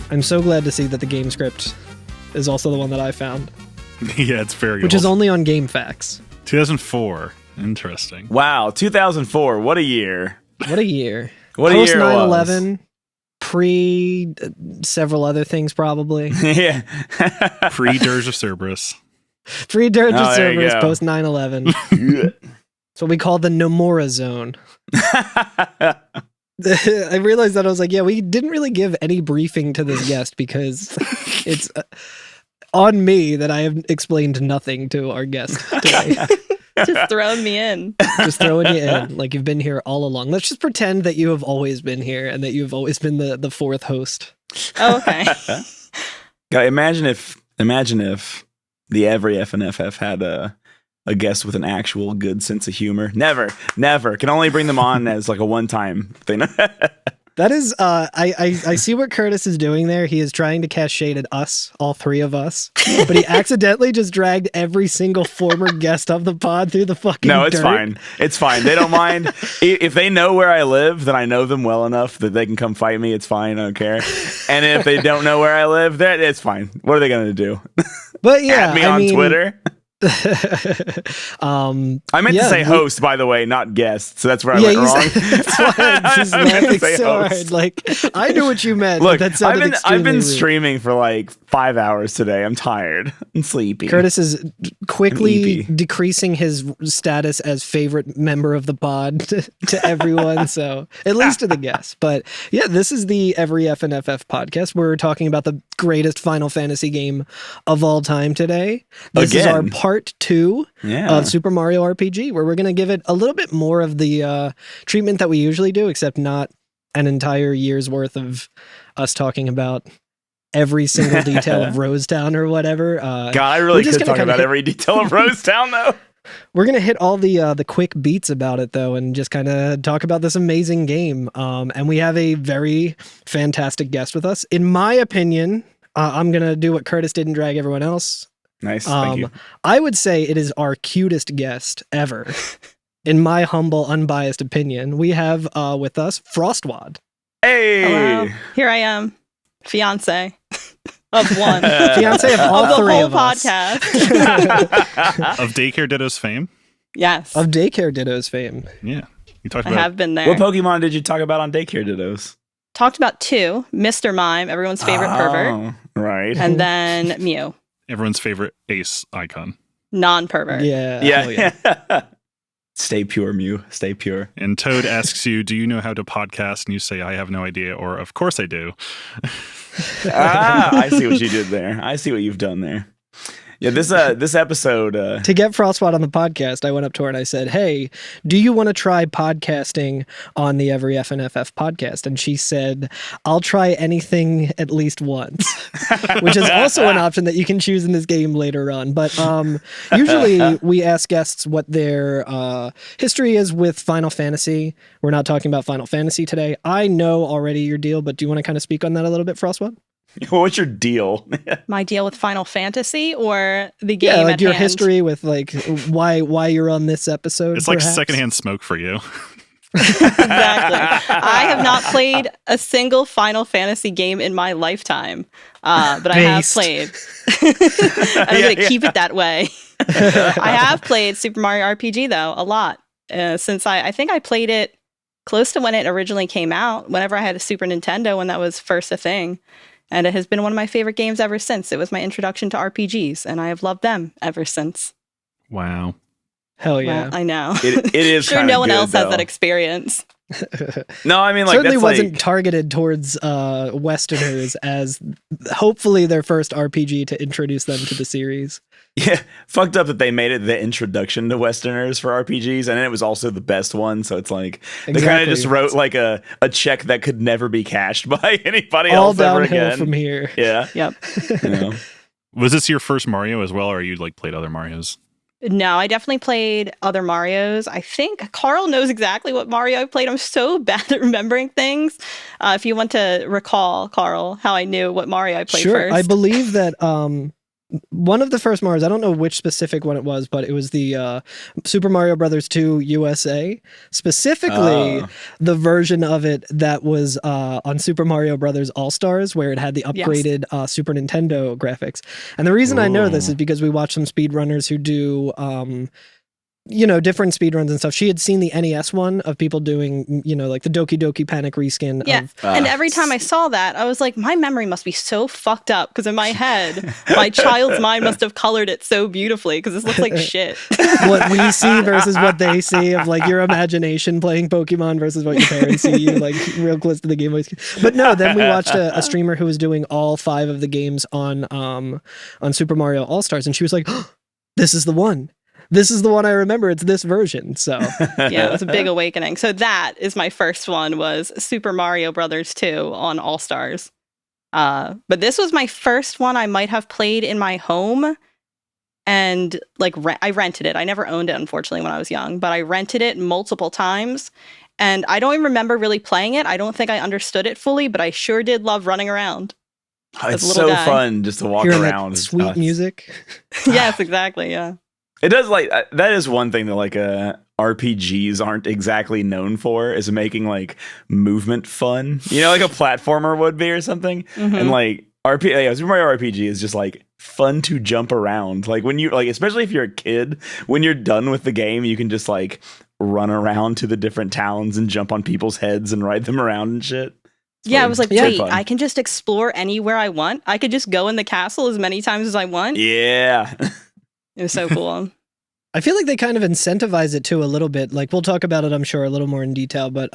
I'm so glad to see that the game script is also the one that I found. Yeah, it's very Which old. is only on GameFAQs. 2004. Interesting. Wow, 2004. What a year. What a year. What a Post year it 9/11, pre several other things probably. Yeah. Pre-Dirge of Cerberus. Pre Dirge of there you Cerberus, go. post 9/11. It's what we call the Nomura zone. I realized that I was like, yeah, we didn't really give any briefing to this guest because it's on me that I have explained nothing to our guest today. Just throwing me in. Just throwing you in like you've been here all along. Let's just pretend that you have always been here and that you've always been the fourth host. Oh, okay. God, imagine if the Every FNFF had a guest with an actual good sense of humor. Never. Can only bring them on as like a one-time thing. That is, I see what Curtis is doing there. He is trying to cast shade at us, all three of us, but he accidentally just dragged every single former guest of the pod through the fucking No, it's dirt. fine. It's fine. They don't mind. If they know where I live, then I know them well enough that they can come fight me. It's fine. I don't care. And if they don't know where I live, it's fine. What are they going to do? But yeah, Add me on Twitter? I meant to say host, by the way, not guest. So that's where I went wrong. That's why I'm just I meant to laughing say so host. hard. Like, I knew what you meant. Look, but that sounded I've extremely been rude. streaming for like 5 hours today. I'm tired. I'm sleepy. Curtis is quickly I'm decreasing his status as favorite member of the pod to everyone. So at least to the guests. But yeah, this is the Every FNFF podcast. We're talking about the greatest Final Fantasy game of all time today. This is our Again. part 2 Yeah. of Super Mario RPG, where we're going to give it a little bit more of the treatment that we usually do, except not an entire year's worth of us talking about every single detail of Rosetown or whatever. God, I really just could gonna talk kinda about every detail of Rosetown, though. We're going to hit all the quick beats about it, though, and just kind of talk about this amazing game. And we have a very fantastic guest with us. In my opinion, I'm going to do what Curtis did and drag everyone else. Nice. Thank you. I would say it is our cutest guest ever. In my humble, unbiased opinion, we have with us Frostwad. Hey. Hello. Here I am, fiance of one. Fiance of all of the three whole of us. podcast. Of Daycare Ditto's fame? Yes. Of Daycare Ditto's fame. Yeah. You talked I about have been there. What Pokemon did you talk about on Daycare Dittos? Talked about 2, Mr. Mime, everyone's favorite pervert, Oh, right. and then Mew, everyone's favorite ace icon. non-pervert. Yeah. yeah. hell yeah. Stay pure, Mew. Stay pure. And Toad asks you, do you know how to podcast? And you say, I have no idea. Or, of course I do. I see what you did there. I see what you've done there. Yeah, this episode. To get Frostwad on the podcast, I went up to her and I said, hey, do you want to try podcasting on the Every FNFF podcast? And she said, I'll try anything at least once, which is also an option that you can choose in this game later on. But usually we ask guests what their history is with Final Fantasy. We're not talking about Final Fantasy today. I know already your deal, but do you want to kind of speak on that a little bit, Frostwad? What's your deal? My deal with Final Fantasy or the game Yeah, like at your hand? history with like why you're on this episode. It's like perhaps? secondhand smoke for you. Exactly. I have not played a single Final Fantasy game in my lifetime, but I have Based. played. I'm going to keep it that way. I have played Super Mario RPG, though, a lot. Since I think I played it close to when it originally came out, whenever I had a Super Nintendo, when that was first a thing. And it has been one of my favorite games ever since. It was my introduction to RPGs, and I have loved them ever since. Wow. Hell yeah. Well, I know. It is Sure, kinda no one good, else has though. that experience. No, I mean, like, Certainly that's wasn't like, targeted towards Westerners as hopefully their first RPG to introduce them to the series. yeah, fucked up that they made it the introduction to Westerners for RPGs, and it was also the best one. So it's like they kind Exactly. of just wrote like a check that could never be cashed by anybody All else ever downhill again. from here. Yeah, Yep. you know. Was this your first Mario as well, or you like played other Marios? No, I definitely played other Marios. I think Carl knows exactly what Mario I played. I'm so bad at remembering things. If you want to recall, Carl, how I knew what Mario I played Sure. first. I believe that one of the first Marios, I don't know which specific one it was, but it was the Super Mario Brothers 2 USA, specifically the version of it that was on Super Mario Brothers All-Stars, where it had the upgraded Super Nintendo graphics. And the reason I know this is because we watched some speedrunners who do different speedruns and stuff. She had seen the NES one of people doing, like the Doki Doki Panic reskin. Yeah. And every time I saw that, I was like, my memory must be so fucked up, because in my head, my child's mind must have colored it so beautifully, because this looks like shit. What we see versus what they see, of like your imagination playing Pokemon versus what your parents see you, like real close to the Game Boy. But no, then we watched a streamer who was doing all 5 of the games on Super Mario All-Stars, and she was like, oh, this is the one. This is the one I remember. It's this version. So yeah, it was a big awakening. So that is my first one, was Super Mario Brothers 2 on All Stars. But this was my first one I might have played in my home, and like I rented it. I never owned it, unfortunately, when I was young, but I rented it multiple times. And I don't even remember really playing it. I don't think I understood it fully, but I sure did love running around. It's so fun just to walk hearing around. That sweet music. Yes, exactly. Yeah. It does, like, that is one thing that like RPGs aren't exactly known for, is making like movement fun. Like a platformer would be or something. Mm-hmm. And like Super Mario RPG is just like fun to jump around. Like when you especially if you're a kid, when you're done with the game, you can just like run around to the different towns and jump on people's heads and ride them around and shit. Yeah, I was like, wait, I can just explore anywhere I want. I could just go in the castle as many times as I want. Yeah. It was so cool. I feel like they kind of incentivize it too a little bit. Like we'll talk about it, I'm sure, a little more in detail, but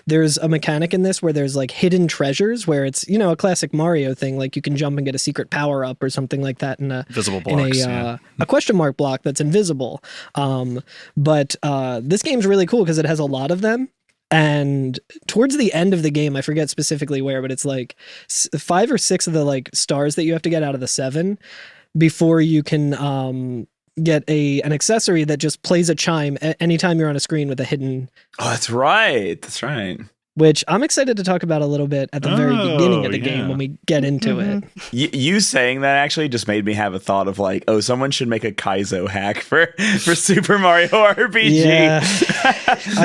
there's a mechanic in this where there's like hidden treasures, where it's, a classic Mario thing. Like you can jump and get a secret power up or something like that in a visible blocks, a question mark block that's invisible. But this game's really cool because it has a lot of them. And towards the end of the game, I forget specifically where, but it's like 5 or 6 of the like stars that you have to get out of the 7 before you can get an accessory that just plays a chime anytime you're on a screen with a hidden. Oh, that's right. That's right. Which I'm excited to talk about a little bit at the very beginning of the game when we get into it. You saying that actually just made me have a thought of like, oh, someone should make a Kaizo hack for Super Mario RPG. Yeah.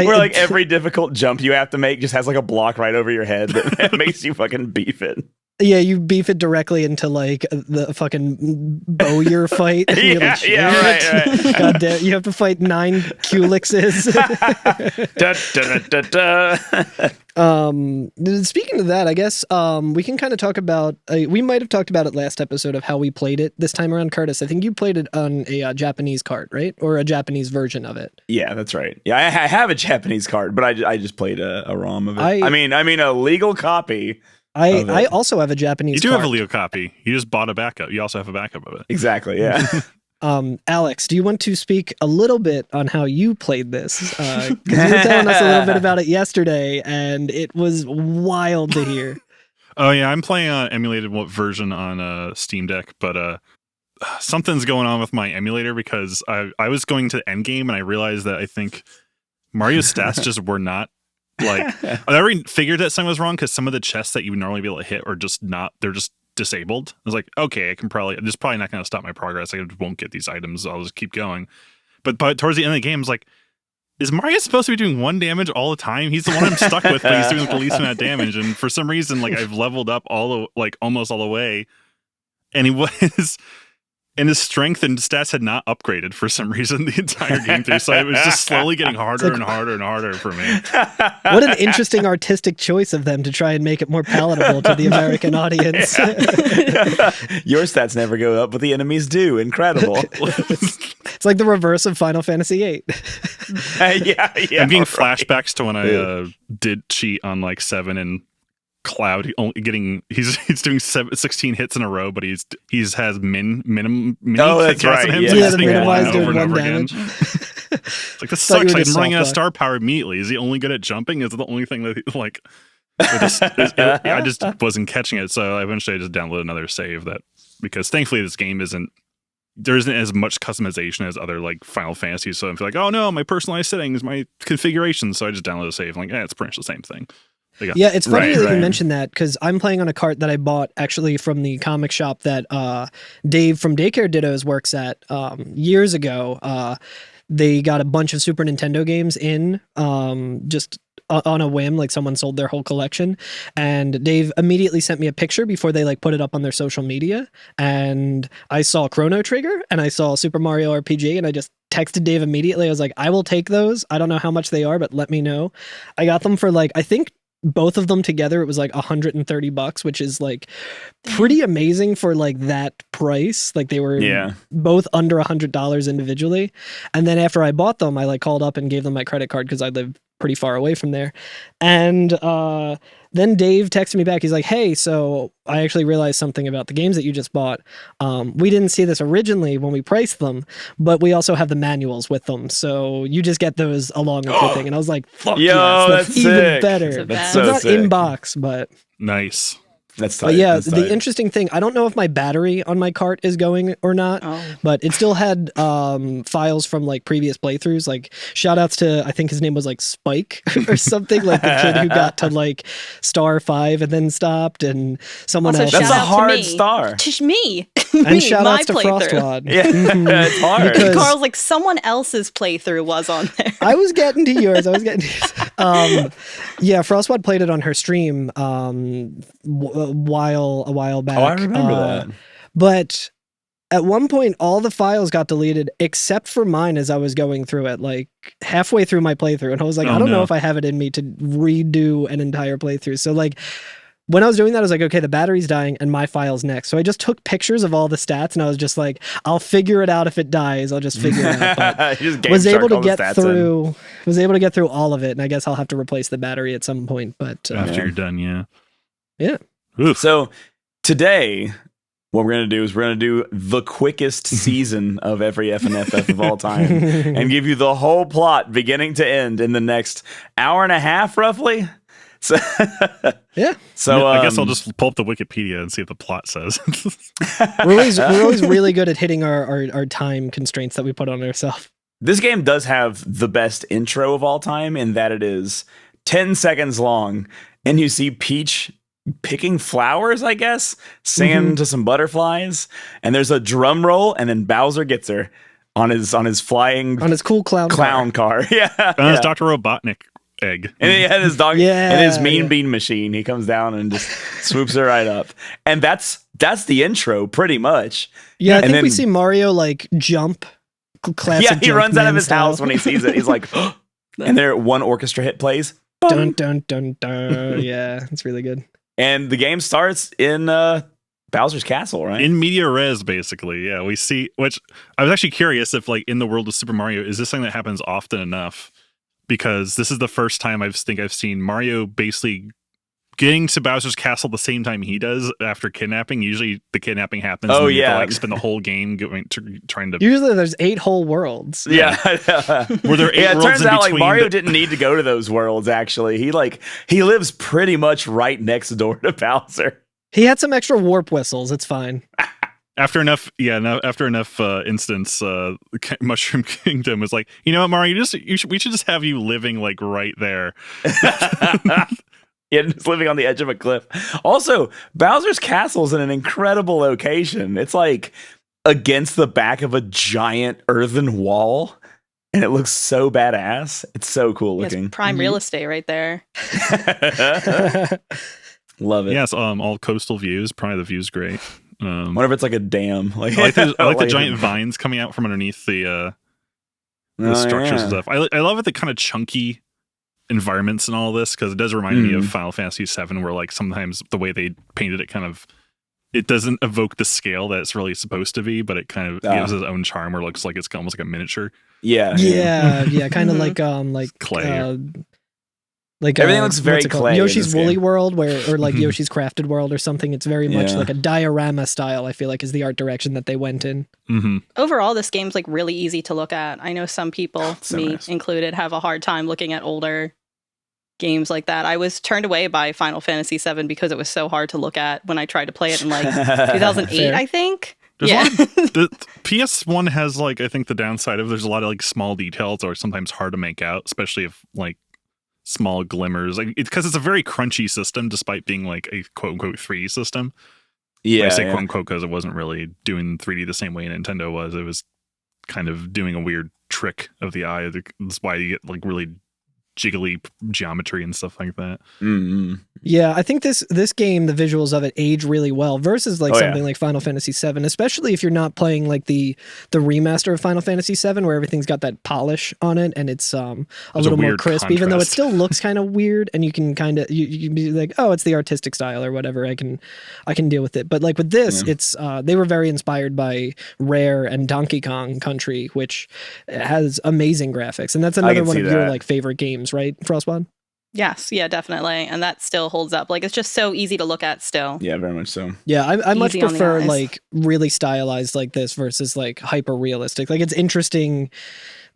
Where like every difficult jump you have to make just has like a block right over your head that makes you fucking beef it. Yeah, you beef it directly into like the fucking Bowyer fight. Right. God damn, you have to fight 9 Culixes. Speaking of that, I guess we can kind of talk about. We might have talked about it last episode of how we played it this time around. Curtis, I think you played it on a Japanese cart, right, or a Japanese version of it. Yeah, that's right. Yeah, I have a Japanese cart, but I just played a ROM of it. I mean a legal copy. I also have a Japanese. You do cart. have a legal copy. You just bought a backup. You also have a backup of it. Exactly. Yeah. Alex, do you want to speak a little bit on how you played this? Because you were telling us a little bit about it yesterday, and it was wild to hear. Oh yeah, I'm playing an emulated version on Steam Deck, but something's going on with my emulator because I was going to the end game and I realized that I think Mario's stats just were not. Like, I already figured that something was wrong because some of the chests that you would normally be able to hit are just not, they're just disabled. I was like, okay, this is probably not going to stop my progress. I won't get these items. I'll just keep going. But towards the end of the game, I was like, is Mario supposed to be doing 1 damage all the time? He's the one I'm stuck with, but he's doing the least amount of damage. And for some reason, like, I've leveled up almost all the way. And and his strength and stats had not upgraded for some reason the entire game through. So it was just slowly getting harder and harder and harder for me. What an interesting artistic choice of them to try and make it more palatable to the American audience. Your stats never go up, but the enemies do. Incredible. It's like the reverse of Final Fantasy VIII. Yeah. I'm getting flashbacks to when I did cheat on like 7 and Cloud. He's doing 16 hits in a row, but he has minimum that's right. on him. Yeah, so the minimized doing 1 damage. It's like, this sucks. I'm running out of star power immediately. Is he only good at jumping? Is it the only thing that like? I just wasn't catching it, so eventually I just downloaded another save because thankfully this game there isn't as much customization as other like Final Fantasy. So I'm like, oh no, my personalized settings, my configuration. So I just downloaded a save. I'm like, it's pretty much the same thing. Yeah, it's funny that right. you mentioned that because I'm playing on a cart that I bought actually from the comic shop that Dave from Daycare Dittos works at years ago. They got a bunch of Super Nintendo games in just on a whim, like someone sold their whole collection, and Dave immediately sent me a picture before they like put it up on their social media, and I saw Chrono Trigger and I saw Super Mario RPG, and I just texted Dave immediately. I was like, I will take those. I don't know how much they are, but let me know. I got them for like, I think both of them together it was like $130, which is like pretty amazing for like that price. Like they were both under $100 individually. And then after I bought them, I like called up and gave them my credit card because I live pretty far away from there. And then Dave texted me back. He's like, hey, so I actually realized something about the games that you just bought. We didn't see this originally when we priced them, but we also have the manuals with them. So you just get those along with your thing. And I was like, fuck yes, that's even sick. better. That's So it's not sick. in box, but Nice. That's tight. but yeah, That's the tight. interesting thing, I don't know if my battery on my cart is going or not, but it still had files from like previous playthroughs. Like shout outs to, I think his name was like Spike or something, like the kid who got to like star 5 and then stopped, and someone Also, else. That's shout a out to hard me. star. Me. And Me, shout my outs to playthrough. Frostwad. Yeah, it's hard. Because- Carl's like, someone else's playthrough was on there. I was getting to yours. Yeah, Frostwad played it on her stream a while back. Oh, I remember that. But at one point, all the files got deleted except for mine as I was going through it, like halfway through my playthrough. And I was like, I don't know if I have it in me to redo an entire playthrough. So like, when I was doing that, I was like, okay, the battery's dying and my file's next. So I just took pictures of all the stats and I was just like, I'll figure it out if it dies. I'll just figure it out. But was able to get through all of it, and I guess I'll have to replace the battery at some point. But After you're done, yeah. Oof. So today, what we're going to do is we're going to do the quickest season of every FNFF of all time and give you the whole plot beginning to end in the next hour and a half, roughly. So, yeah. So I guess I'll just pull up the Wikipedia and see what the plot says. we're always really good at hitting our time constraints that we put on ourselves. This game does have the best intro of all time in that it is 10 seconds long, and you see Peach picking flowers, I guess, singing to some butterflies, and there's a drum roll, and then Bowser gets her on his flying on his cool clown car. Yeah, and it's Dr. Robotnik egg, and he had his dog and his mean bean machine. He comes down and just swoops her right up, and that's the intro pretty much. Yeah, I think we see Mario like jump. Classic he runs out of his style. house when he sees it. He's like, and there one orchestra hit plays. Dun dun dun dun. Yeah, it's really good. And the game starts in Bowser's castle, right? In media res, basically. Yeah, we see, which I was actually curious if, like, in the world of Super Mario, is this something that happens often enough? Because this is the first time I've seen Mario basically getting to Bowser's castle the same time he does after kidnapping. Usually the kidnapping happens. Oh, and you have yeah. to, like, spend the whole game trying to. Usually there's 8 whole worlds. Yeah. Were there 8 it worlds turns in out like between Mario didn't need to go to those worlds, actually. He lives pretty much right next door to Bowser. He had some extra warp whistles. It's fine. After enough instance, Mushroom Kingdom was like, you know what, Mario, we should just have you living like right there. Yeah, just living on the edge of a cliff. Also, Bowser's castle is in an incredible location. It's like against the back of a giant earthen wall, and it looks so badass. It's so cool looking. It's prime real estate right there. Love it. Yes, all coastal views. Probably the view's great. Wonder if it's like a dam. Like I like the giant vines coming out from underneath the structures and stuff. I love it, the kind of chunky environments and all this, because it does remind me of Final Fantasy VII, where like sometimes the way they painted it it doesn't evoke the scale that it's really supposed to be, but it kind of gives its own charm where it looks like it's almost like a miniature. Yeah, kind of like clay. Like everything looks very clay. Yoshi's Woolly World, or like Yoshi's Crafted World or something. It's very much like a diorama style. I feel like is the art direction that they went in. Mm-hmm. Overall, this game's like really easy to look at. I know some people, included, have a hard time looking at older games like that. I was turned away by Final Fantasy VII because it was so hard to look at when I tried to play it in like 2008, I think. The PS1 has like, I think the downside of there's a lot of like small details or sometimes hard to make out, especially if like small glimmers. Like because it's a very crunchy system, despite being like a quote unquote 3D system. Yeah, I say quote unquote because it wasn't really doing 3D the same way Nintendo was. It was kind of doing a weird trick of the eye. That's why you get like really jiggly geometry and stuff like that. Mm-hmm. Yeah, I think this game, the visuals of it age really well versus like something yeah. like Final Fantasy VII, especially if you're not playing like the remaster of Final Fantasy VII where everything's got that polish on it and it's a little more crisp, even though it still looks kind of weird, and you can kind of you can be like, oh, it's the artistic style or whatever. I can deal with it. But like with this, it's they were very inspired by Rare and Donkey Kong Country, which has amazing graphics, and that's another one of your like favorite games, right, Frostwad? Yes, yeah, definitely. And that still holds up. Like, it's just so easy to look at still. Yeah, very much so. Yeah, I much Easy on the prefer eyes. like really stylized like this versus like hyper realistic. Like it's interesting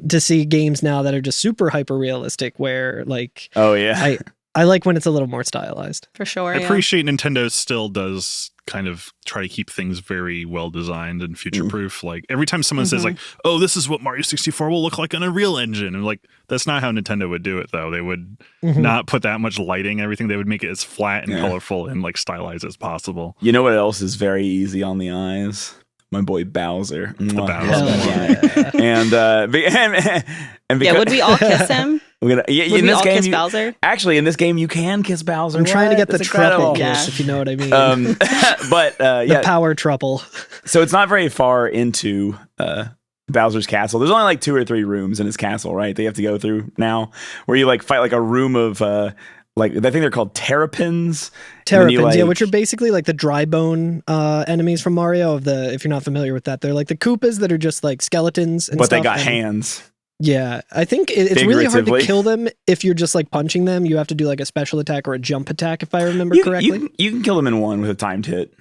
to see games now that are just super hyper realistic where like Oh yeah. I like when it's a little more stylized. For sure. I appreciate Nintendo still does kind of try to keep things very well designed and future proof. Like every time someone says like, oh, this is what Mario 64 will look like on a real engine. And like, that's not how Nintendo would do it though. They would not put that much lighting and everything. They would make it as flat and colorful and like stylized as possible. You know what else is very easy on the eyes? My boy Bowser. Bowser. And would we all kiss him? would we all kiss Bowser? Actually, in this game, you can kiss Bowser. I'm trying to get the That's truffle incredible. kiss, if you know what I mean. But the power truffle. So it's not very far into Bowser's castle. There's only like 2 or 3 rooms in his castle, right? They have to go through now, where you like fight like a room of like I think they're called terrapins. Terrapins, which are basically like the dry bone enemies from Mario. If you're not familiar with that, they're like the Koopas that are just like skeletons and but stuff. They got hands. Yeah, I think it's really hard to kill them if you're just like punching them. You have to do like a special attack or a jump attack, if I remember correctly. You can kill them in one with a timed hit.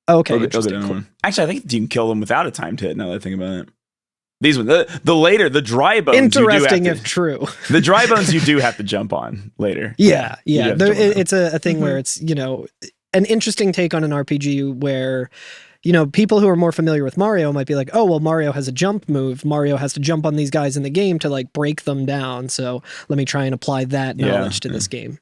Oh, okay. Cool. Actually, I think you can kill them without a timed hit. Now that I think about it, these ones, the dry bones. Interesting if true. The dry bones you do have to jump on later. Yeah. It's a thing where it's an interesting take on an RPG where. People who are more familiar with Mario might be like, oh, well, Mario has a jump move. Mario has to jump on these guys in the game to like break them down. So let me try and apply that knowledge to this game.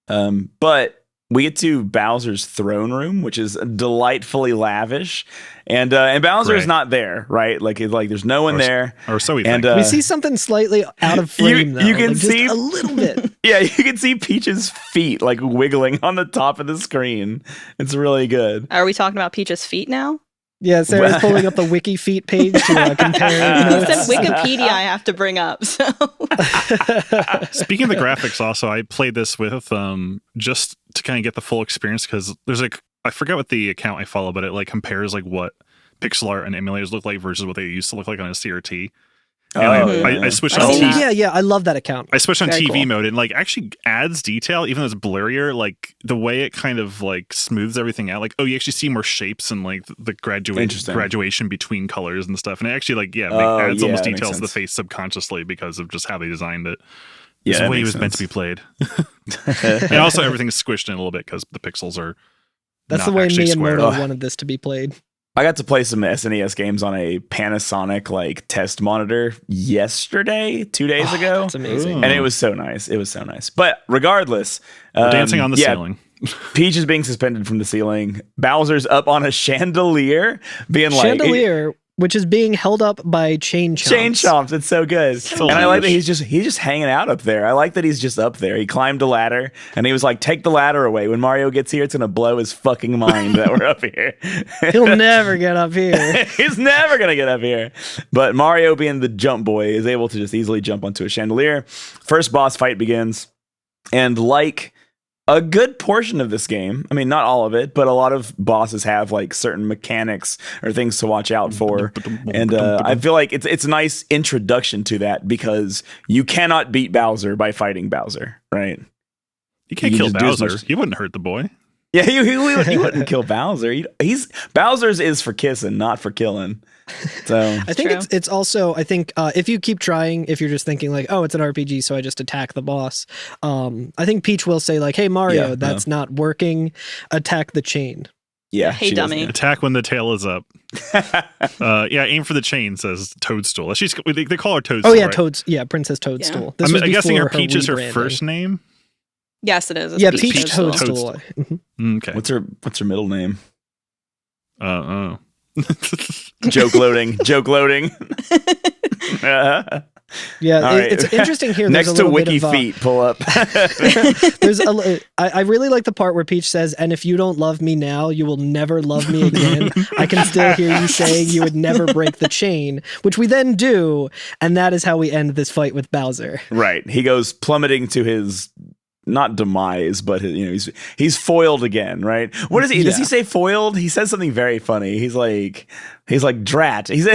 But we get to Bowser's throne room, which is delightfully lavish, and Bowser is not there, right? Like there's no one there, or so we think. We see something slightly out of frame, though. You can see a little bit. Yeah, you can see Peach's feet like wiggling on the top of the screen. It's really good. Are we talking about Peach's feet now? Yeah, Sarah's pulling up the Wiki Feet page to compare. He said Wikipedia I have to bring up. So. Speaking of the graphics, also, I played this with just to kind of get the full experience because there's like, I forget what the account I follow, but it like compares like what pixel art and emulators look like versus what they used to look like on a CRT. And I switched on TV. Yeah, I love that account. I switched on Very TV cool. mode and like actually adds detail, even though it's blurrier. Like the way it kind of like smooths everything out. Like, oh, you actually see more shapes and like the graduation between colors and stuff. And it actually like adds almost details to the face subconsciously because of just how they designed it. It's the way it was meant to be played. And also everything's squished in a little bit because the pixels are. That's the way Miyamoto wanted this to be played. I got to play some SNES games on a Panasonic like test monitor yesterday, 2 days ago. That's amazing. And it was so nice. But regardless, dancing on the ceiling. Peach is being suspended from the ceiling. Bowser's up on a chandelier, which is being held up by chain chomps. Chain chomps. It's so good. And I like that he's just hanging out up there. I like that he's just up there. He climbed a ladder and he was like, take the ladder away. When Mario gets here, it's going to blow his fucking mind that we're up here. He'll never get up here. He's never going to get up here. But Mario, being the jump boy, is able to just easily jump onto a chandelier. First boss fight begins. And like a good portion of this game, I mean, not all of it, but a lot of bosses have like certain mechanics or things to watch out for. And I feel like it's a nice introduction to that because you cannot beat Bowser by fighting Bowser, right? You can't kill Bowser. He wouldn't hurt the boy. Yeah, he wouldn't kill Bowser. Bowser's is for kissing, not for killing. So I think it's also, I think if you keep trying, if you're just thinking like, oh, it's an RPG, so I just attack the boss. I think Peach will say like, hey, Mario, that's not working. Attack the chain. Yeah. Hey, she dummy. Attack when the tail is up. Aim for the chain, says Toadstool. They call her Toadstool. Oh yeah, right? Princess Toadstool. Yeah. This was I'm guessing before her Peach is her rebranding. first name. Yes, it is. It's Yeah, Peach Peach Toadstool. Toadstool. Mhm. Okay. What's her middle name? Joke loading. Yeah, right. it's interesting here. Next There's to a little Wiki bit of, Feet, pull up. I really like the part where Peach says, "And if you don't love me now, you will never love me again. I can still hear you saying you would never break the chain," which we then do, and that is how we end this fight with Bowser. Right. He goes plummeting to his not demise, but he's foiled again, right? What is he? Does he say foiled? He says something very funny. He's like drat. It's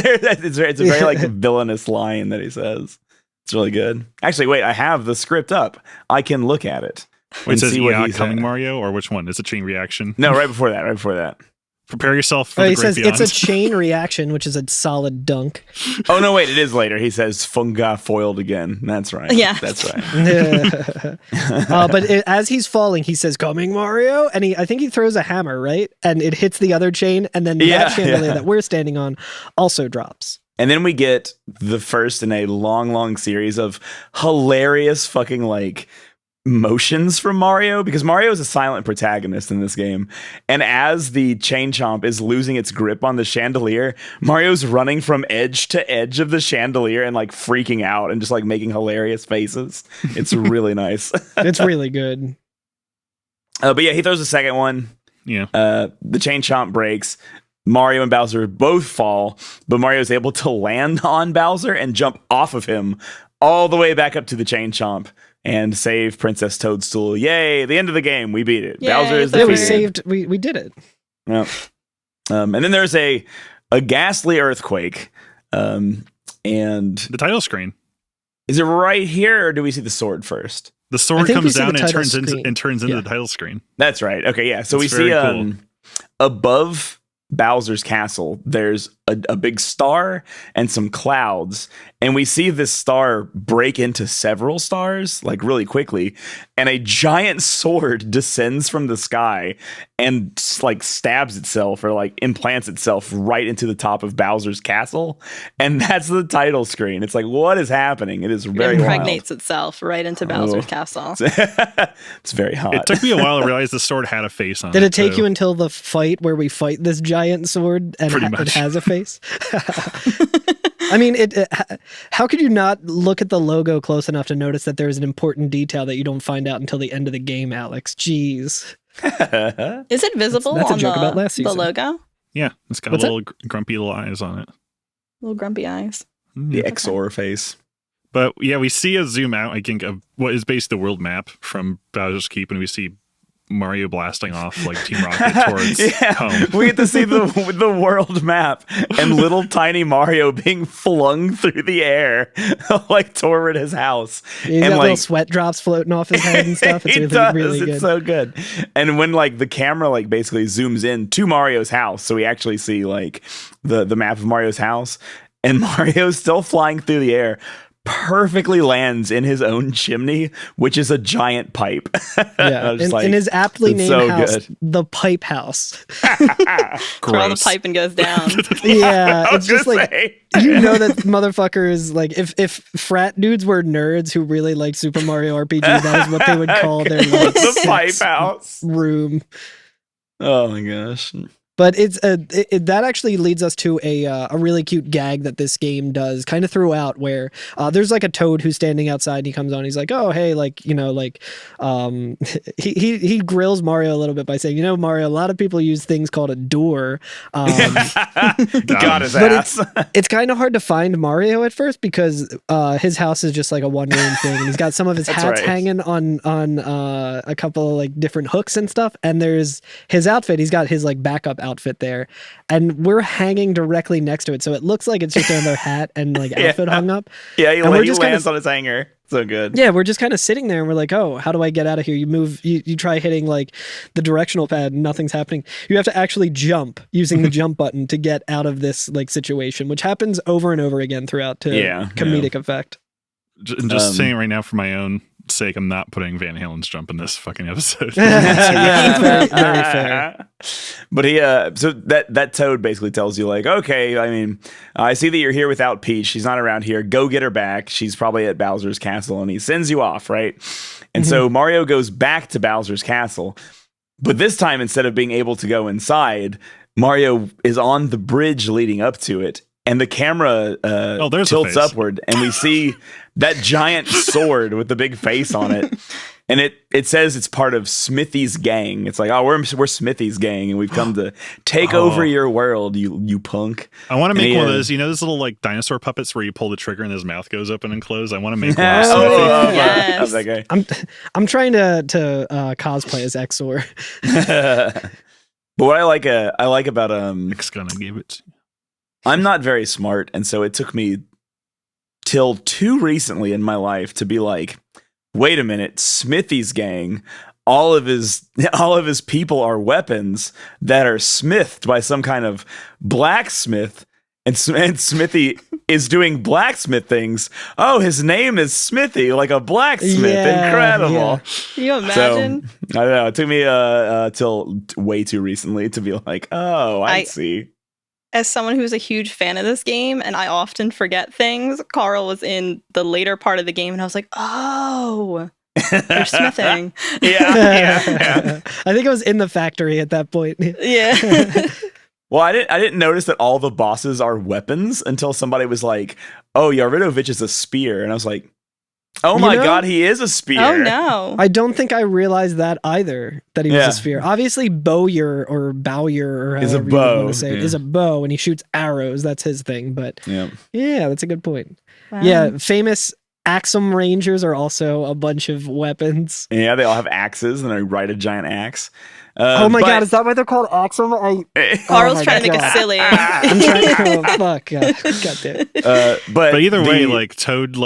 a very like villainous line that he says. It's really good. Actually, wait, I have the script up. I can look at it. Wait, it says what yeah, he's coming at. Mario, or which one? It's a chain reaction. No, right before that. Prepare yourself for Oh, the he great says beyond. it's a chain reaction, which is a solid dunk. Oh no, wait, it is later. He says Funga foiled again. That's right. Yeah. That's right. But as he's falling, he says, "Coming, Mario," and I think he throws a hammer, right? And it hits the other chain, and then that chandelier that we're standing on also drops. And then we get the first in a long series of hilarious fucking like motions from Mario, because Mario is a silent protagonist in this game. And as the chain chomp is losing its grip on the chandelier, Mario's running from edge to edge of the chandelier and like freaking out and just like making hilarious faces. It's really nice. It's really good. But yeah, he throws a second one. Yeah. The chain chomp breaks. Mario and Bowser both fall, but Mario is able to land on Bowser and jump off of him all the way back up to the chain chomp and save Princess Toadstool. Yay, the end of the game. We beat it. Yay, Bowser is Yeah, defeated. we did it. Yep. And then there's a ghastly earthquake. And The title screen. is it right here, or do we see the sword first? The I sword think we comes see the down and title turns into screen. the title screen. That's right. Okay, yeah. So That's we see very cool. above Bowser's castle, there's a big star and some clouds, and we see this star break into several stars like really quickly, and a giant sword descends from the sky and like stabs itself or like implants itself right into the top of Bowser's castle, and that's the title screen. It's like, what is happening? It is It very impregnates itself right into Bowser's Oh. castle. wild. It's very hot. It took me a while to realize the sword had a face on it. Did it take so- you until the fight where we fight this giant sword and Pretty it much. has a face? I mean, how could you not look at the logo close enough to notice that there's an important detail that you don't find out until the end of the game, Alex? Jeez. Is it visible That's a on joke about last the season. logo? Yeah, it's got What's little grumpy little eyes on it. Little grumpy eyes. The XOR face. But yeah, we see a zoom out, I think, of what is basically the world map from Bowser's Keep, and we see Mario blasting off like Team Rocket towards home. We get to see the world map and little tiny Mario being flung through the air like toward his house. He's got little sweat drops floating off his head and stuff. It's It really, does. really good. It's so good. And when like the camera like basically zooms in to Mario's house, so we actually see like the map of Mario's house, and Mario's still flying through the air. Perfectly lands in his own chimney, which is a giant pipe. Yeah, in his aptly it's named so house, good. the Pipe House. Throw the Gross. pipe and goes down. Yeah, I it's was just gonna like say. you know that motherfucker is like if frat dudes were nerds who really liked Super Mario RPG, that is what they would call their like the pipe sex house. room. Oh my gosh. But it's that actually leads us to a really cute gag that this game does kind of throughout, where there's like a Toad who's standing outside and he comes on. He's like, "Oh, hey, like he grills Mario a little bit by saying, Mario, a lot of people use things called a door." Got his But ass. It's kind of hard to find Mario at first because his house is just like a one room thing, and he's got some of his That's hats right. hanging on a couple of like different hooks and stuff. And there's his outfit. He's got his like backup outfit there, and we're hanging directly next to it, so it looks like it's just another hat and like outfit hung up. Yeah, he And we're just lands kinda- on his hanger. So good. Yeah, we're just kind of sitting there and we're like, oh, how do I get out of here? You move, you try hitting like the directional pad and nothing's happening. You have to actually jump using the jump button to get out of this like situation, which happens over and over again throughout to comedic effect. Just saying right now for my own sake, I'm not putting Van Halen's jump in this fucking episode. Yeah, very, very fair. But he, so that Toad basically tells you like, okay, I mean, I see that you're here without Peach. She's not around here. Go get her back. She's probably at Bowser's castle, and he sends you off, right? And so Mario goes back to Bowser's castle, but this time instead of being able to go inside, Mario is on the bridge leading up to it. And the camera tilts upward, and we see that giant sword with the big face on it. And it says it's part of Smithy's gang. It's like, oh, we're Smithy's gang, and we've come to take over your world, you punk. I want to make one of those, those little like dinosaur puppets where you pull the trigger and his mouth goes open and close. I want to make one of Smithy. Yes. That guy. I'm trying to cosplay as Exor. But what I like about X gonna give it. I'm not very smart, and so it took me till too recently in my life to be like, wait a minute, Smithy's gang, all of his people are weapons that are smithed by some kind of blacksmith, and Smithy is doing blacksmith things. Oh, his name is Smithy, like a blacksmith. Yeah, incredible. yeah. Can you imagine? So, I don't know. It took me till way too recently to be like, oh, I see. As someone who's a huge fan of this game, and I often forget things, Carl was in the later part of the game, and I was like, oh, they're smithing. Yeah. I think I was in the factory at that point. Yeah. Well, I didn't notice that all the bosses are weapons until somebody was like, oh, Yarinovich is a spear. And I was like, oh my God, he is a spear. Oh no. I don't think I realized that either, that he was a spear. Obviously, Bowyer or however is a you bow. want to say it, is a bow, and he shoots arrows. That's his thing. But yeah, that's a good point. Wow. Yeah, famous Axum Rangers are also a bunch of weapons. Yeah, they all have axes and they ride a giant axe. Oh my God, is that why they're called Axum? Carl's trying to make it silly. I'm trying to, fuck. God damn it. But either way, like Toad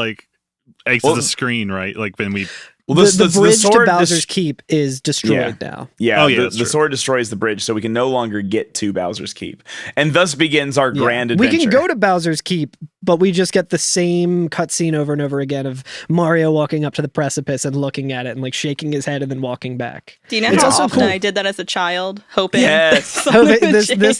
exits the screen, right? Like when we the bridge to Bowser's Keep is destroyed now. Yeah, the sword destroys the bridge, so we can no longer get to Bowser's Keep. And thus begins our grand adventure. We can go to Bowser's Keep, but we just get the same cutscene over and over again of Mario walking up to the precipice and looking at it and like shaking his head and then walking back. Do you know how often I did that as a child? Hoping this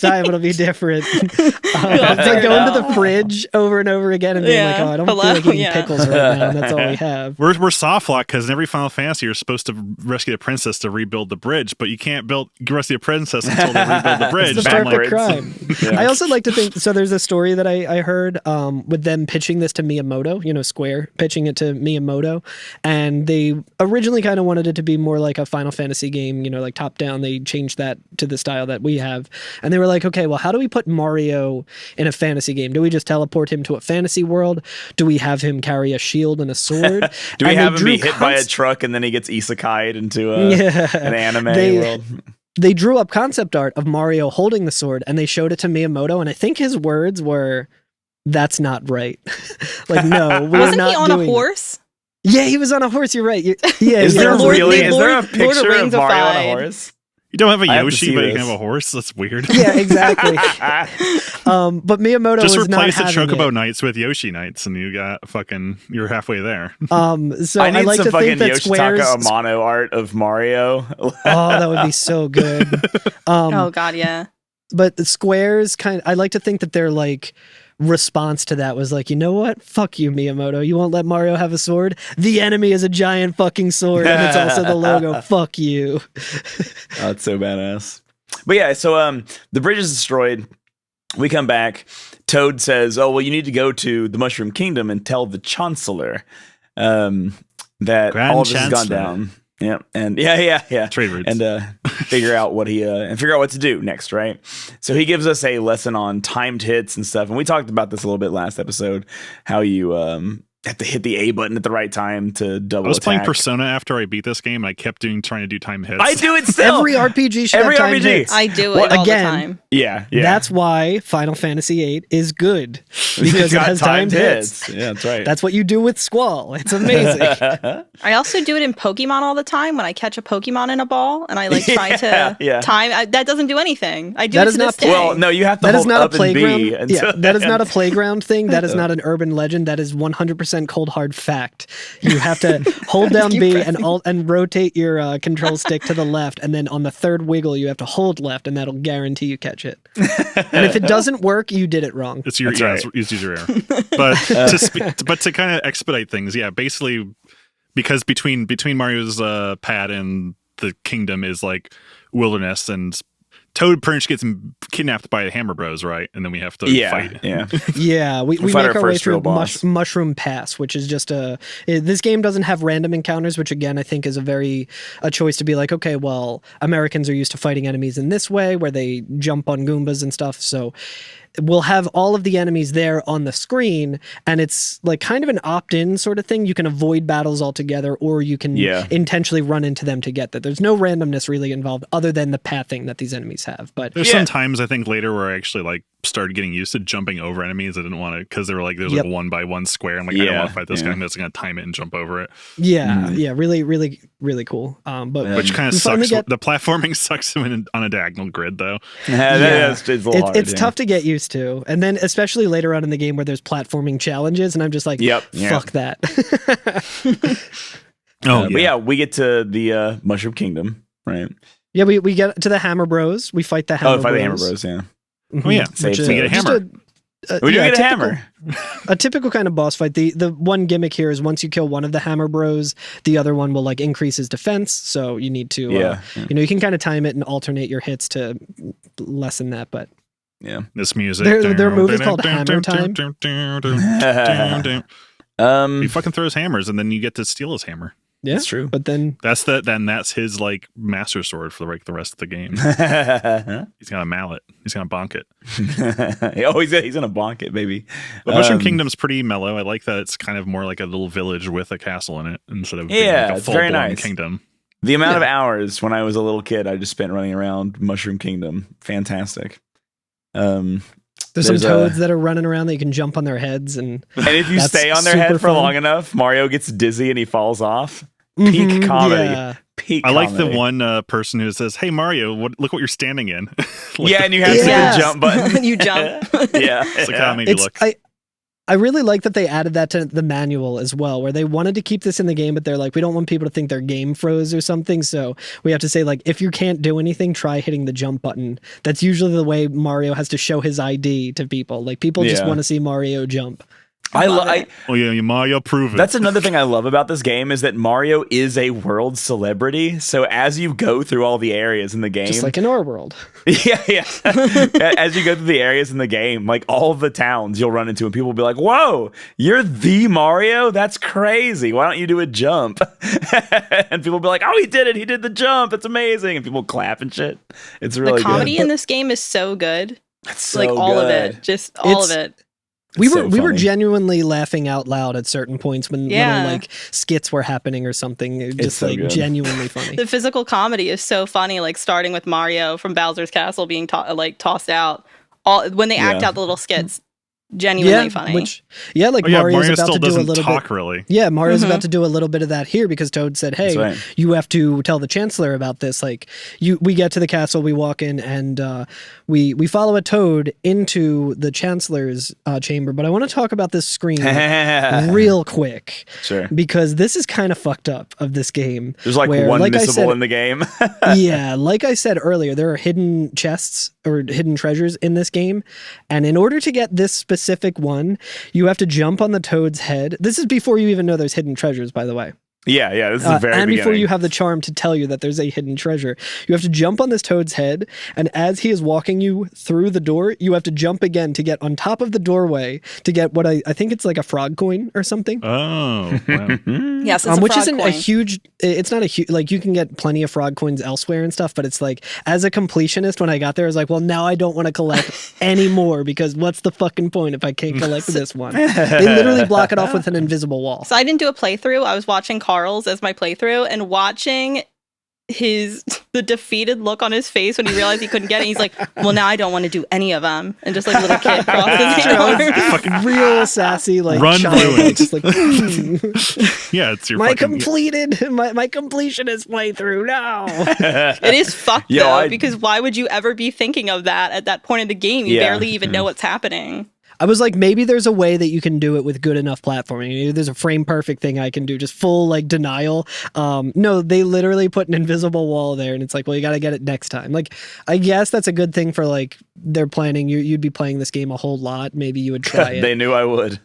time it'll be different. Like going to the fridge over and over again and being like, oh, I don't feel like eating pickles right now, and that's all we have. We're soft locked because in every Final Fantasy you're supposed to rescue the princess to rebuild the bridge, but you can't rescue the princess until they rebuild the bridge. It's the perfect crime. I also like to think, so there's a story that I heard with them pitching this to Miyamoto, Square pitching it to Miyamoto, and they originally kind of wanted it to be more like a Final Fantasy game, like top down. They changed that to the style that we have, and they were like, okay, well, how do we put Mario in a fantasy game? Do we just teleport him to a fantasy world? Do we have him carry a shield and a sword? Do we have him be hit by a truck and then he gets isekai'd into an anime world? They drew up concept art of Mario holding the sword, and they showed it to Miyamoto, and I think his words were, "That's not right." Like, no, we're Wasn't not he on doing a horse? It. Yeah, he was on a horse. You're right. Is there a picture of Mario on a horse? You don't have a Yoshi, but you can have a horse? That's weird. Yeah, exactly. But Miyamoto just was replace the not Chocobo Knights with Yoshi Knights, and you're halfway there. So I need like some to fucking think that Yoshitaka Amano art of Mario. Oh, that would be so good. Oh God, yeah. But the Square's I like to think that they're like response to that was like, you know what? Fuck you, Miyamoto. You won't let Mario have a sword? The enemy is a giant fucking sword, and it's also the logo. Fuck you. Oh, it's so badass. But yeah, so the bridge is destroyed. We come back. Toad says, oh, well, you need to go to the Mushroom Kingdom and tell the Chancellor that all of this has gone down. Yeah, and yeah. Trade routes. And figure out what to do next, right? So he gives us a lesson on timed hits and stuff, and we talked about this a little bit last episode. How you have to hit the A button at the right time to double. I was attack. playing Persona after I beat this game, and I kept trying to do time hits. I do it still. Every RPG should have time hits. I do it all the time. Yeah. That's why Final Fantasy VIII is good, because it has timed hits. Yeah, that's right. That's what you do with Squall. It's amazing. I also do it in Pokemon all the time when I catch a Pokemon in a ball and I try to time. That doesn't do anything. I do it to this day. Well, no, you have to hold up and B. That is not a playground thing. That is not an urban legend. That is 100% 100% cold hard fact. You have to hold down Keep B pressing. and rotate your control stick to the left, and then on the third wiggle, you have to hold left, and that'll guarantee you catch it. And if it doesn't work, you did it wrong. It's your That's right. it's user error. But to kind of expedite things, yeah, basically because between Mario's pad and the kingdom is like wilderness, and Toad pretty much gets kidnapped by the Hammer Bros, right? And then we have to fight. Yeah. Yeah, we fight make our our way first through real boss. Mushroom Pass, which is just this game doesn't have random encounters, which again I think is a choice to be like, okay, well, Americans are used to fighting enemies in this way, where they jump on Goombas and stuff, so we'll have all of the enemies there on the screen, and it's like kind of an opt-in sort of thing. You can avoid battles altogether, or you can intentionally run into them to get that. There's no randomness really involved other than the pathing that these enemies have. But there's some times I think later where I actually like started getting used to jumping over enemies. I didn't want to, because they were like, there's like 1 by 1 square. I'm like, I don't want to fight this guy. I'm just going to time it and jump over it. Yeah, really, really, really cool. Which kind of sucks. The platforming sucks on a diagonal grid, though. It's a little hard, it's tough to get used to. And then especially later on in the game where there's platforming challenges, and I'm just like, fuck that. But yeah, we get to the Mushroom Kingdom, right? Yeah, we get to the Hammer Bros. We fight the Hammer Bros. Fight the Hammer Bros, yeah. Oh yeah, we get a hammer. We do get a hammer. A typical kind of boss fight. The one gimmick here is once you kill one of the Hammer Bros, the other one will like increase his defense. So you need to, you can kind of time it and alternate your hits to lessen that. But this music. Their move is called Hammer Time. He fucking throws hammers, and then you get to steal his hammer. Yeah, that's true. But then that's his like master sword for like the rest of the game. He's got a mallet. He's gonna bonk it. He's gonna bonk it, baby. But Mushroom Kingdom's pretty mellow. I like that it's kind of more like a little village with a castle in it instead of being like a full-blown kingdom. The amount of hours when I was a little kid I just spent running around Mushroom Kingdom, fantastic. There's some toads that are running around that you can jump on their heads, and if you stay on their head for long enough, Mario gets dizzy and he falls off. Peak comedy. Yeah. Peak I like comedy. the one person who says, "Hey Mario, look what you're standing in." And you have to hit the jump button. You jump. It's like how made you look. I really like that they added that to the manual as well, where they wanted to keep this in the game, but they're like, we don't want people to think their game froze or something. So we have to say, like, if you can't do anything, try hitting the jump button. That's usually the way Mario has to show his ID to people. Like, people just want to see Mario jump. Mario prove it. That's another thing I love about this game is that Mario is a world celebrity. So as you go through all the areas in the game, just like in our world, as you go through the areas in the game, like all of the towns you'll run into, and people will be like, "Whoa, you're the Mario? That's crazy! Why don't you do a jump?" And people will be like, "Oh, he did it! He did the jump! It's amazing!" And people clap and shit. It's really the comedy good. in this game is so good. It's so like all of good. it, just all of it. We were genuinely laughing out loud at certain points when like skits were happening or something. It was just so like good. Genuinely funny. The physical comedy is so funny, like starting with Mario from Bowser's Castle being tossed out. When they act out the little skits, genuinely funny. Mario's about still to do a doesn't little talk bit. really. Yeah, Mario's about to do a little bit of that here because Toad said, "Hey, you have to tell the Chancellor about this." Like, we get to the castle, we walk in, and we follow a Toad into the Chancellor's chamber. But I want to talk about this screen real quick, because this is kind of fucked up of this game. There's like one missable in the game. Yeah, like I said earlier, there are hidden chests or hidden treasures in this game, and in order to get this specific one, you have to jump on the Toad's head. This is before you even know there's hidden treasures, by the way. Yeah, this is the very and beginning. before you have the charm to tell you that there's a hidden treasure, you have to jump on this Toad's head, and as he is walking you through the door, you have to jump again to get on top of the doorway to get what I think it's like a frog coin or something. Oh, wow. Yes, it's which frog isn't coin. a huge. It's not a huge. Like, you can get plenty of frog coins elsewhere and stuff, but it's like, as a completionist, when I got there, I was like, well, now I don't want to collect any more, because what's the fucking point if I can't collect this one? They literally block it off with an invisible wall. So I didn't do a playthrough. I was watching Carl's as my playthrough and watching the defeated look on his face when he realized he couldn't get it. He's like, well, now I don't want to do any of them. And just like little kid crosses his arms. Fucking real sassy, like Run child, just like yeah, it's your my completion is playthrough. No, it is fucked though, because why would you ever be thinking of that at that point in the game? You barely even know what's happening. I was like, maybe there's a way that you can do it with good enough platforming. Maybe there's a frame perfect thing I can do, just full like denial. No, they literally put an invisible wall there, and it's like, well, you got to get it next time. Like, I guess that's a good thing for like they're planning. You'd be playing this game a whole lot. Maybe you would try it. They knew I would.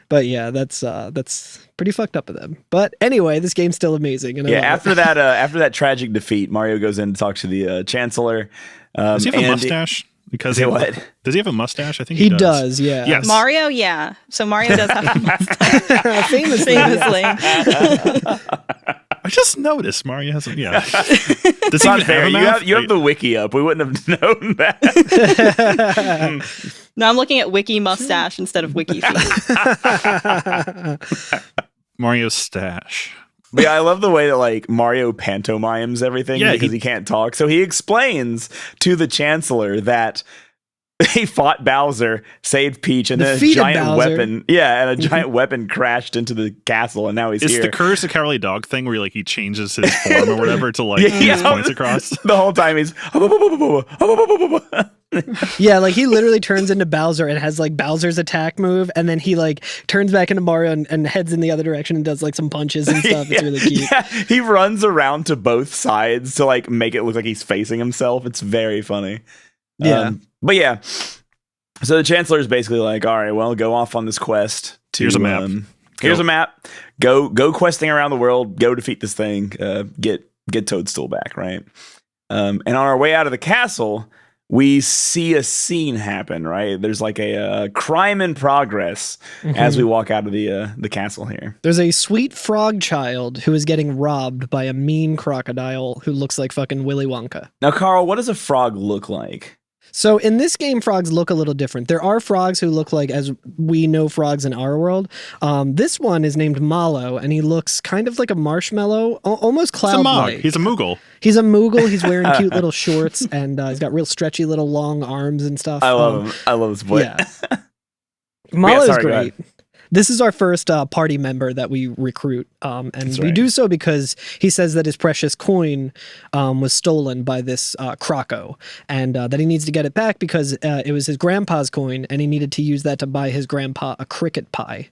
But yeah, that's pretty fucked up of them. But anyway, this game's still amazing. And after that tragic defeat, Mario goes in to talk to the Chancellor. Does he have a mustache? Because what? Does he have a mustache? I think he does. Yeah. Yes. Mario, yeah. So Mario does have a mustache. Famously. I just noticed Mario has a Does It's he not even fair. have a mouth? You have the wiki up. We wouldn't have known that. No, I'm looking at Wiki mustache instead of Wiki feet. Mario's stash. But yeah, I love the way that like Mario pantomimes everything because he can't talk. So he explains to the Chancellor that he fought Bowser, saved Peach, and then a giant weapon. Yeah, and a giant weapon crashed into the castle, and now he's here. It's the Courage the Cowardly Dog thing where like he changes his form or whatever to like his points across. The whole time he's yeah, like he literally turns into Bowser and has like Bowser's attack move, and then he like turns back into Mario and heads in the other direction and does like some punches and stuff. It's really cute. Yeah, he runs around to both sides to like make it look like he's facing himself. It's very funny. Yeah. But yeah, so the Chancellor is basically like, all right, well, go off on this quest. Here's a map. Here's a map. Go questing around the world. Go defeat this thing. Get Toadstool back, right? And on our way out of the castle, we see a scene happen, right? There's like a crime in progress as we walk out of the castle here. There's a sweet frog child who is getting robbed by a mean crocodile who looks like fucking Willy Wonka. Now, Carl, what does a frog look like? So in this game, frogs look a little different. There are frogs who look like as we know frogs in our world. This one is named Mallow, and he looks kind of like a marshmallow, almost cloud-like. He's a Moogle. He's a Moogle. He's wearing cute little shorts, and he's got real stretchy little long arms and stuff. I love him. I love his boy. Yeah. Mallow's great. This is our first party member that we recruit, and we do so because he says that his precious coin was stolen by this Croco, and that he needs to get it back because it was his grandpa's coin, and he needed to use that to buy his grandpa a cricket pie.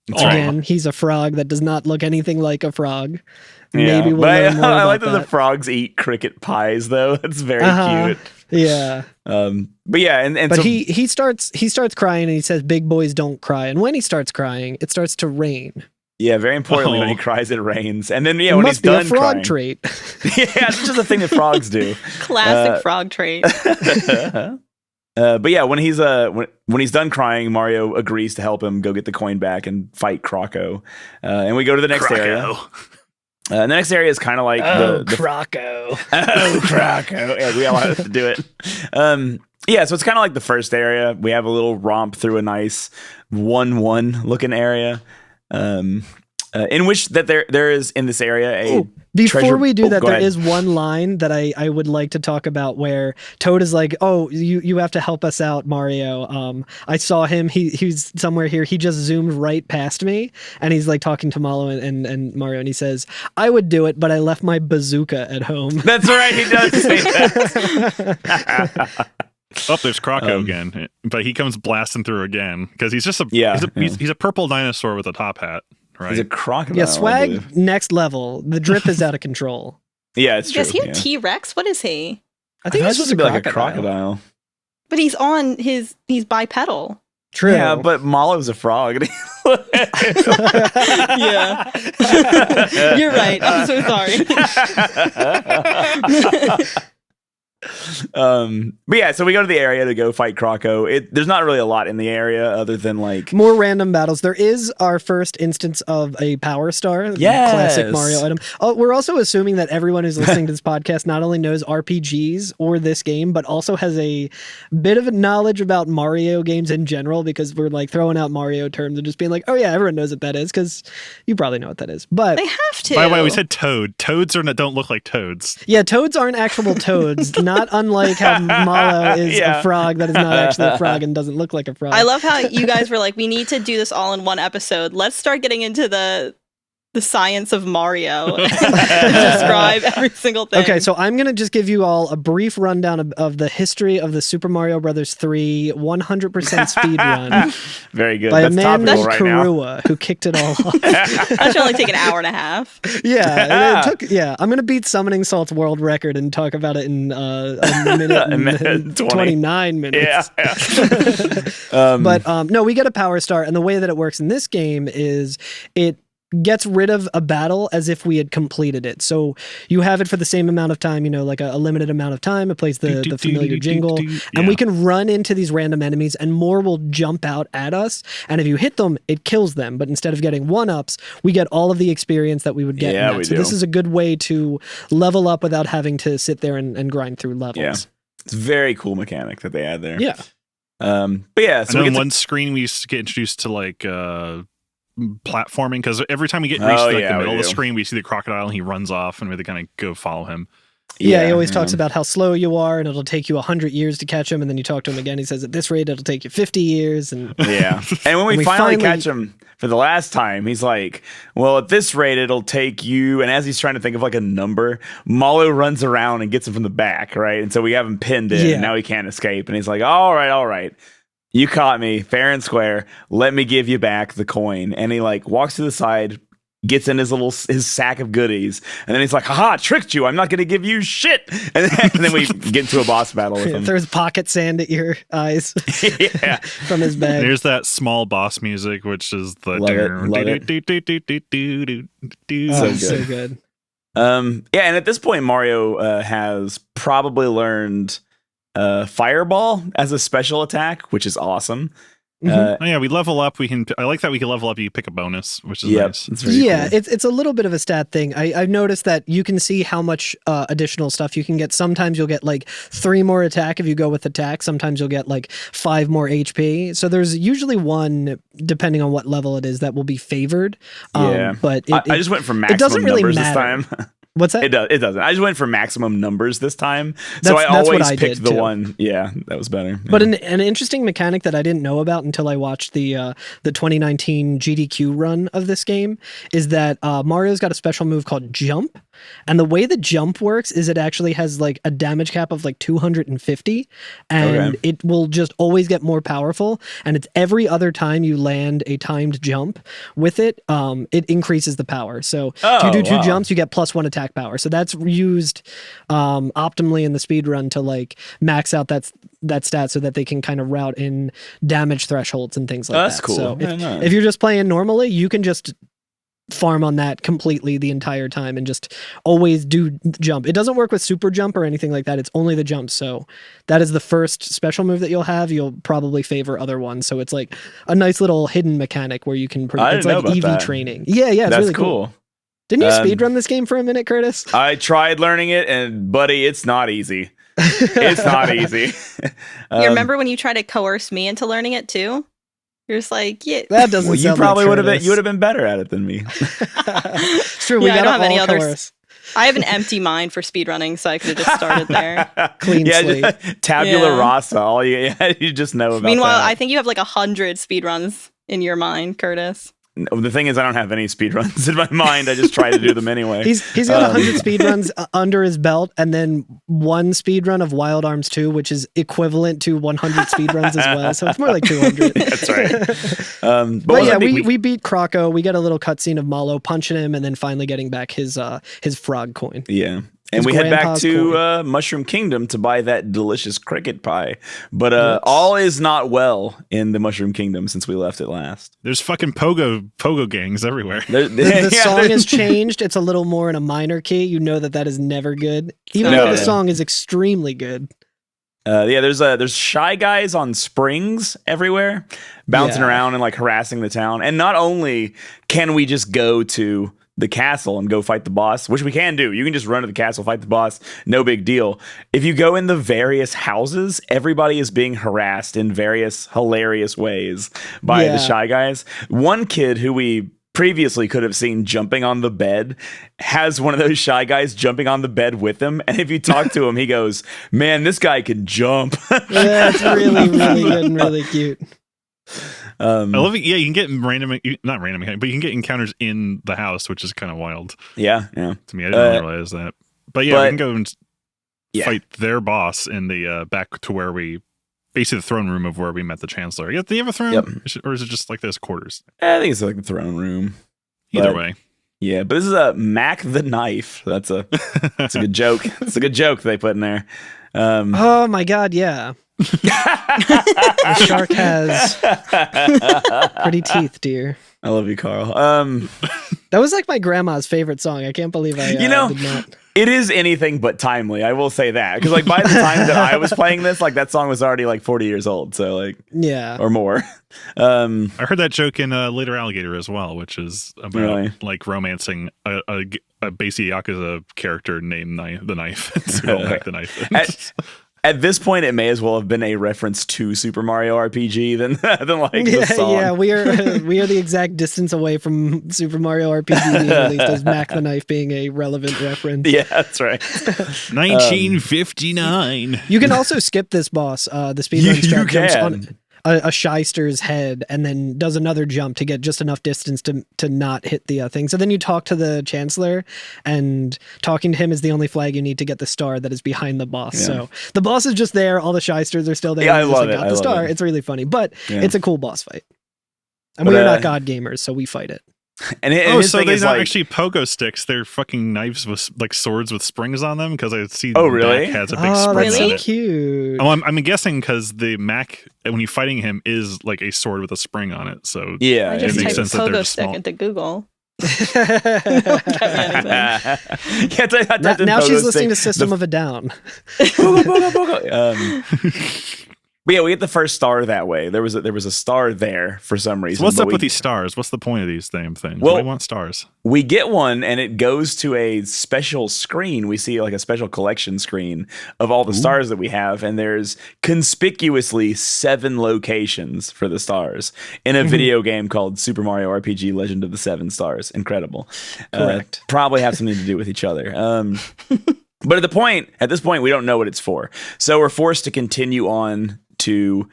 Again, he's a frog that does not look anything like a frog. Yeah, Maybe we'll learn more I like about that the frogs eat cricket pies, though. That's very cute. Yeah. But yeah, and but so, he starts crying, and he says, "Big boys don't cry." And when he starts crying, it starts to rain. Yeah, very importantly, when he cries, it rains. And then when must he's be done a frog crying, trait. yeah, it's just a thing that frogs do. Classic frog trait. But yeah, when he's done crying, Mario agrees to help him go get the coin back and fight Croco. And we go to the next area. The next area is kind of like the Croco. Oh, Croco. Yeah, we all have to do it. Yeah, so it's kind of like the first area. We have a little romp through a nice 1-1 looking area. In which that there is in this area before we do that, there ahead. is one line that I would like to talk about where Toad is like, "Oh, you have to help us out, Mario. I saw him. He's somewhere here. He just zoomed right past me," and he's like talking to Mallow and Mario, and he says, "I would do it, but I left my bazooka at home." That's right. He does say that. Oh, there's Croco again, but he comes blasting through again because he's just he's a purple dinosaur with a top hat. Right. He's a crocodile. Yeah, swag next level. The drip is out of control. Yeah, it's true. Is he a T-Rex? What is he? I think he's this supposed to be like a crocodile. But he's he's bipedal. True. Yeah, but Mallow's a frog. Yeah. You're right. I'm so sorry. But yeah, so we go to the area to go fight Croco. There's not really a lot in the area other than like more random battles. There is our first instance of a Power Star, classic Mario item. We're also assuming that everyone who's listening to this podcast not only knows RPGs or this game, but also has a bit of knowledge about Mario games in general, because we're like throwing out Mario terms and just being like, oh yeah, everyone knows what that is, because you probably know what that is. But they have to. By the way, we said toad. Toads don't look like toads. Yeah, toads aren't actual toads. Not unlike how Mallow is a frog that is not actually a frog and doesn't look like a frog. I love how you guys were like, we need to do this all in one episode. Let's start getting into the the science of Mario and describe every single thing. Okay, so I'm going to just give you all a brief rundown of the history of the Super Mario Brothers 3 100% speed run Very good. by That's a man topical named right now. Karua who kicked it all off. That should only take an hour and a half. Yeah, I'm going to beat Summoning Salt's world record and talk about it in a minute and 29 minutes. Yeah. No, we get a power star, and the way that it works in this game is it gets rid of a battle as if we had completed it. So you have it for the same amount of time, like a limited amount of time. It plays the familiar jingle, and we can run into these random enemies, and more will jump out at us. And if you hit them, it kills them. But instead of getting 1-ups, we get all of the experience that we would get. Yeah, so this is a good way to level up without having to sit there and grind through levels. Yeah. It's a very cool mechanic that they add there. Yeah. But yeah, so and on one screen we used to get introduced to like platforming, because every time we get reached the middle of the screen, we see the crocodile and he runs off, and we have to kind of go follow him. Yeah, he always talks about how slow you are, and it'll take you 100 years to catch him. And then you talk to him again. He says, at this rate, it'll take you 50 years. And yeah. And when we finally catch him for the last time, he's like, well, at this rate, it'll take you. And as he's trying to think of like a number, Malo runs around and gets him from the back, right? And so we have him pinned in, and now he can't escape. And he's like, all right. You caught me fair and square. Let me give you back the coin. And he like walks to the side, gets in his sack of goodies, and then he's like, haha, tricked you. I'm not going to give you shit. And then we get into a boss battle with him. Throws pocket sand at your eyes from his bag. There's that small boss music, which is the so good. Yeah, and at this point, Mario has probably learned Fireball as a special attack, which is awesome. We level up. I like that we can level up. You pick a bonus, which is nice. It's really cool. It's a little bit of a stat thing. I've noticed that you can see how much additional stuff you can get. Sometimes you'll get like 3 more attack if you go with attack. Sometimes you'll get like 5 more HP. So there's usually one, depending on what level it is, that will be favored. But I just went for maximum numbers this time. What's that? It doesn't. I just went for maximum numbers this time. So I always picked the one. Yeah, that was better. But an interesting mechanic that I didn't know about until I watched the 2019 GDQ run of this game is that Mario's got a special move called Jump. And the way the jump works is it actually has like a damage cap of like 250, and it will just always get more powerful. And it's every other time you land a timed jump with it, it increases the power. So if you do 2 jumps, you get +1 attack power. So that's used optimally in the speed run to like max out that stat so that they can kind of route in damage thresholds and things like that. That's cool. So if you're just playing normally, you can just farm on that completely the entire time and just always do jump. It doesn't work with super jump or anything like that. It's only the jump. So that is the first special move that you'll have. You'll probably favor other ones. So it's like a nice little hidden mechanic where you can it's like EV training. Yeah, it's that's really cool. Didn't you speedrun this game for a minute, Curtis? I tried learning it, and buddy, it's not easy. It's not easy. You remember when you tried to coerce me into learning it too? You're just like, yeah. That doesn't. You probably would have been. You would have been better at it than me. It's true. We got I don't have any others. others. I have an empty mind for speedrunning, so I could have just started there. Clean slate. Tabula rasa. All you just know about. Meanwhile, that. I think you have like 100 speedruns in your mind, Curtis. The thing is, I don't have any speedruns in my mind. I just try to do them anyway. He's got 100 speedruns under his belt, and then 1 speedrun of Wild Arms 2, which is equivalent to 100 speedruns as well. So it's more like 200. That's right. But yeah, we beat Croco. We get a little cutscene of Malo punching him, and then finally getting back his frog coin. Yeah. And we head back to Mushroom Kingdom to buy that delicious cricket pie. But all is not well in the Mushroom Kingdom since we left it last. There's fucking pogo gangs everywhere. The song has changed. It's a little more in a minor key. You know that is never good. Even though the song is extremely good. There's Shy Guys on springs everywhere, bouncing around and like harassing the town. And not only can we just go to the castle and go fight the boss, which we can do. You can just run to the castle, fight the boss, no big deal. If you go in the various houses, everybody is being harassed in various hilarious ways by the Shy Guys. One kid who we previously could have seen jumping on the bed has one of those Shy Guys jumping on the bed with him, and if you talk to him, he goes, "Man, this guy can jump." Yeah, it's really, really good and really cute. I love it. Yeah, you can get not random, but you can get encounters in the house, which is kind of wild. Yeah. To me, I didn't realize that. But yeah, we can go and fight their boss in the back to where basically the throne room of where we met the Chancellor. Yeah, do you have a throne? Yep. Or is it just like this quarters? I think it's like the throne room. Either way. Yeah, but this is a Mac the Knife. That's a good joke. It's a good joke they put in there. Oh my god, yeah. The shark has pretty teeth, dear. I love you, Carl. That was like my grandma's favorite song. I can't believe I did not. It is anything but timely. I will say that, because like by the time that I was playing this, like that song was already like 40 years old. So like, yeah, or more. I heard that joke in Later Alligator as well, which is about like romancing a basic Yakuza character named the Knife. So like the Knife. At this point, it may as well have been a reference to Super Mario RPG than like the song. Yeah, we are the exact distance away from Super Mario RPG being released as Mac the Knife being a relevant reference. Yeah, that's right. 1959. You can also skip this boss. The speedrun strat jumps on a shyster's head and then does another jump to get just enough distance to not hit the thing. So then you talk to the Chancellor, and talking to him is the only flag you need to get the star that is behind the boss. Yeah. So the boss is just there. All the shysters are still there. Yeah, I love it. Got the star. It's really funny, but it's a cool boss fight. And we are not god gamers, so we fight it. And so they're not actually pogo sticks. They're fucking knives with like swords with springs on them, because I see the Mac has a big spring that's on so it. Cute. Oh, I'm guessing because the Mac, when you're fighting him, is like a sword with a spring on it. So I just it makes typed sense that they're pogo stick into Google. Now she's listening to System of a Down. But yeah, we get the first star that way. There was a star there for some reason. So what's up with these stars? What's the point of these damn things? Well, Why do I want stars? We get one, and it goes to a special screen. We see like a special collection screen of all the stars that we have, and there's conspicuously 7 locations for the stars in a video game called Super Mario RPG Legend of the 7 Stars. Incredible. Correct. Probably have something to do with each other. But at this point, we don't know what it's for. So we're forced to continue on to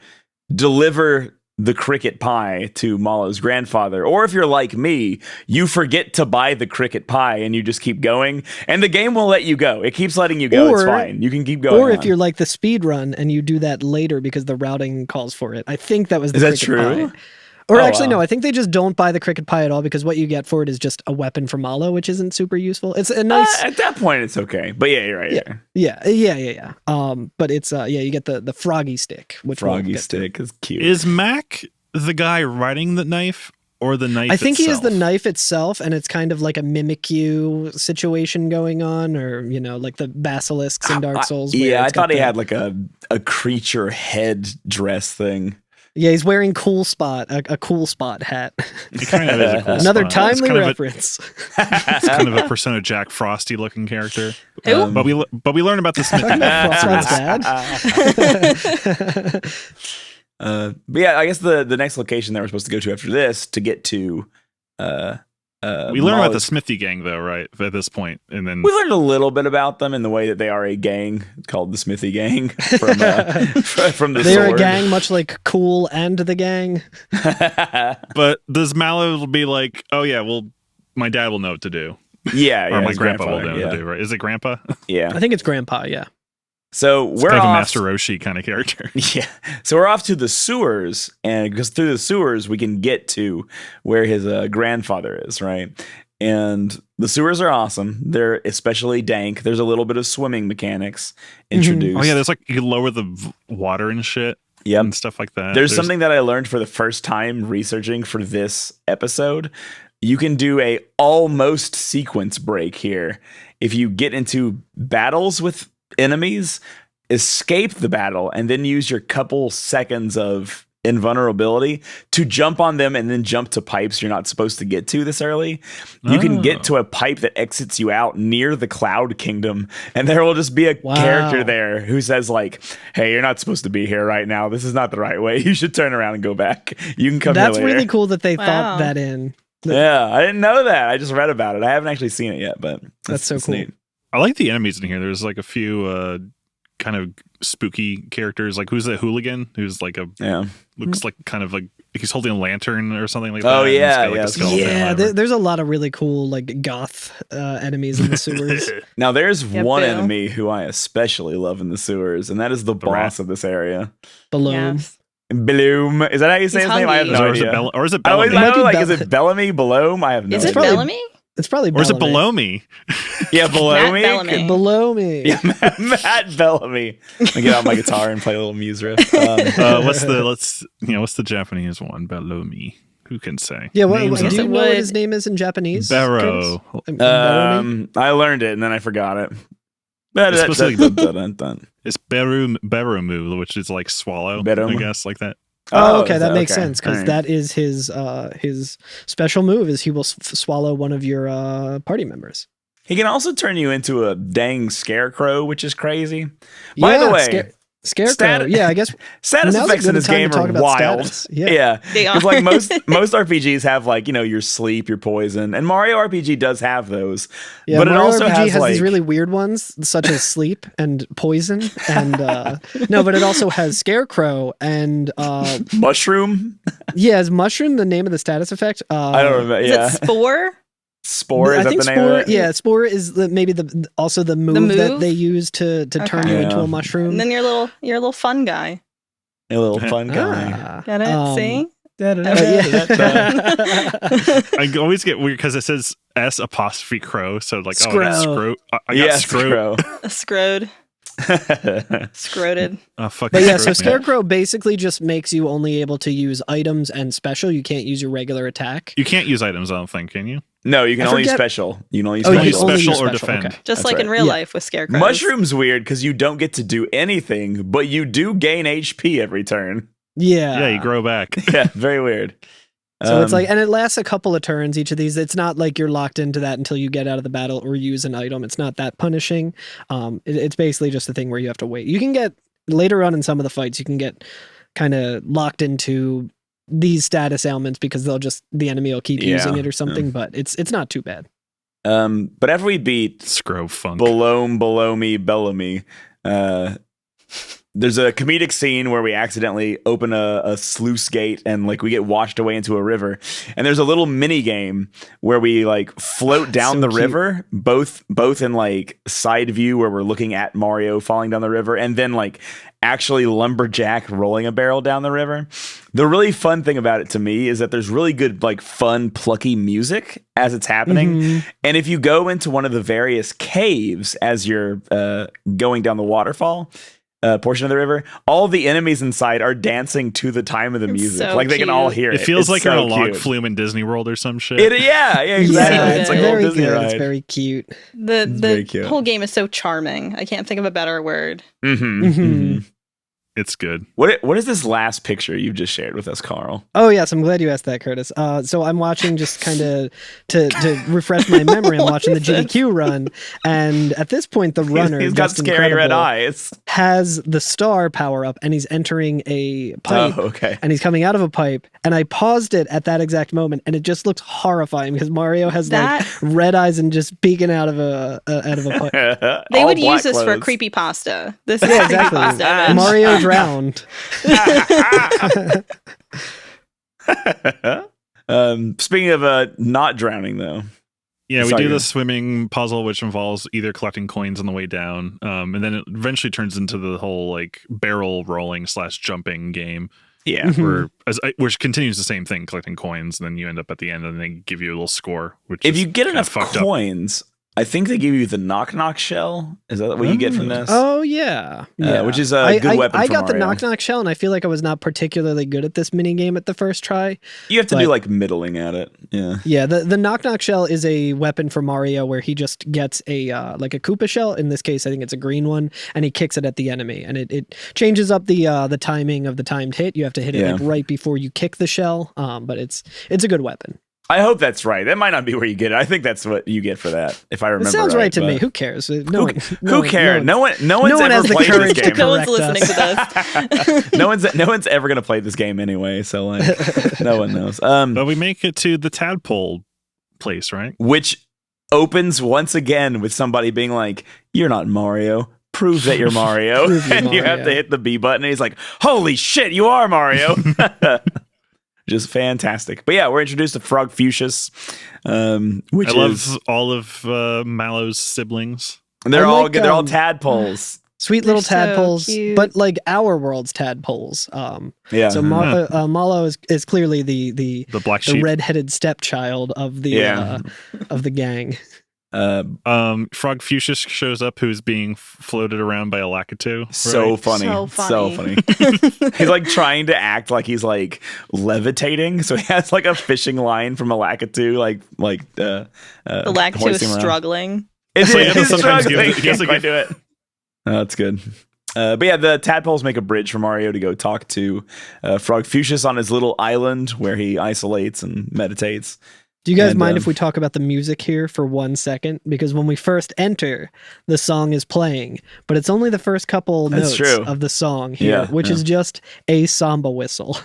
deliver the cricket pie to Malo's grandfather. Or if you're like me, you forget to buy the cricket pie and you just keep going, and the game will let you go. It keeps letting you go. It's fine. You can keep going. Or if you're like the speed run and you do that later because the routing calls for it. I think that was the Is that cricket true? pie. Or no, I think they just don't buy the cricket pie at all, because what you get for it is just a weapon for Malo, which isn't super useful. It's a nice. At that point, it's okay. But yeah, you're right. Yeah. But it's you get the froggy stick. Which froggy stick is cute. Is Mac the guy riding the knife, or the knife? I think itself? he is the knife itself, and it's kind of like a Mimikyu situation going on, or like the basilisks in Dark Souls. I thought he had like a creature head dress thing. Yeah, he's wearing Cool Spot, a Cool Spot hat. He kind of is a cool Another spot. timely reference. It's kind of a Persona Jack Frosty looking character. Who? But we learn about this. Talking about Frostwad's dad. But yeah, I guess the next location that we're supposed to go to after this to get to. We learn about the Smithy gang, though, right? At this point, and then we learned a little bit about them in the way that they are a gang called the Smithy Gang from the They're sword. a gang, much like Cool and the gang. But does Mallow be like, oh yeah, well, my dad will know what to do. Yeah, or my grandpa will know what to do, right? Is it Grandpa? Yeah, I think it's Grandpa. Yeah. So we're kind of off, a Master Roshi kind of character. Yeah. So we're off to the sewers, and because through the sewers we can get to where his grandfather is, right? And the sewers are awesome. They're especially dank. There's a little bit of swimming mechanics introduced. Oh yeah, there's like you can lower the water and shit. Yep. And stuff like that. There's something that I learned for the first time researching for this episode. You can do a almost sequence break here. If you get into battles with enemies, escape the battle, and then use your couple seconds of invulnerability to jump on them and then jump to pipes you're not supposed to get to this early. You can get to a pipe that exits you out near the Cloud Kingdom, and there will just be a character there who says like, hey, you're not supposed to be here right now. This is not the right way. You should turn around and go back. You can come here later. That's really cool that they thought that in. Yeah, I didn't know that. I just read about it. I haven't actually seen it yet, but that's so cool. Neat. I like the enemies in here. There's like a few kind of spooky characters. Like who's that hooligan? Who's like looks like kind of like he's holding a lantern or something like that. Oh, and he's yeah, got, like, yeah. a skeleton, Yeah, whatever. there's a lot of really cool like goth enemies in the sewers. Now, there's Yeah, one boo. enemy who I especially love in the sewers, and that is the boss rat. of this area. Balloon. Yes. Bloom. Is that how you say He's his name? I have hungry. no or is idea. it or is it I always Bellamy? Might be know, like, Bell- is it Bellamy? Bellome? I have no Is it idea. Bellamy? It's probably Or is it Bellamy. below me? Yeah, Bellamy. Bellamy. Below me. Yeah, Matt Bellamy. I get out my guitar and play a little muse riff. What's the Japanese one? Below me. Who can say? Yeah, Names do you are- know what his name is in Japanese? Barrow. Curtis? Bellamy? I learned it and then I forgot it. It's supposed to be Dun. It's Berumu, which is like swallow, Berum. I guess, like that. Oh, okay, is that makes okay. sense because All right. that is his special move. Is he will swallow one of your party members. He can also turn you into a dang scarecrow, which is crazy. By the way, Scarecrow. stat- Yeah, I guess status now's a effects in good this time to game talk are about wild. status. Yeah. Yeah, They are. because like most RPGs have like your sleep, your poison, and Mario RPG does have those. Yeah, but it Mario also RPG has has like these really weird ones, such as sleep and poison, and no, but it also has Scarecrow and mushroom. yeah, is Mushroom the name of the status effect? I don't remember. Is Yeah, it Spore? Spore. Is I that think the name Spore. of it? Yeah, Spore is maybe also the move that move? they use to turn you Okay. into Yeah. a mushroom. And then your little fun guy. A little fun guy. Ah, Get it? See? yeah. I always get weird because it says S''crow, so like Scro. I got scro. I got Yeah, scro. Scrowed. Scroted. Fucking But yeah, so screwed me. Scarecrow basically just makes you only able to use items and special. You can't use your regular attack. You can't use items, I don't think, can you? No, you can I only use forget- special. You can only use Oh, you Only can special. only special use or special. defend. Okay. Just That's like in right. real Yeah. life with scarecrows. Mushroom's weird because you don't get to do anything, but you do gain HP every turn. Yeah. Yeah, you grow back. Yeah, very weird. So it's like, and it lasts a couple of turns each of these. It's not like you're locked into that until you get out of the battle or use an item. It's not that punishing. It's basically just a thing where you have to wait. You can get later on in some of the fights, you can get kind of locked into these status ailments because the enemy will keep using it or something. But it's not too bad. But after we beat Scro funk. Bellamy, there's a comedic scene where we accidentally open a sluice gate and like we get washed away into a river. And there's a little mini game where we like float down So the cute. river, both in like side view where we're looking at Mario falling down the river, and then like actually lumberjack rolling a barrel down the river. The really fun thing about it to me is that there's really good like fun plucky music as it's happening. Mhm. And if you go into one of the various caves as you're going down the waterfall portion of the river, all the enemies inside are dancing to the time of the It's music. so Like they can all cute. hear it. It feels It's like so you're in a log cute. flume in Disney World or some shit. Yeah, exactly. Yeah, It's like a very little Disney good. ride. It's very cute. It's very The cute. whole game is so charming. I can't think of a better word. Mhm, Mhm. mhm. It's good. What is this last picture you've just shared with us, Carl? Oh yes, I'm glad you asked that, Curtis. So I'm watching just kind of to refresh my memory. I'm What watching the is this? GDQ run, and at this point, the runner He's got just scary red incredible, eyes. has the star power up, and he's entering a pipe. Oh, okay. And he's coming out of a pipe, and I paused it at that exact moment, and it just looked horrifying because Mario has That like red eyes and just peeking out of a pipe. they All would use black this for clothes. creepy pasta. This is Yeah, creepy exactly. pasta image. Mario drowned. Speaking of not drowning, though. Yeah, we Sorry, do go the swimming puzzle, which involves either collecting coins on the way down, and then it eventually turns into the whole like barrel rolling / jumping game, Yeah. Mhm. which continues the same thing, collecting coins, and then you end up at the end, and they give you a little score. Which If is you get kinda enough fucked up. coins, I think they give you the knock shell. Is that what you get from this? Oh yeah, yeah. Which is a good weapon I for got the Mario. knock shell, and I feel like I was not particularly good at this mini game at the first try. You have to But- do like middling at it. Yeah. Yeah, the knock shell is a weapon for Mario where he just gets a like a Koopa shell. In this case, I think it's a green one, and he kicks it at the enemy, and it changes up the timing of the timed hit. You have to hit it Yeah. like right before you kick the shell. But it's a good weapon. I hope that's right. That might not be where you get it. I think that's what you get for that, if I It remember. sounds right to me. but- Who cares? No Who, one, who cares? No one's one ever has the played courage this to game. No one's correct listening us. to this. no one's ever gonna play this game anyway. So like, no one knows. But we make it to the tadpole place, right? Which opens once again with somebody being like, "You're not Mario. Prove that you're Mario." Prove you're And you have Mario. to hit the B button. And he's like, "Holy shit, you are Mario." which is fantastic. But yeah, we're introduced to Frog Fuchsius, which I love all of Mallow's siblings. they're I all like, good. They're all tadpoles. Sweet They're little so tadpoles, cute. but like our world's tadpoles. Yeah. So Mallow is clearly the Black sheep. redheaded stepchild of the of the gang. Frog Fuchsius shows up, who's being floated around by a Lakitu. Right? So funny. So funny. He's like trying to act like he's like levitating. So he has like a fishing line from a Lakitu, like the Lakitu is struggling. It's So you have to sometimes struggling. he has to Can't quite do it. That's good. But yeah, the tadpoles make a bridge for Mario to go talk to Frog Fuchsius on his little island where he isolates and meditates. Do you guys mind if we talk about the music here for 1 second? Because when we first enter, the song is playing, but it's only the first couple notes of the song here, which is just a samba whistle.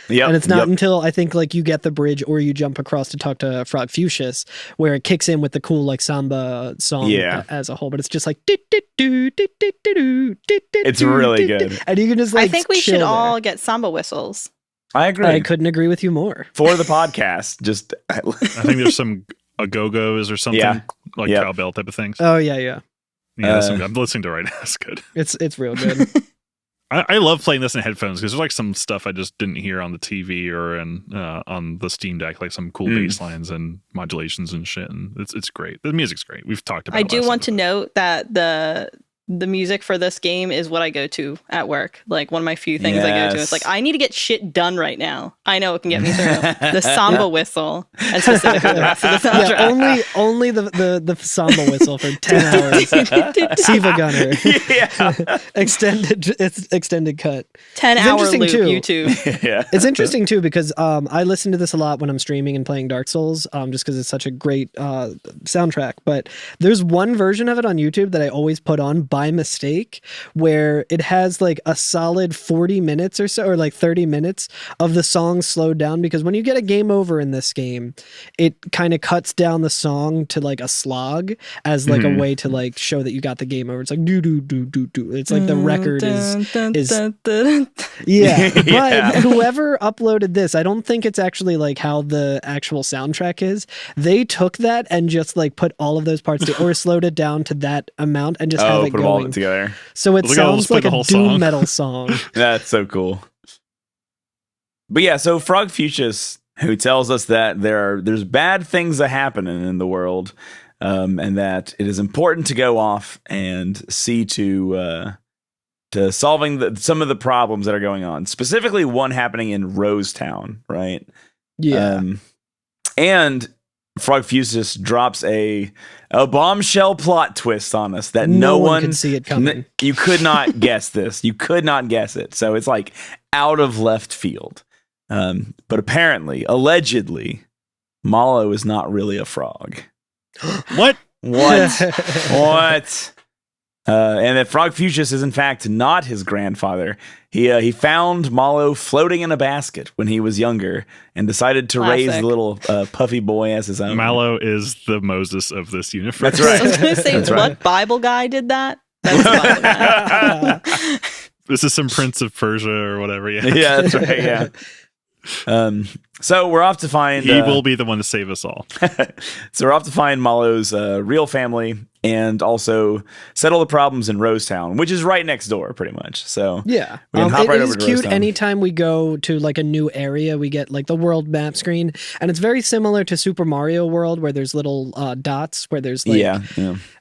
Yep, and it's not until I think like you get the bridge or you jump across to talk to Frog Fuchsius where it kicks in with the cool like samba song as a whole. But it's just like it's really good, and you can just like I think we should all get samba whistles. I agree. I couldn't agree with you more. For the podcast, just I think there's some go-go's or something like cowbell type of things. Oh yeah. I'm listening to it right now. It's good. It's real good. I love playing this in headphones because there's like some stuff I just didn't hear on the TV or on the Steam Deck, like some cool bass lines and modulations and shit. And it's great. The music's great. We've talked about. I do want to note that the music for this game is what I go to at work. Like one of my few things I go to. It's like, I need to get shit done right now. I know it can get me through. The samba whistle, and specifically the rest of the soundtrack. Yeah, only the samba whistle for 10 hours. Siva Gunner. Extended cut. 10-hour loop too. YouTube. It's interesting too because I listen to this a lot when I'm streaming and playing Dark Souls, just because it's such a great soundtrack. But there's one version of it on YouTube that I always put on by mistake where it has like a solid 40 minutes or so, or like 30 minutes of the song slowed down, because when you get a game over in this game, it kind of cuts down the song to like a slog as like a way to like show that you got the game over. It's like do do do do do. It's like the record is But whoever uploaded this, I don't think it's actually like how the actual soundtrack is. They took that and just like put all of those parts or slowed it down to that amount and just have it put going. all together. So it sounds like a doom metal song. That's so cool. But yeah, so Frog Fuchsius, who tells us that there's bad things that happen in the world, and that it is important to go off and see to solving some of the problems that are going on. Specifically, one happening in Rosetown, right? Yeah. And Frog Fuchsius drops a bombshell plot twist on us that no one could see it coming. You could not guess this. You could not guess it. So it's like out of left field. But apparently, allegedly, Mallow is not really a frog. What? What? And that Frog Fuchsius is in fact not his grandfather. He found Mallow floating in a basket when he was younger and decided to raise the little puffy boy as his own. Mallow is the Moses of this universe. That's right. I was going to say, what Bible guy did that? That's Bible guy. This is some Prince of Persia or whatever. Yeah, that's right. Yeah. So we're off to find. He will be the one to save us all. So we're off to find Mallow's real family and also settle the problems in Rosetown, which is right next door, pretty much. So yeah, we can hop right it over is to cute. Rosetown. Anytime we go to like a new area, we get like the world map screen, and it's very similar to Super Mario World, where there's little dots where there's like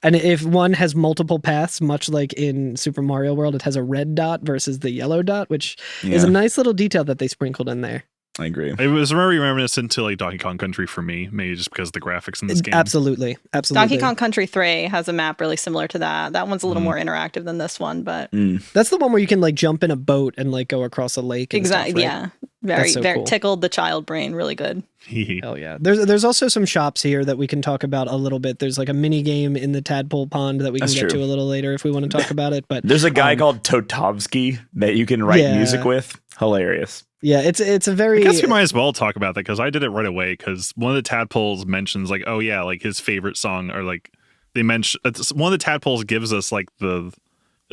and if one has multiple paths, much like in Super Mario World, it has a red dot versus the yellow dot, which is a nice little detail that they sprinkled in there. I agree. It was very reminiscent to like Donkey Kong Country for me, maybe just because of the graphics in this game. Absolutely. Donkey Kong Country 3 has a map really similar to that. That one's a little more interactive than this one, but that's the one where you can like jump in a boat and like go across a lake. Exactly. Stuff, right? Yeah. Very cool. Tickled the child brain. Really good. Hell yeah. There's also some shops here that we can talk about a little bit. There's like a mini game in the tadpole pond that we can get to a little later if we want to talk about it. But there's a guy called Totovsky that you can write music with. Hilarious. Yeah, it's a very. I guess we might as well talk about that because I did it right away. Because one of the tadpoles mentions like, oh yeah, like his favorite song, or like they mention one of the tadpoles gives us like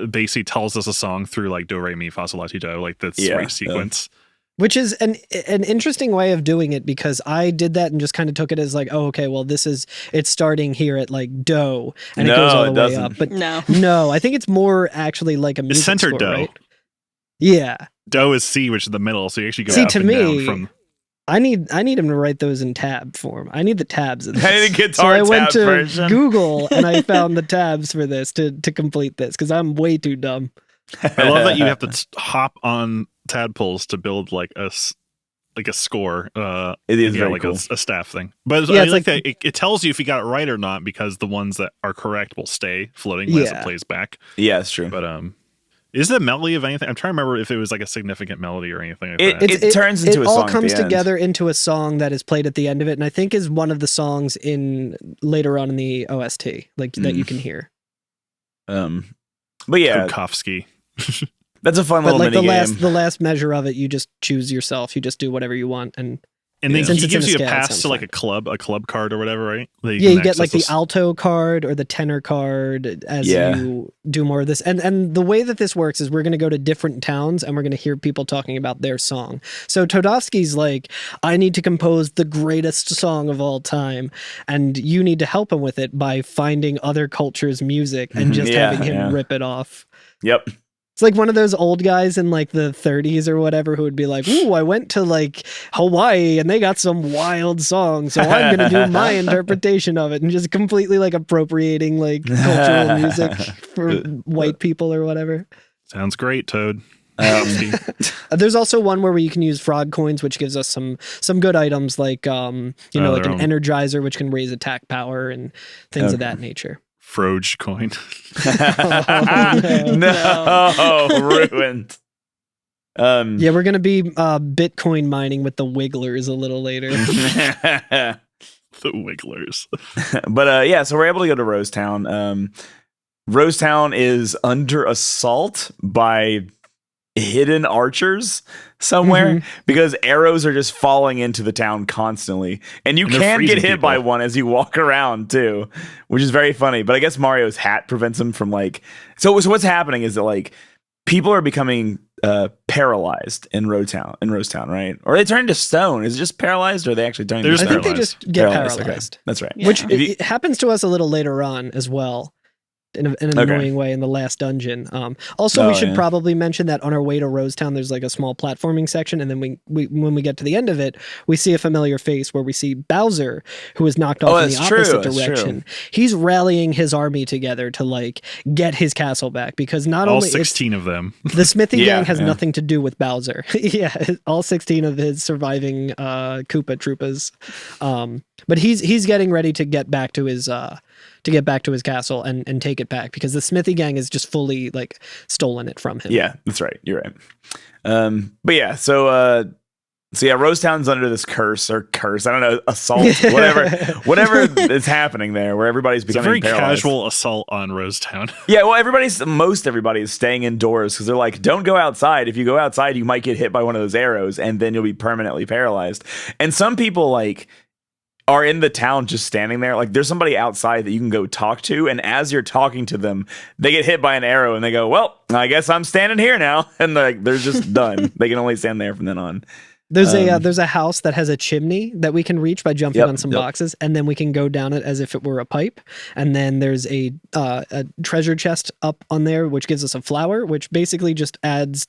basically tells us a song through like do re mi fa sol la ti do, like the sequence. Which is an interesting way of doing it, because I did that and just kind of took it as like, oh, okay, well, it's starting here at like do, and it goes all the way up. But no, I think it's more actually like a music center score, do. right? Yeah. Do is C, which is the middle, so you actually go up to and me, down from. I need him to write those in tab form. I need the tabs in this. I need a guitar so I went to version. Google and I found the tabs for this to complete this, because I'm way too dumb. I love that you have to hop on tadpoles to build like a score. It is very like cool. a staff thing. But Yeah, I it's like like- that it tells you if you got it right or not, because the ones that are correct will stay floating as it plays back. Yeah, it's true. But is the melody of anything? I'm trying to remember if it was like a significant melody or anything like that. It turns into a song. It all at comes the end. together into a song that is played at the end of it, and I think is one of the songs in later on in the OST, like that you can hear. But yeah, Tchaikovsky. that's a fun But little like mini game. the last measure of it, you just choose yourself. You just do whatever you want, and And then Since he it's in gives a you a scale, it pass sounds to like fine. a club card or whatever, right? That you can get like the access alto card or the tenor card as you do more of this. And the way that this works is we're going to go to different towns and we're going to hear people talking about their song. So Todovsky's like, I need to compose the greatest song of all time, and you need to help him with it by finding other cultures' music and just having him rip it off. Yep. It's like one of those old guys in like the 30s or whatever who would be like, ooh, I went to like Hawaii and they got some wild songs, so I'm going to do my interpretation of it, and just completely like appropriating like cultural music for white people or whatever. Sounds great, Toad. There's also one where you can use frog coins, which gives us some good items like, like an energizer, which can raise attack power and things of that nature. Froge coin. No, ruined. Yeah, we're gonna be Bitcoin mining with the Wigglers a little later. The Wigglers. But yeah, so we're able to go to Rosetown. Rosetown is under assault by hidden archers somewhere because arrows are just falling into the town constantly, and you can get hit by one as you walk around too, which is very funny. But I guess Mario's hat prevents him from like. So what's happening is that like people are becoming paralyzed in Rosetown, right? Or they turn to stone. Is it just paralyzed, or are they actually turning? I think they just get paralyzed. Okay. That's right. Yeah. Which it happens to us a little later on as well. In an annoying way in the last dungeon. Also, we should probably mention that on our way to Rosetown, there's like a small platforming section, and then we when we get to the end of it, we see a familiar face where we see Bowser, who is knocked off in the opposite direction. He's rallying his army together to like get his castle back, because not all only 16 of them, the Smithy gang has nothing to do with Bowser. All 16 of his surviving Koopa Troopas, but he's getting ready to get back to his castle and take it back, because the Smithy gang has just fully like stolen it from him. Yeah, that's right. You're right. But yeah, so Rosetown's under this curse. I don't know, assault, whatever is happening there, where everybody's becoming it's a very paralyzed. casual assault on Rosetown. Yeah, well, most everybody is staying indoors because they're like, don't go outside. If you go outside, you might get hit by one of those arrows, and then you'll be permanently paralyzed. And some people like are in the town just standing there. Like there's somebody outside that you can go talk to, and as you're talking to them, they get hit by an arrow and they go, well, I guess I'm standing here now. And they're just done. They can only stand there from then on. There's a house that has a chimney that we can reach by jumping on some boxes, and then we can go down it as if it were a pipe. And then there's a treasure chest up on there, which gives us a flower, which basically just adds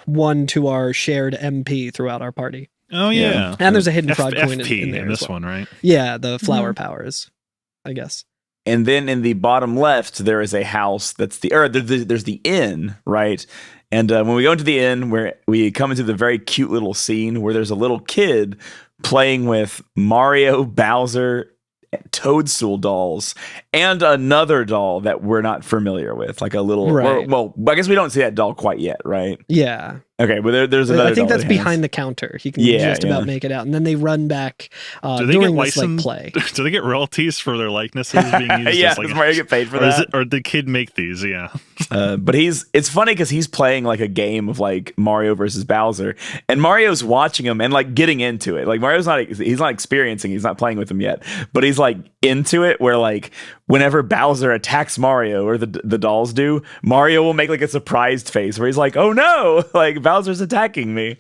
1 to our shared MP throughout our party. Oh yeah, and there's a hidden frog coin in there in this one, right? Yeah, the flower powers, I guess. And then in the bottom left, there is a house that's there's the inn, right? And when we go into the inn, where we come into the very cute little scene where there's a little kid playing with Mario, Bowser, Toadstool dolls, and another doll that we're not familiar with, like a little. Right. Well, I guess we don't see that doll quite yet, right? Yeah. Okay, but there's another. I think doll that's behind the counter. You can just about make it out, and then they run back during this like play. Do they get royalties for their likenesses being used? Yeah, does Mario get paid for that? Or did the kid make these? Yeah. But it's funny because he's playing like a game of like Mario versus Bowser, and Mario's watching him and like getting into it. Like he's not experiencing, he's not playing with him yet, but he's like into it. Where like whenever Bowser attacks Mario, or the dolls do, Mario will make like a surprised face where he's like, "Oh no!" Like Bowser's attacking me.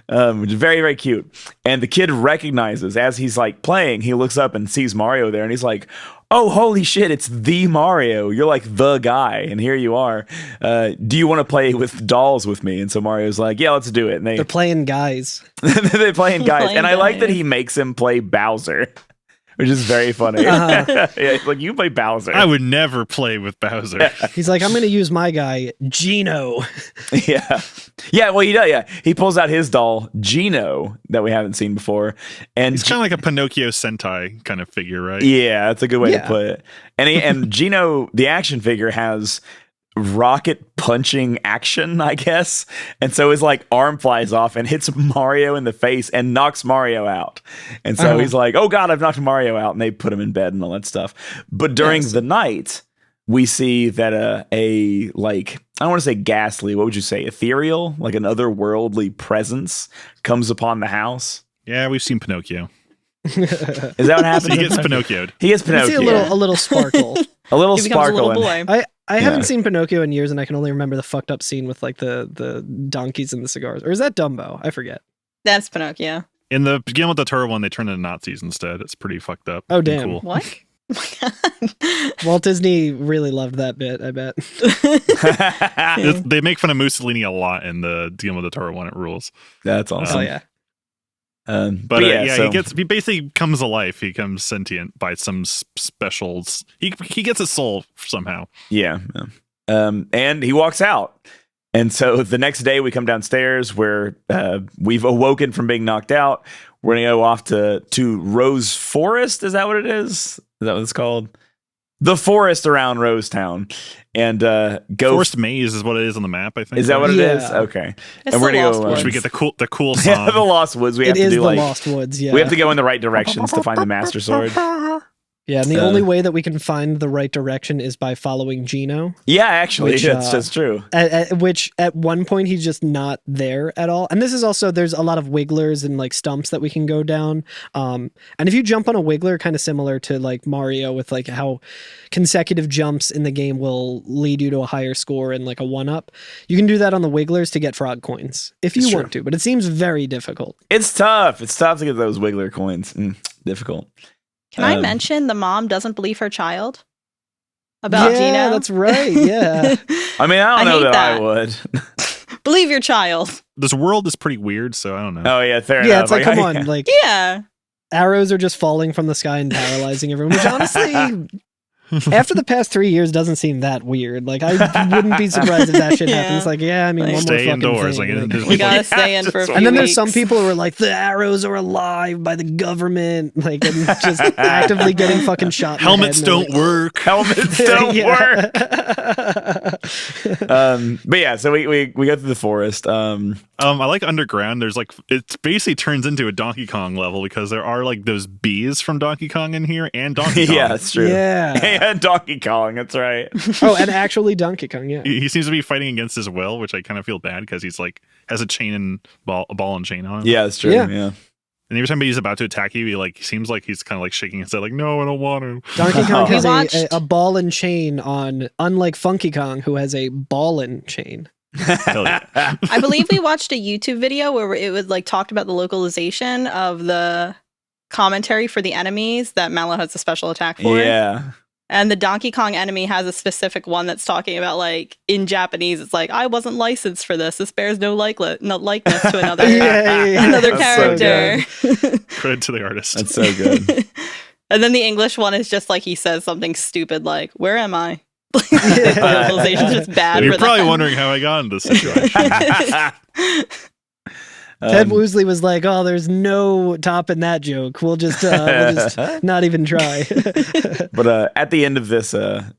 which is very, very cute. And the kid recognizes, as he's like playing, he looks up and sees Mario there, and he's like, oh, holy shit, it's the Mario. You're like the guy, and here you are. Do you want to play with dolls with me? And so Mario's like, yeah, let's do it. And They're playing guys. they're playing guys. Playing And I like that guys. he makes him play Bowser, which is very funny. Yeah, like, you play Bowser. I would never play with Bowser. He's like, I'm going to use my guy, Gino. Yeah. Yeah, well, he does. Yeah. He pulls out his doll, Gino, that we haven't seen before. And He's kind of like a Pinocchio Sentai kind of figure, right? yeah, that's a good way to Yeah. put it. And Gino, the action figure, has rocket punching action, I guess. And so his like arm flies off and hits Mario in the face and knocks Mario out. And so he's like, oh God, I've knocked Mario out. And they put him in bed and all that stuff. But during the night, we see that a like, I don't want to say ghastly, what would you say? Ethereal, like an otherworldly presence comes upon the house. Yeah, we've seen Pinocchio. Is that what happens? He gets Pinocchioed. He gets You see Pinocchio. a little sparkle. A little He becomes a sparkle. little in- boy. I haven't seen Pinocchio in years, and I can only remember the fucked up scene with like the donkeys and the cigars. Or is that Dumbo? I forget. That's Pinocchio. In the Guillermo del Toro one, they turned into Nazis instead. It's pretty fucked up. Oh, and damn. Cool. What? Oh my God. Walt Disney really loved that bit, I bet. They make fun of Mussolini a lot in the Guillermo del Toro one. It rules. That's awesome. Oh, yeah. But yeah, so- he basically comes alive. He becomes sentient by some specials. He gets a soul somehow. Yeah. And he walks out. And so the next day we come downstairs where we've awoken from being knocked out. We're going to go off to Rose Forest. Is that what it is? Is that what it's called? The forest around Rosetown. And go. Forest Maze is what it is on the map, I think. Is that what it is? Yeah. Okay. It's And we're the gonna Lost go, Which Woods. we get the cool Yeah, the song. Lost Woods. We have It to is do the like. Lost Woods, yeah. We have to go in the right directions to find the Master Sword. Yeah, and the only way that we can find the right direction is by following Gino, Yeah, actually, Which, that's true. which at one point he's just not there at all. And this is also, there's a lot of wigglers and like stumps that we can go down. And if you jump on a wiggler, kind of similar to like Mario with like how consecutive jumps in the game will lead you to a higher score and like a 1-up, you can do that on the wigglers to get frog coins if you It's want to, but it seems very difficult. It's tough. It's tough to get those Wiggler coins. Difficult. Can I mention the mom doesn't believe her child about yeah, Gino? that's right. Yeah. I mean, I don't know hate that I that. would. Believe your child. This world is pretty weird, so I don't know. Oh yeah, fair Yeah, enough. it's like, come on, like Yeah. arrows are just falling from the sky and paralyzing everyone, which honestly, after the past 3 years, doesn't seem that weird. Like, I wouldn't be surprised if that shit Yeah. happens. Like, yeah, I mean, Like, one more Stay fucking indoors. thing. Like, Like, We gotta like, stay in for a few and then there's some weeks. people who are like, the arrows are alive by the government, like, and just actively getting fucking shot. in the helmets head, and don't they're work. Helmets like- don't work. Yeah. But yeah, so we go through the forest. I like Underground. There's like it basically turns into a Donkey Kong level because there are like those bees from Donkey Kong in here and Donkey Kong. Yeah, that's true. Yeah. And Donkey Kong. That's right. Oh, and actually Donkey Kong, yeah. He seems to be fighting against his will, which I kind of feel bad because he's like has a chain and a ball and chain on him. Yeah, that's true. Yeah. Yeah. And every time he's about to attack you, he like seems like he's kind of like shaking his head, like, "No, I don't want to." Donkey Kong We has watched- a ball and chain on, unlike Funky Kong, who has a ball and chain. Hell yeah. I believe we watched a YouTube video where it was like talked about the localization of the commentary for the enemies that Mallow has a special attack for. Yeah. And the Donkey Kong enemy has a specific one that's talking about like in Japanese, it's like, I wasn't licensed for this. This bears no likeness to another another That's so character. Credit to the artist. That's so good. And then the English one is just like he says something stupid like, "Where am I?" The localization's just bad. You're for probably them. wondering how I got into this situation. Ted Woosley was like, "Oh, there's no topping that joke. We'll just not even try." But at the end of this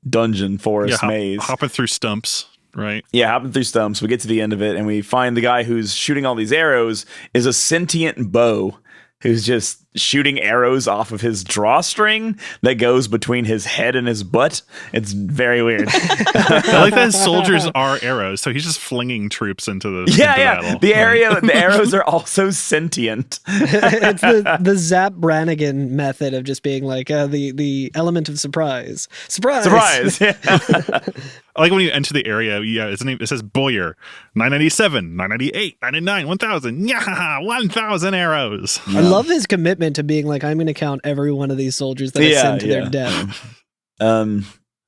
dungeon forest maze, hopping through stumps, right? yeah, hopping through stumps, we get to the end of it, and we find the guy who's shooting all these arrows is a sentient bow who's just shooting arrows off of his drawstring that goes between his head and his butt. It's very weird. I like that his soldiers are arrows, so he's just flinging troops into the battle. The arrows are also sentient. It's the Zap Brannigan method of just being like the element of surprise. Surprise! Yeah. I like when you enter the area. Yeah, his name, it says Boyer, 997, 998, 999, 1000. Yeah, 1000 arrows. I love his commitment to being like, I'm going to count every one of these soldiers that I send to their death.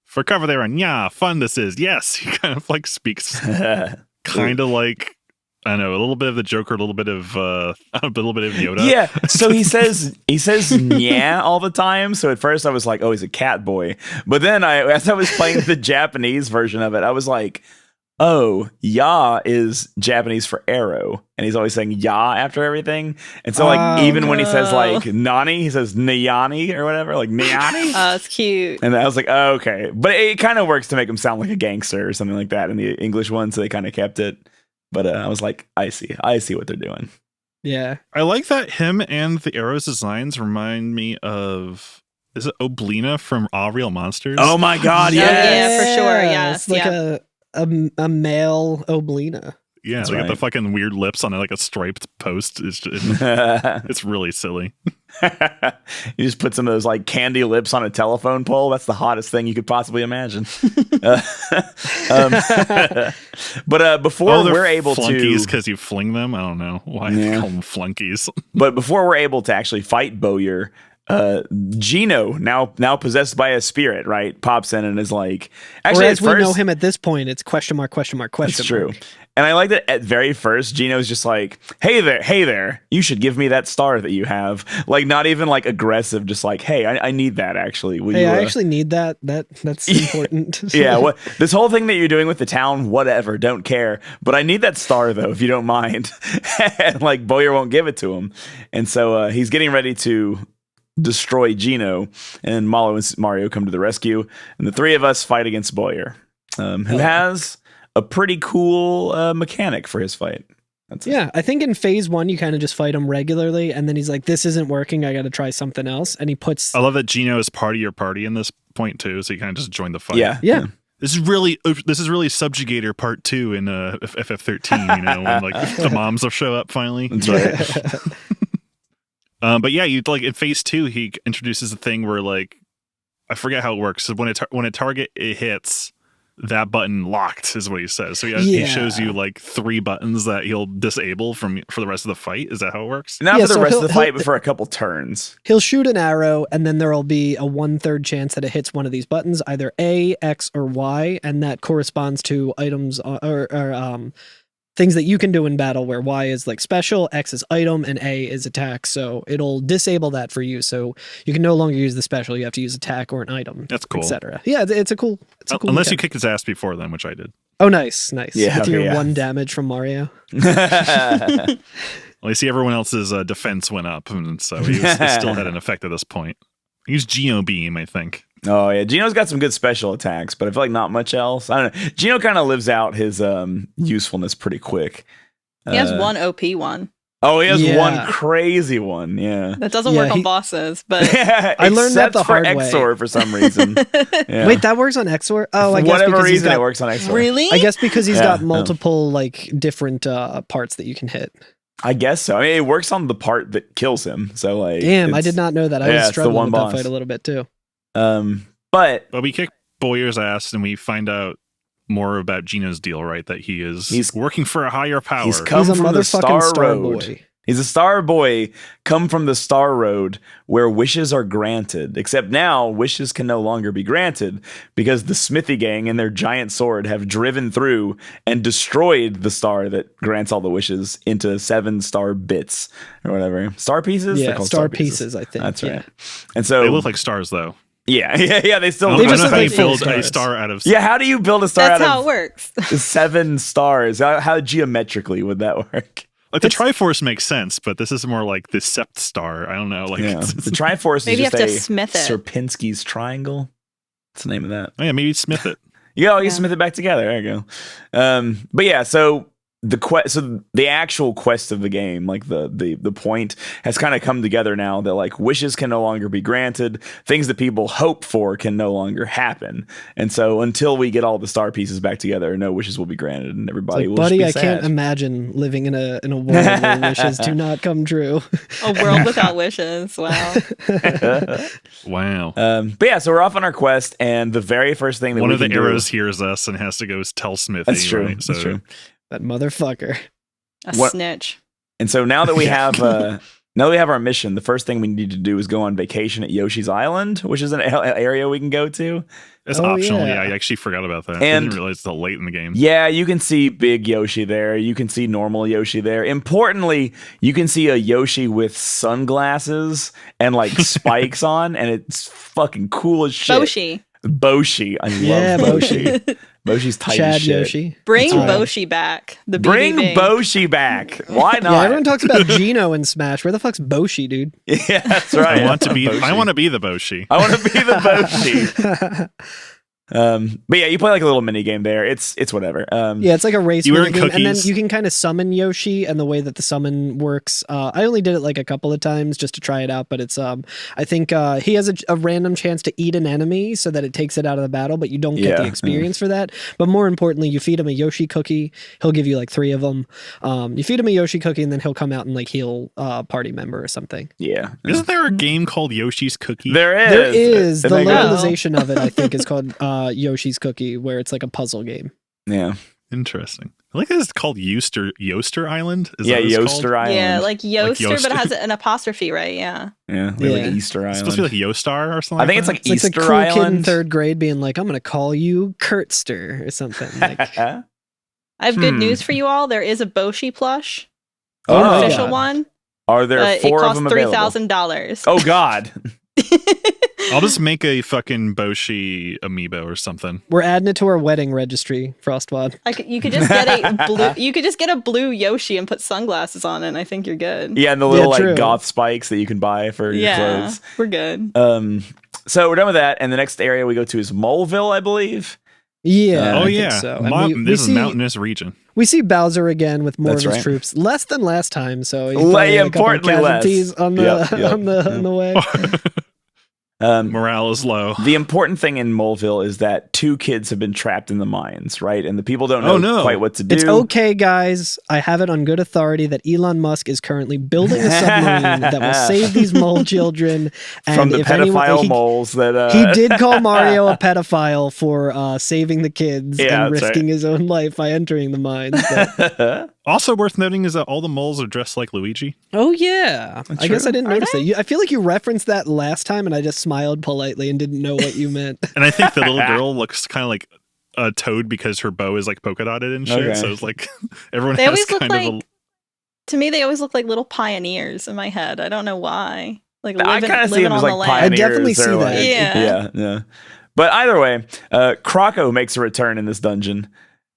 For cover there on, yeah, fun this is. Yes, he kind of like speaks kind of like, I don't know, a little bit of the Joker, a little bit of Yoda. Yeah, so he says yeah all the time. So at first I was like, oh, he's a cat boy. But then as I was playing the Japanese version of it, I was like, oh, ya is Japanese for arrow. And he's always saying ya after everything. And so like even when he says like nani, he says nayani or whatever, like nayani. Oh, it's cute. And I was like, oh, okay. But it kind of works to make him sound like a gangster or something like that in the English one. So they kind of kept it. But I was like, I see what they're doing. Yeah. I like that him and the arrows designs remind me of, is it Oblina from All Real Monsters? Oh my God, yes. Yeah, for sure. Yeah. It's like a male Oblina. Yeah, That's like right. the fucking weird lips on like a striped post. It's really silly. You just put some of those like candy lips on a telephone pole. That's the hottest thing you could possibly imagine. But before we're able flunkies to, because you fling them. I don't know why they call them flunkies. but before we're able to actually fight Bowyer, Gino, now possessed by a spirit, right, pops in and is like, actually, or as at first, we know him at this point, it's question mark. That's true. And I like that at very first, Gino's just like, hey there, you should give me that star that you have. Like, not even like aggressive, just like, hey, I need that actually. Will Hey, you, I actually need that. That's important. yeah, this whole thing that you're doing with the town, whatever, don't care. But I need that star though, if you don't mind. And like Bowyer won't give it to him. And so he's getting ready to destroy Gino, and Malo and Mario come to the rescue, and the three of us fight against Bowyer, who has a pretty cool mechanic for his fight. Yeah, I think in phase 1 you kind of just fight him regularly, and then he's like, this isn't working, I gotta try something else, and he puts... I love that Gino is part of your party in this point too, so you kind of just join the fight. Yeah. This is really Subjugator Part 2 in FF13, you know, when like the moms will show up finally. That's right. But yeah, you like in phase 2, he introduces a thing where like, I forget how it works. So when a target hits, that button locked is what he says. So he shows you like 3 buttons that he'll disable for the rest of the fight. Is that how it works? Not for the rest of the fight, but for a couple turns. He'll shoot an arrow, and then there'll be a 1/3 chance that it hits one of these buttons, either A, X, or Y, and that corresponds to items or things that you can do in battle, where Y is like special, X is item, and A is attack. So it'll disable that for you. So you can no longer use the special. You have to use attack or an item. That's cool. Etc. Yeah, it's a cool. Unless mechanic. you kicked his ass before then, which I did. Oh, nice. Yeah, With your okay, 1 damage from Mario. Well, you see, everyone else's defense went up, and so he still had an effect at this point. He used Geno Beam, I think. Oh yeah, Gino's got some good special attacks, but I feel like not much else. I don't know. Gino kind of lives out his usefulness pretty quick. He has one OP one. Oh, he has one crazy one. Yeah, that doesn't work on bosses, but I learned that the hard way. Exor for some reason. Yeah. Wait, that works on Exor? Oh, I guess whatever because reason it works on Exor. Really? I guess because he's got multiple like different parts that you can hit. I guess so. I mean, it works on the part that kills him. So like, damn, I did not know that. I was struggling with that fight a little bit too. But we kick Boyer's ass, and we find out more about Gino's deal, right? That he's working for a higher power. He's come from the Star Road. Boy. He's a star boy come from the Star Road where wishes are granted. Except now, wishes can no longer be granted because the Smithy gang and their giant sword have driven through and destroyed the star that grants all the wishes into 7-star bits or whatever. Star pieces? Yeah, star pieces, I think. That's right. And so they look like stars, though. Yeah. They still. I don't know how you build a star out of. Yeah, how do you build a star out of? That's how it works. 7 stars. How geometrically would that work? Like the Triforce makes sense, but this is more like the Sept Star. I don't know. Like the Triforce maybe is just you have to smith it. Sierpinski's triangle. What's the name of that? Oh yeah, maybe smith it. You smith it back together. There you go. But yeah, so so the actual quest of the game, like the point has kind of come together now that like wishes can no longer be granted, things that people hope for can no longer happen, and so until we get all the star pieces back together, no wishes will be granted, and everybody will buddy, just be I sad. can't imagine living in a world where wishes do not come true. A world without wishes. Wow. Wow. But yeah, so we're off on our quest, and the very first thing that One we of the can do- arrows hears us and has to go tell Smithy. That's true. Right? That's true. That motherfucker. A What- snitch. And so now that we have our mission, the first thing we need to do is go on vacation at Yoshi's Island, which is an area we can go to. It's Oh, optional. yeah. Yeah, I actually forgot about that. I And- didn't realize until late in the game. Yeah, you can see big Yoshi there. You can see normal Yoshi there. Importantly, you can see a Yoshi with sunglasses and like spikes on, and it's fucking cool as shit. Boshi. I love Boshi. Boshi's tight Chad as shit. Yoshi. Bring That's right. Boshi back. The Bring BBB. Boshi back. Why not? Yeah, everyone talks about Gino in Smash. Where the fuck's Boshi, dude? Yeah, that's right. I want to be the Boshi. Boshi. I want to be the Boshi. But yeah, you play like a little mini game there. It's whatever. Yeah, it's like a race You game, earn and then cookies. you can kind of summon Yoshi, and the way that the summon works, I only did it like a couple of times just to try it out, but it's I think he has a random chance to eat an enemy so that it takes it out of the battle, but you don't get the experience for that. But more importantly, you feed him a Yoshi cookie. He'll give you like 3 of them. You feed him a Yoshi cookie, and then he'll come out and like heal a party member or something. Yeah. Isn't there a game called Yoshi's Cookie? There is. There is. And The they go- localization of it, I think, is called Yoshi's Cookie, where it's like a puzzle game. Yeah. Interesting. I like that it's called Yoster Island. Is Yeah, that what it's Yoster called? Island. Yeah, like Yoster, but Yoster. it has an apostrophe, right? Yeah. Yeah, they're Yeah. like Easter Island. It's supposed to be like Yostar or something. I think it's like It's like Easter a cool kid in Island. 3rd grade being like, I'm going to call you Kurtster or something. Like, I have good news for you all. There is a Boshi plush, Oh, an my official God. one. Are there It 4 of costs them available? $3,000. Oh God. I'll just make a fucking Boshi amiibo or something. We're adding it to our wedding registry, Frostwad. You could just get a blue. You could just get a blue Yoshi and put sunglasses on it, and I think you're good. Yeah, and the little true. like goth spikes that you can buy for your clothes. We're good. So we're done with that, and the next area we go to is Moleville, I believe. Yeah. Oh I think yeah, so. And this is mountainous region. We see Bowser again with more That's of his right. troops, less than last time. So he Well, probably yeah, had a couple of importantly less. casualties on the Yep, on the way. Morale is low. The important thing in Moleville is that 2 kids have been trapped in the mines, right? And the people don't know Oh, no. quite what to do. It's okay, guys. I have it on good authority that Elon Musk is currently building a submarine that will save these mole children. And From the if pedophile moles that he did call Mario a pedophile for saving the kids Yeah, and that's risking his own life by entering the mines. But, Also worth noting is that all the moles are dressed like Luigi. oh yeah, I guess I didn't Are notice they? that. I feel like you referenced that last time, and I just smiled politely and didn't know what you meant. And I think the little girl looks kind of like a Toad because her bow is like polka dotted and shit. Okay. So it's like everyone They has always look kind of a. like. To me, they always look like little pioneers in my head. I don't know why. Like I living, kind of see living them on as the like land. pioneers. I definitely see or, that. like- Yeah. yeah. But either way, Croco makes a return in this dungeon.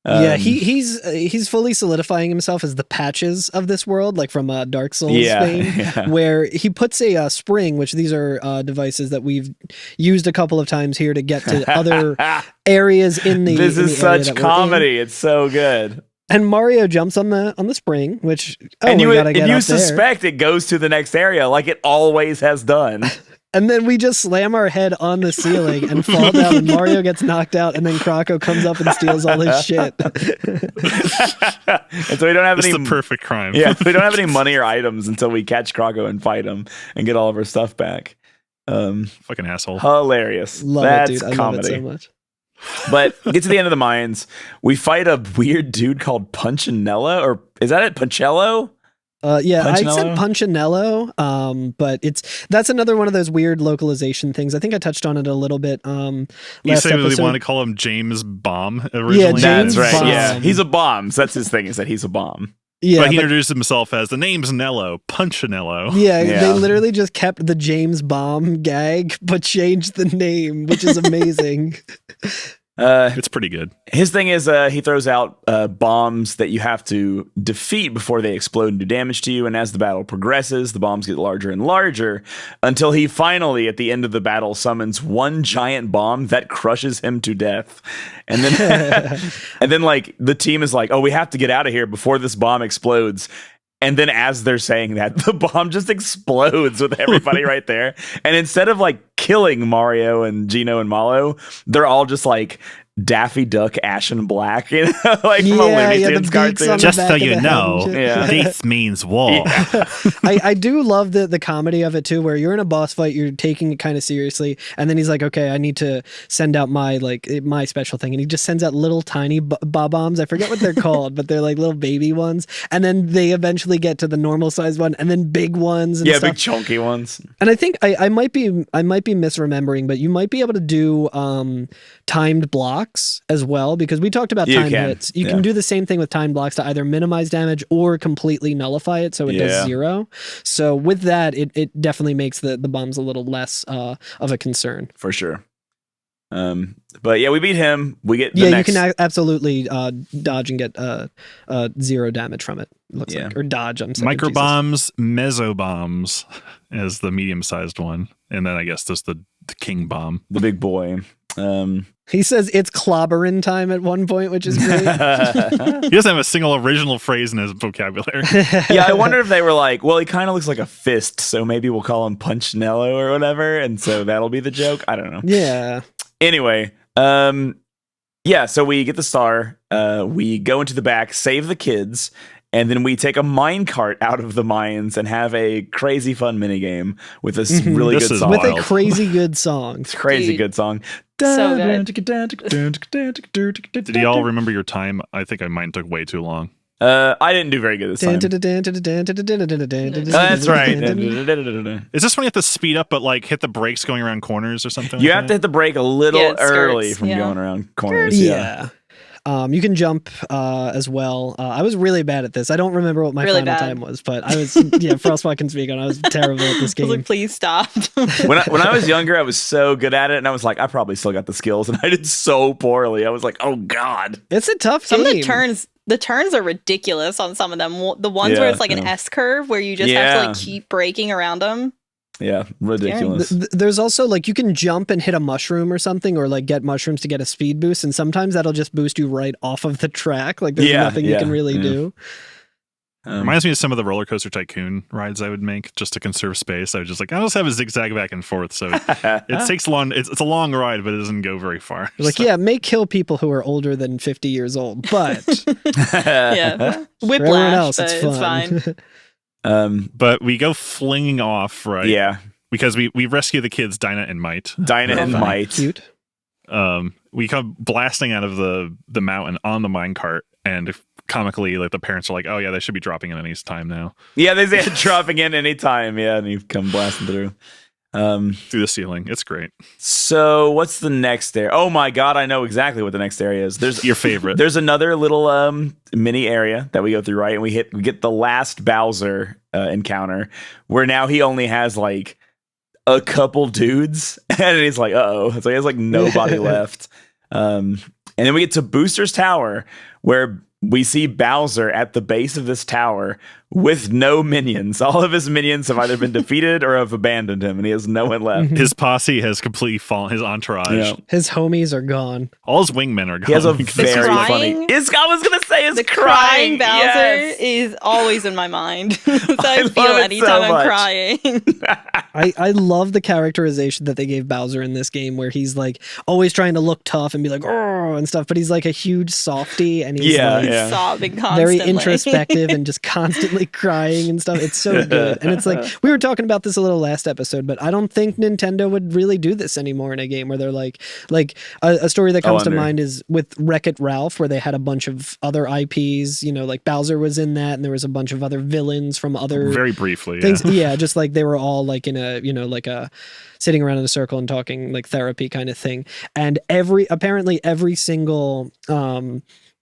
Yeah, he's fully solidifying himself as the Patches of this world, like from Dark Souls fame, yeah. where he puts a spring, which these are devices that we've used a couple of times here to get to other areas in the. This in is the area such that we're in. comedy. It's so good. And Mario jumps on the spring, which and we you gotta get up there. suspect it goes to the next area, like it always has done. And then we just slam our head on the ceiling and fall down, and Mario gets knocked out, and then Croco comes up and steals all his shit. And so we don't have It's any. the perfect crime. Yeah, we don't have any money or items until we catch Croco and fight him and get all of our stuff back. Fucking asshole. Hilarious. Love That's it, dude. I comedy. love it so much. But get to the end of the mines. We fight a weird dude called Punchinella, or is that it? Punchello? Yeah, I Punchinello? said Punchinello, but that's another one of those weird localization things. I think I touched on it a little bit. You Last say we episode. want to call him James Bomb originally? Yeah, James That's right. Bomb. Yeah, he's a bomb. So that's his thing. Is that he's a bomb. Yeah, But he but- introduced himself as the name's Nello, Punchinello. yeah, Yeah. they literally just kept the James Bomb gag, but changed the name, which is amazing. It's pretty good. His thing is he throws out bombs that you have to defeat before they explode and do damage to you. And as the battle progresses, the bombs get larger and larger until he finally, at the end of the battle, summons one giant bomb that crushes him to death. And then, and then like the team is like, oh, we have to get out of here before this bomb explodes. And then as they're saying that, the bomb just explodes with everybody right there. And instead of like killing Mario and Gino and Malo, they're all just like Daffy Duck, Ashen Black, like from a Looney Tunes cartoon. Just so you know, this means war. Yeah. I do love the comedy of it too, where you're in a boss fight, you're taking it kind of seriously, and then he's like, okay, I need to send out my special thing, and he just sends out little tiny bombs. I forget what they're called, but they're like little baby ones, and then they eventually get to the normal size one, and then big ones, and stuff. Big chunky ones. And I think I might be misremembering, but you might be able to do timed blocks as well, because we talked about timed hits. You can do the same thing with timed blocks to either minimize damage or completely nullify it so it does 0. So with that, it definitely makes the bombs a little less of a concern. For sure. But yeah, we beat him. We get the next... you can absolutely dodge and get 0 damage from it. Looks like, or dodge. I'm sorry, micro bombs, meso bombs as the medium-sized one, and then I guess there's the king bomb, the big boy. He says it's clobberin' time at one point, which is great. He doesn't have a single original phrase in his vocabulary. Yeah, I wonder if they were like, well, he kind of looks like a fist, so maybe we'll call him Punchnello or whatever, and so that'll be the joke. I don't know. Yeah. Anyway, so we get the star, we go into the back, save the kids, and then we take a mine cart out of the mines and have a crazy fun minigame with this really good song. With a crazy good song. It's a crazy good song. So good. Did y'all remember your time? I think mine took way too long. I didn't do very good this time. That's right. Is this when you have to speed up but like hit the brakes going around corners or something? You have to hit the brake a little early from going around corners. Yeah. You can jump as well. I was really bad at this. I don't remember what my final time was, but I was, Frostwad can speak on. I was terrible at this game. I was like, please stop. when I was younger, I was so good at it, and I was like, I probably still got the skills, and I did so poorly. I was like, oh god, it's a tough game. Some of the turns are ridiculous on some of them. The ones where it's like an S curve where you just have to like keep braking around them. Yeah, ridiculous. There's also like you can jump and hit a mushroom or something, or like get mushrooms to get a speed boost, and sometimes that'll just boost you right off of the track. Like there's nothing you can really do. Reminds me of some of the roller coaster tycoon rides I would make just to conserve space. I was just like, I'll just have a zigzag back and forth, so it takes long. It's a long ride, but it doesn't go very far. Like, it may kill people who are older than 50 years old, but whiplash, else, but it's fine. But we go flinging off, right? Yeah, because we rescue the kids, Dinah and Might. Cute. We come blasting out of the mountain on the minecart, and comically, like the parents are like, "Oh yeah, they should be dropping in any time now." Yeah, they say dropping in any time. Yeah, and you come blasting through the ceiling. It's great. So what's the next area? Oh my god, I know exactly what the next area is. There's your favorite. There's another little mini area that we go through, right? And we get the last Bowser encounter, where now he only has like a couple dudes, and he's like, uh-oh. So he has like nobody left. And then we get to Booster's Tower, where we see Bowser at the base of this tower with no minions. All of his minions have either been defeated or have abandoned him, and he has no one left. His posse has completely fallen. His entourage. Yeah. His homies are gone. All his wingmen are gone. He has a very funny... I was going to say his crying Bowser is always in my mind. So I feel anytime I'm crying. I love the characterization that they gave Bowser in this game, where he's like always trying to look tough and be like, oh, and stuff, but he's like a huge softy, and he's sobbing constantly. Very introspective and just constantly crying and stuff. It's so good. And it's like, we were talking about this a little last episode, but I don't think Nintendo would really do this anymore in a game, where they're like a story that comes to mind is with Wreck-It Ralph, where they had a bunch of other IPs, like Bowser was in that, and there was a bunch of other villains from other very briefly things. Yeah, just like they were all like in a like a sitting around in a circle and talking, like therapy kind of thing. And apparently every single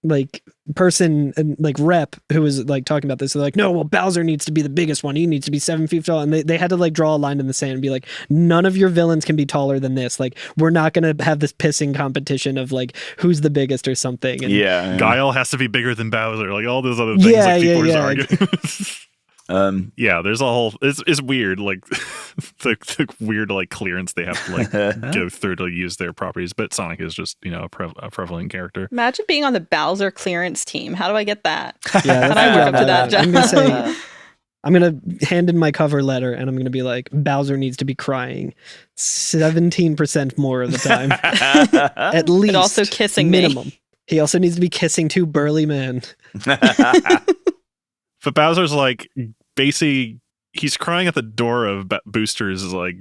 like person and like rep who was like talking about this. They're like, no, well, Bowser needs to be the biggest one. He needs to be 7 feet tall. And they had to like draw a line in the sand and be like, none of your villains can be taller than this. Like, we're not going to have this pissing competition of like who's the biggest or something. And Guile has to be bigger than Bowser. Like all those other things like people are arguing. There's a whole it's weird, like the weird like clearance they have to like go through to use their properties, but Sonic is just a prevalent character. Imagine being on the Bowser clearance team. How do I get that? Yeah, how do I work up to that job? I'm gonna hand in my cover letter and I'm gonna be like, Bowser needs to be crying 17% more of the time. At least. And also kissing minimum. me. He also needs to be kissing 2 burly men. But Bowser's like basically he's crying at the door of Booster's like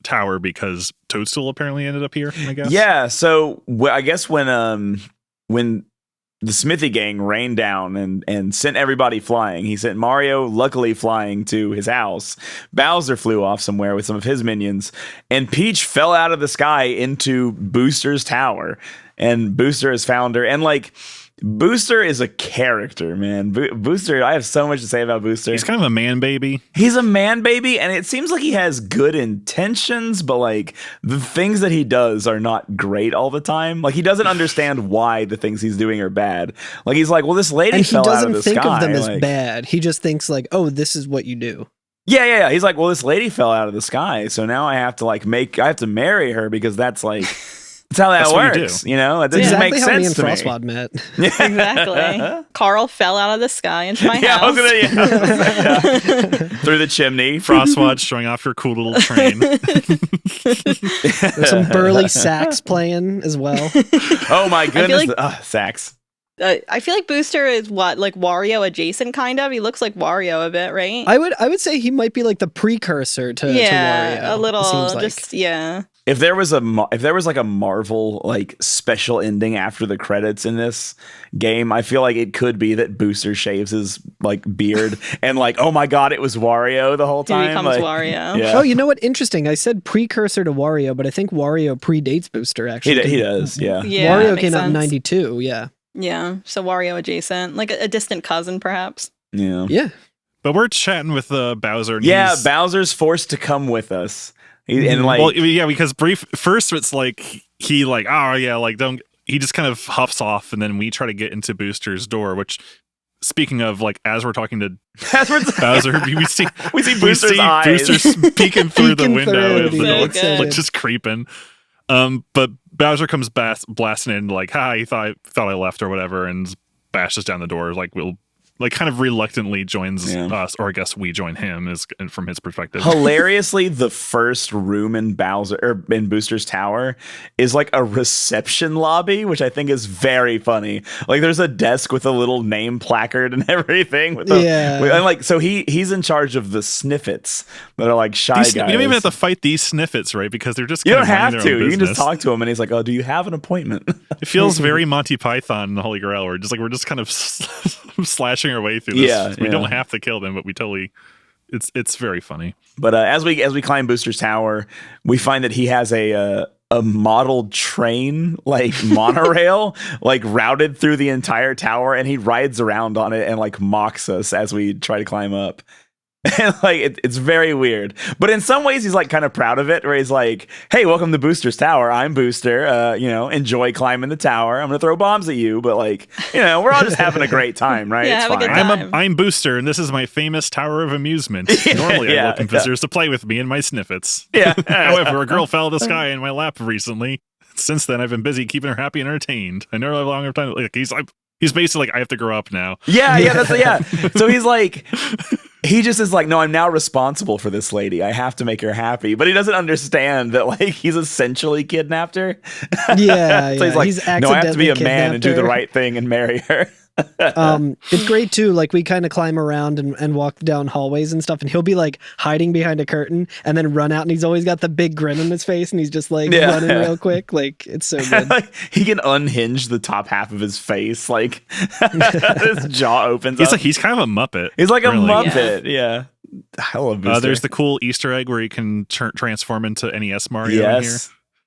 tower because Toadstool apparently ended up here, I guess. Yeah, so I guess when the Smithy gang rained down and sent everybody flying, he sent Mario luckily flying to his house. Bowser flew off somewhere with some of his minions, and Peach fell out of the sky into Booster's tower. And Booster has found her, and like Booster is a character, man. Booster, I have so much to say about Booster. He's kind of a man baby. He's a man baby, and it seems like he has good intentions, but like the things that he does are not great all the time. Like he doesn't understand why the things he's doing are bad. Like he's like, well, this lady fell out of the sky. And he doesn't think of them as bad. He just thinks like, oh, this is what you do. Yeah. He's like, well, this lady fell out of the sky, so now I have to marry her because that's like. That's how that works, you know? It doesn't make sense to me. Exactly how me and Frostwad met. Exactly. Carl fell out of the sky into my house. I was gonna, through the chimney. Frostwad showing off your cool little train. There's some burly sax playing as well. Oh my goodness. Sax. I feel like Booster is like Wario adjacent, kind of. He looks like Wario a bit, right? I would say he might be like the precursor to Wario. A little, like. If there was like a Marvel like special ending after the credits in this game, I feel like it could be that Booster shaves his like beard and like, oh my god, it was Wario the whole time. He becomes like, Wario. Yeah. Oh, you know what? Interesting. I said precursor to Wario, but I think Wario predates Booster actually. He does, yeah. Wario came out in 92, yeah. Yeah, so Wario adjacent, like a distant cousin, perhaps. Yeah. Yeah. But we're chatting with Bowser. And Bowser's forced to come with us. And like, well, yeah, because first it's like he like, oh yeah, like don't. He just kind of huffs off, and then we try to get into Booster's door. Which, speaking of, like, as we're talking to Bowser, we see Booster's eyes. Booster peeking through the window of the door, so like just creeping. But Bowser comes blasting in, like, "Ha! He thought I left or whatever," and bashes down the door. Like we'll. Like kind of reluctantly joins us, or I guess we join him from his perspective. Hilariously, the first room in Booster's tower is like a reception lobby, which I think is very funny. Like there's a desk with a little name placard and everything. And like so he's in charge of the sniffets that are like shy guys. You don't even have to fight these sniffets, right? Because they're just you don't have to. You business. can just talk to him, and he's like, "Oh, do you have an appointment?" It feels very Monty Python and the Holy Grail, where we're just kind of slashing our way through this. We don't have to kill them, but we totally. It's very funny. But as we climb Booster's tower, we find that he has a modeled train, like monorail, like routed through the entire tower, and he rides around on it and like mocks us as we try to climb up. And like it's very weird, but in some ways he's like kind of proud of it, where he's like, "Hey, welcome to Booster's tower. I'm Booster. Enjoy climbing the tower. I'm gonna throw bombs at you, but like, we're all just having a great time, right? Yeah, it's fine." I'm Booster, and this is my famous tower of amusement. Normally, I welcome visitors to play with me and my sniffets. Yeah. However, a girl fell out of the sky in my lap recently. Since then, I've been busy keeping her happy and entertained. I never have a long enough time. Like he's basically like, I have to grow up now. Yeah. So he's like. He just is like, no, I'm now responsible for this lady. I have to make her happy. But he doesn't understand that, like, he's essentially kidnapped her. Yeah. So he's like, no, I have to be a man and do the right thing and marry her. It's great too. Like we kind of climb around and walk down hallways and stuff, and he'll be like hiding behind a curtain and then run out, and he's always got the big grin on his face, and he's just like running real quick. Like it's so good. Like, he can unhinge the top half of his face, like his jaw opens up. He's kind of a Muppet. He's like a Muppet. Yeah. I love Booster. There's the cool Easter egg where he can transform into NES Mario in here.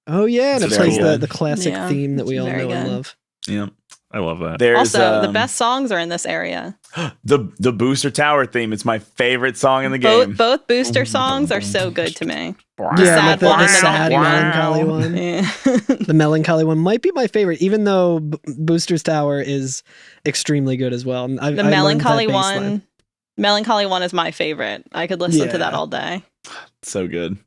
Oh yeah, and it plays cool. the classic theme that we all know and love. Yeah. I love that. There's Also, the best songs are in this area. the Booster Tower theme. It's my favorite song in the game. Both Booster songs are so good to me. Yeah, sad one the and the sad happy melancholy one. one. Yeah. The melancholy one might be my favorite, even though Booster's Tower is extremely good as well. I Melancholy one is my favorite. I could listen to that Yeah. all day. So good.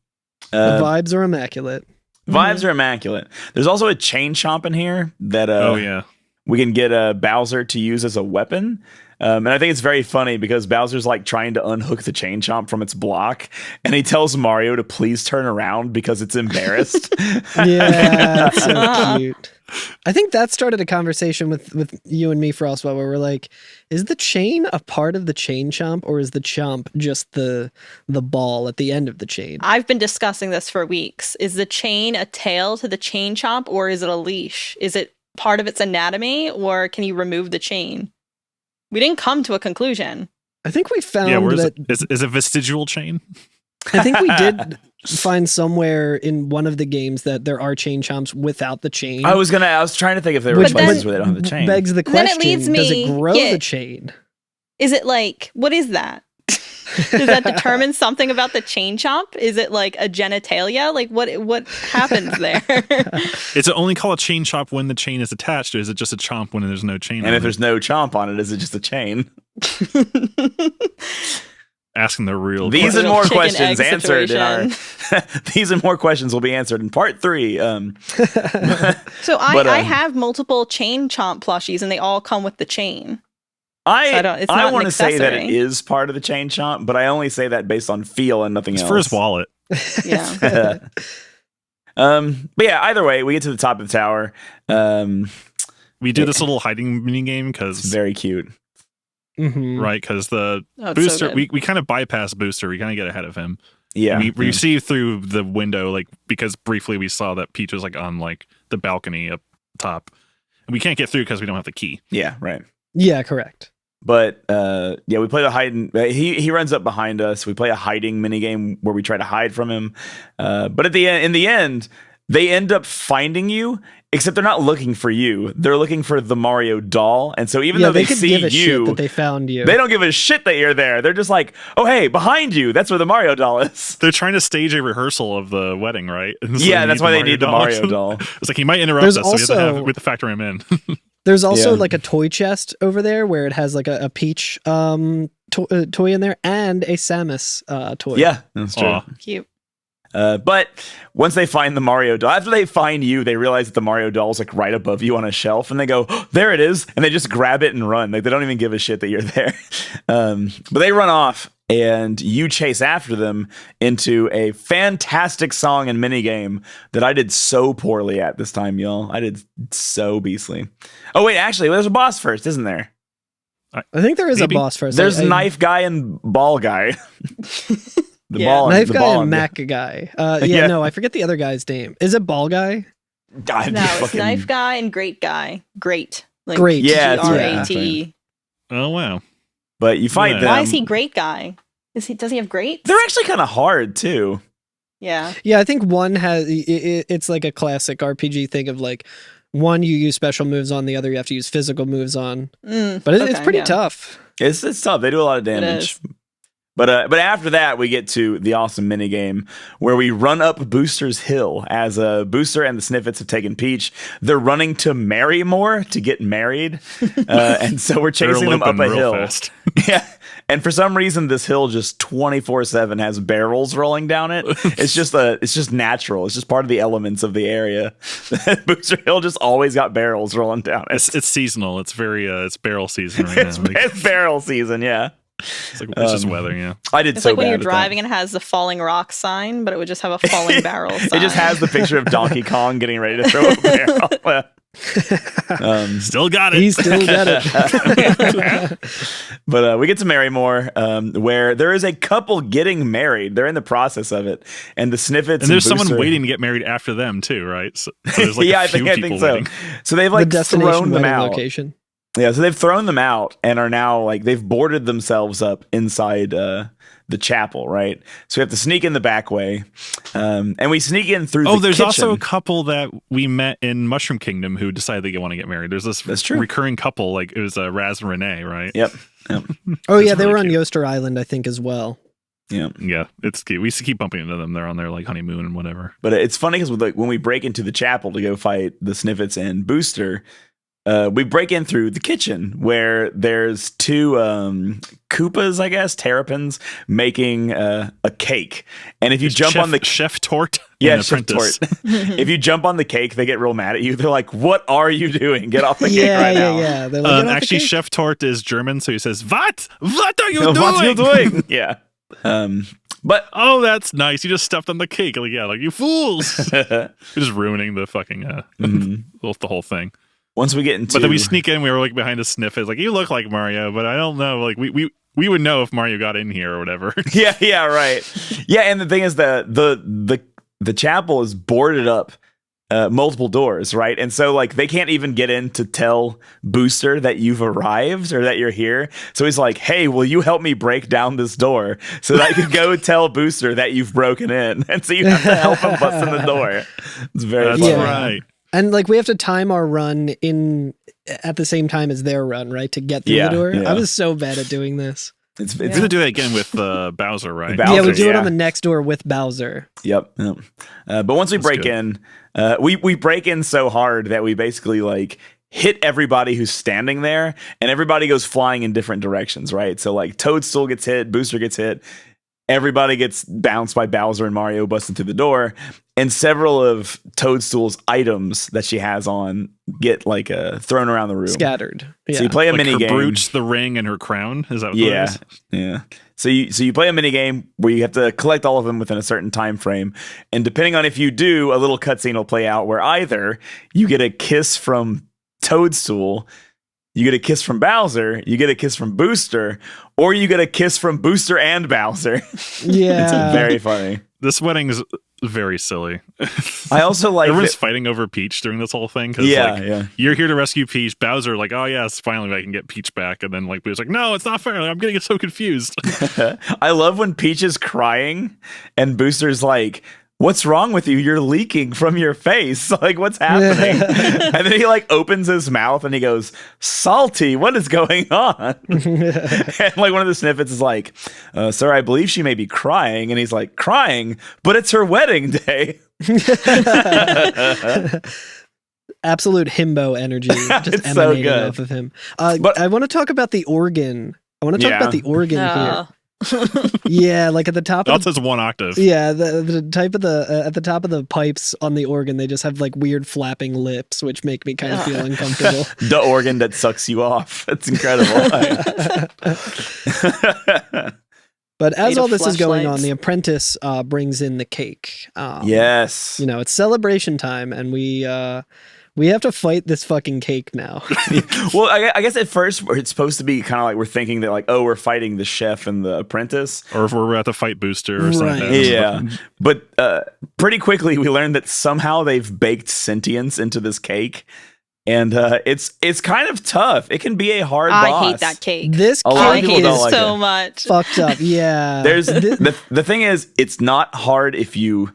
The vibes are immaculate. Vibes are immaculate. There's also a chain chomp in here that Oh yeah. we can get Bowser to use as a weapon. And I think it's very funny because Bowser's like trying to unhook the chain chomp from its block, and he tells Mario to please turn around because it's embarrassed. Yeah, it's so cute. I think that started a conversation with you and me, Frostwad, where we're like, is the chain a part of the chain chomp, or is the chomp just the ball at the end of the chain? I've been discussing this for weeks. Is the chain a tail to the chain chomp, or is it a leash? Is it part of its anatomy, or can you remove the chain? We didn't come to a conclusion. I think we found where's that. is it vestigial chain? I think we did find somewhere in one of the games that there are chain chomps without the chain. I was trying to think if there were Which places where they don't have the chain. begs the Then it question: leads does me- it grow yeah. the chain? Is it like, what is that? Does that determine something about the chain chomp? Is it like a genitalia? Like what happens there? Is it only called a chain chomp when the chain is attached, or is it just a chomp when there's no chain? And on if it? there's no chomp on it, is it just a chain? Asking the real These and question. more Chicken questions egg answered in our. situation. These and more questions will be answered in part 3. So But, I have multiple chain chomp plushies, and they all come with the chain. I it's not an want to say that it accessory. is part of the chain chomp, but I only say that based on feel and nothing It's else. for his wallet. Yeah. But yeah, either way, we get to the top of the tower. We do this little hiding mini game It's because very cute. Mm-hmm. right, because the Oh, it's Booster, so good. we kind of bypass Booster. We kind of get ahead of him. Yeah. We see through the window, like, because briefly we saw that Peach was like on like the balcony up top, and we can't get through because we don't have the key. Yeah, right. Yeah, correct. But yeah, we play the hiding. He runs up behind us. We play a hiding mini game where we try to hide from him. But in the end, they end up finding you. Except they're not looking for you. They're looking for the Mario doll. And so even though they could see give a you, shit that they found you. they don't give a shit that you're there. They're just like, oh hey, behind you. That's where the Mario doll is. They're trying to stage a rehearsal of the wedding, right? And so Yeah, they that's why they need the Mario doll. It's like he might interrupt There's us, so also- we have to factor him in. There's also Yeah. like a toy chest over there where it has like a Peach toy in there and a Samus toy. Yeah, that's true. Aw. Cute. But once they find the Mario doll, after they find you, they realize that the Mario doll's like right above you on a shelf, and they go, oh, "There it is!" And they just grab it and run. Like they don't even give a shit that you're there. But they run off, and you chase after them into a fantastic song and minigame that I did so poorly at this time, y'all. I did so beastly. Oh wait, actually, there's a boss first, isn't there? I think there is Maybe. a boss first. There's I- knife guy and ball guy. The Yeah. ball, Knife the guy ball and Mac guy. Yeah, Yeah. no, I forget the other guy's name. Is it Ball Guy? God, No, it's fucking- knife guy and great guy. Great. Like Great. Yeah, that's right. Grate. Oh wow. But you fight Yeah. them. Why is he great guy? Does he have great? They're actually kind of hard too. Yeah. Yeah, I think one has. It's like a classic RPG thing of like one you use special moves on, the other you have to use physical moves on. But it's Okay, pretty yeah. tough. It's tough. They do a lot of damage. is. But after that, we get to the awesome minigame where we run up Booster's Hill as Booster and the Sniffets have taken Peach. They're running to Marrymore to get married. And so we're They're chasing them up eloping a real hill. fast. Yeah. And for some reason, this hill just 24/7 has barrels rolling down it. It's just natural. It's just part of the elements of the area. Booster Hill just always got barrels rolling down it. It's seasonal. It's very it's barrel season right It's, now. Like, it's barrel season, yeah. it's just weather, yeah. I did It's so like when bad you're at that. driving and it has the falling rock sign, but it would just have a falling barrel sign. It just has the picture of Donkey Kong getting ready to throw a barrel. Still got it. He still got it. But we get to Marrymore, where there is a couple getting married. They're in the process of it, and the Sniffets and there's someone Booster- waiting to get married after them too, right? So there's like yeah, a few I people think so. waiting. So they've The like destination thrown them wedding out. location. Yeah, so they've thrown them out and are now like they've boarded themselves up inside the chapel, right? So we have to sneak in the back way, and we sneak in through. Oh, the there's kitchen. also a couple that we met in Mushroom Kingdom who decided they want to get married. There's this That's true. recurring couple, like it was Raz and Renee, right? Yep. Oh yeah, That's they really were on cute. Yoster Island, I think, as well. Yeah. Yeah, it's cute. We used to keep bumping into them. They're on their like honeymoon and whatever. But it's funny because like when we break into the chapel to go fight the Sniffets and Booster, we break in through the kitchen where there's two Koopas, I guess, Terrapins, making a cake. And if you jump on the Chef Tort, yeah, and Chef Apprentice. Tort. If you jump on the cake, they get real mad at you. They're like, "What are you doing? Get off the cake right now!" Yeah. They're like, "Get off the Actually, cake." Chef Tort is German, so he says, "What? What are you doing? What are you doing? Yeah. But Oh, that's nice. You just stepped on the cake. Like, yeah, like you fools. You're just ruining the fucking the whole thing. once we get into, But then we sneak in. We were like behind a sniff. It's like you look like Mario, but I don't know. Like we would know if Mario got in here or whatever. yeah, right. Yeah, and the thing is that the chapel is boarded up. Multiple doors, right? And so like they can't even get in to tell Booster that you've arrived or that you're here. So he's like, "Hey, will you help me break down this door so that I can go tell Booster that you've broken in?" And so you have to help him bust in the door. It's very That's funny. Yeah. right. And like we have to time our run in at the same time as their run, right? To get through Yeah, the door. yeah. I was so bad at doing this. It's We're gonna do that again with Bowser, right? Bowser, yeah, we do it yeah. on the next door with Bowser. Yep. But once we break good. in, we break in so hard that we basically like hit everybody who's standing there, and everybody goes flying in different directions, right? So like Toadstool gets hit, Booster gets hit, everybody gets bounced by Bowser and Mario busting through the door, and several of Toadstool's items that she has on get like thrown around the room. Scattered. Yeah. So you play a Like mini her game. brooch, the ring, and her crown. Is that what Yeah, it is? yeah. So you play a mini game where you have to collect all of them within a certain time frame, and depending on if you do, a little cutscene will play out where either you get a kiss from Toadstool, you get a kiss from Bowser, you get a kiss from Booster, or you get a kiss from Booster and Bowser. Yeah. It's very funny. This wedding is very silly. I also like Everyone's that- fighting over Peach during this whole thing. 'Cause, Yeah, like, yeah. you're here to rescue Peach. Bowser, like, oh yes, finally I can get Peach back. And then like Bowser's like, no, it's not fair. Like, I'm getting so confused. I love when Peach is crying and Booster's like, "What's wrong with you? You're leaking from your face. Like, what's happening?" And then he like opens his mouth and he goes, "Salty, what is going on?" And like one of the snippets is like, "Sir, I believe she may be crying." And he's like, "Crying? But it's her wedding day." Absolute himbo energy just It's so emanating good. off of him. But- I want to talk about the organ. I want to talk Yeah. about the organ Oh. here. Yeah, like at the top That of the, says one octave. yeah, the type of the at the top of the pipes on the organ, they just have like weird flapping lips, which make me kind of feel uncomfortable. The organ that sucks you off. It's incredible. But as Made all of this is going on, fleshlights. the apprentice brings in the cake. Yes. You know, it's celebration time, and we have to fight this fucking cake now. Well, I guess at first it's supposed to be kind of like we're thinking that like, oh, we're fighting the chef and the apprentice. Or if we're about to fight Booster or something. Right. Like that. Yeah. But pretty quickly we learned that somehow they've baked sentience into this cake. And it's kind of tough. It can be a hard I boss. hate that cake. This A lot of I cake people hate don't it like so it. much. fucked up. Yeah. There's Thi- the thing is, it's not hard if you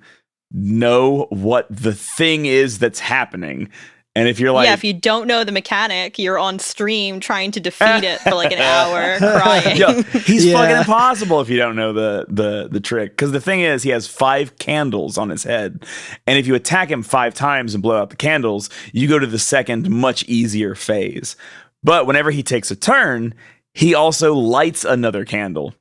know what the thing is that's happening. And if you're like, yeah, if you don't know the mechanic, you're on stream trying to defeat it for like an hour, crying. yo, he's Yeah. fucking impossible if you don't know the trick. Because the thing is, he has 5 candles on his head, and if you attack him 5 times and blow out the candles, you go to the second, much easier phase. But whenever he takes a turn, he also lights another candle.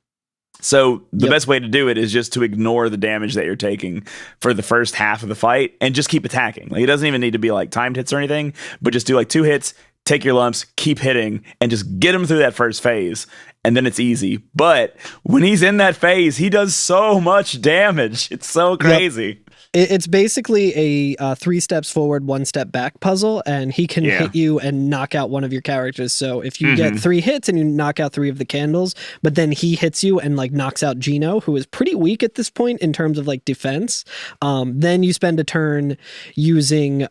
So the Yep. best way to do it is just to ignore the damage that you're taking for the first half of the fight and just keep attacking. Like, it doesn't even need to be like timed hits or anything, but just do like 2 hits, take your lumps, keep hitting, and just get him through that first phase. And then it's easy. But when he's in that phase, he does so much damage. It's so crazy. It's basically a 3 steps forward, 1 step back puzzle, and he can hit you and knock out one of your characters. So if you get 3 hits and you knock out 3 of the candles, but then he hits you and like knocks out Gino, who is pretty weak at this point in terms of like defense, then you spend a turn using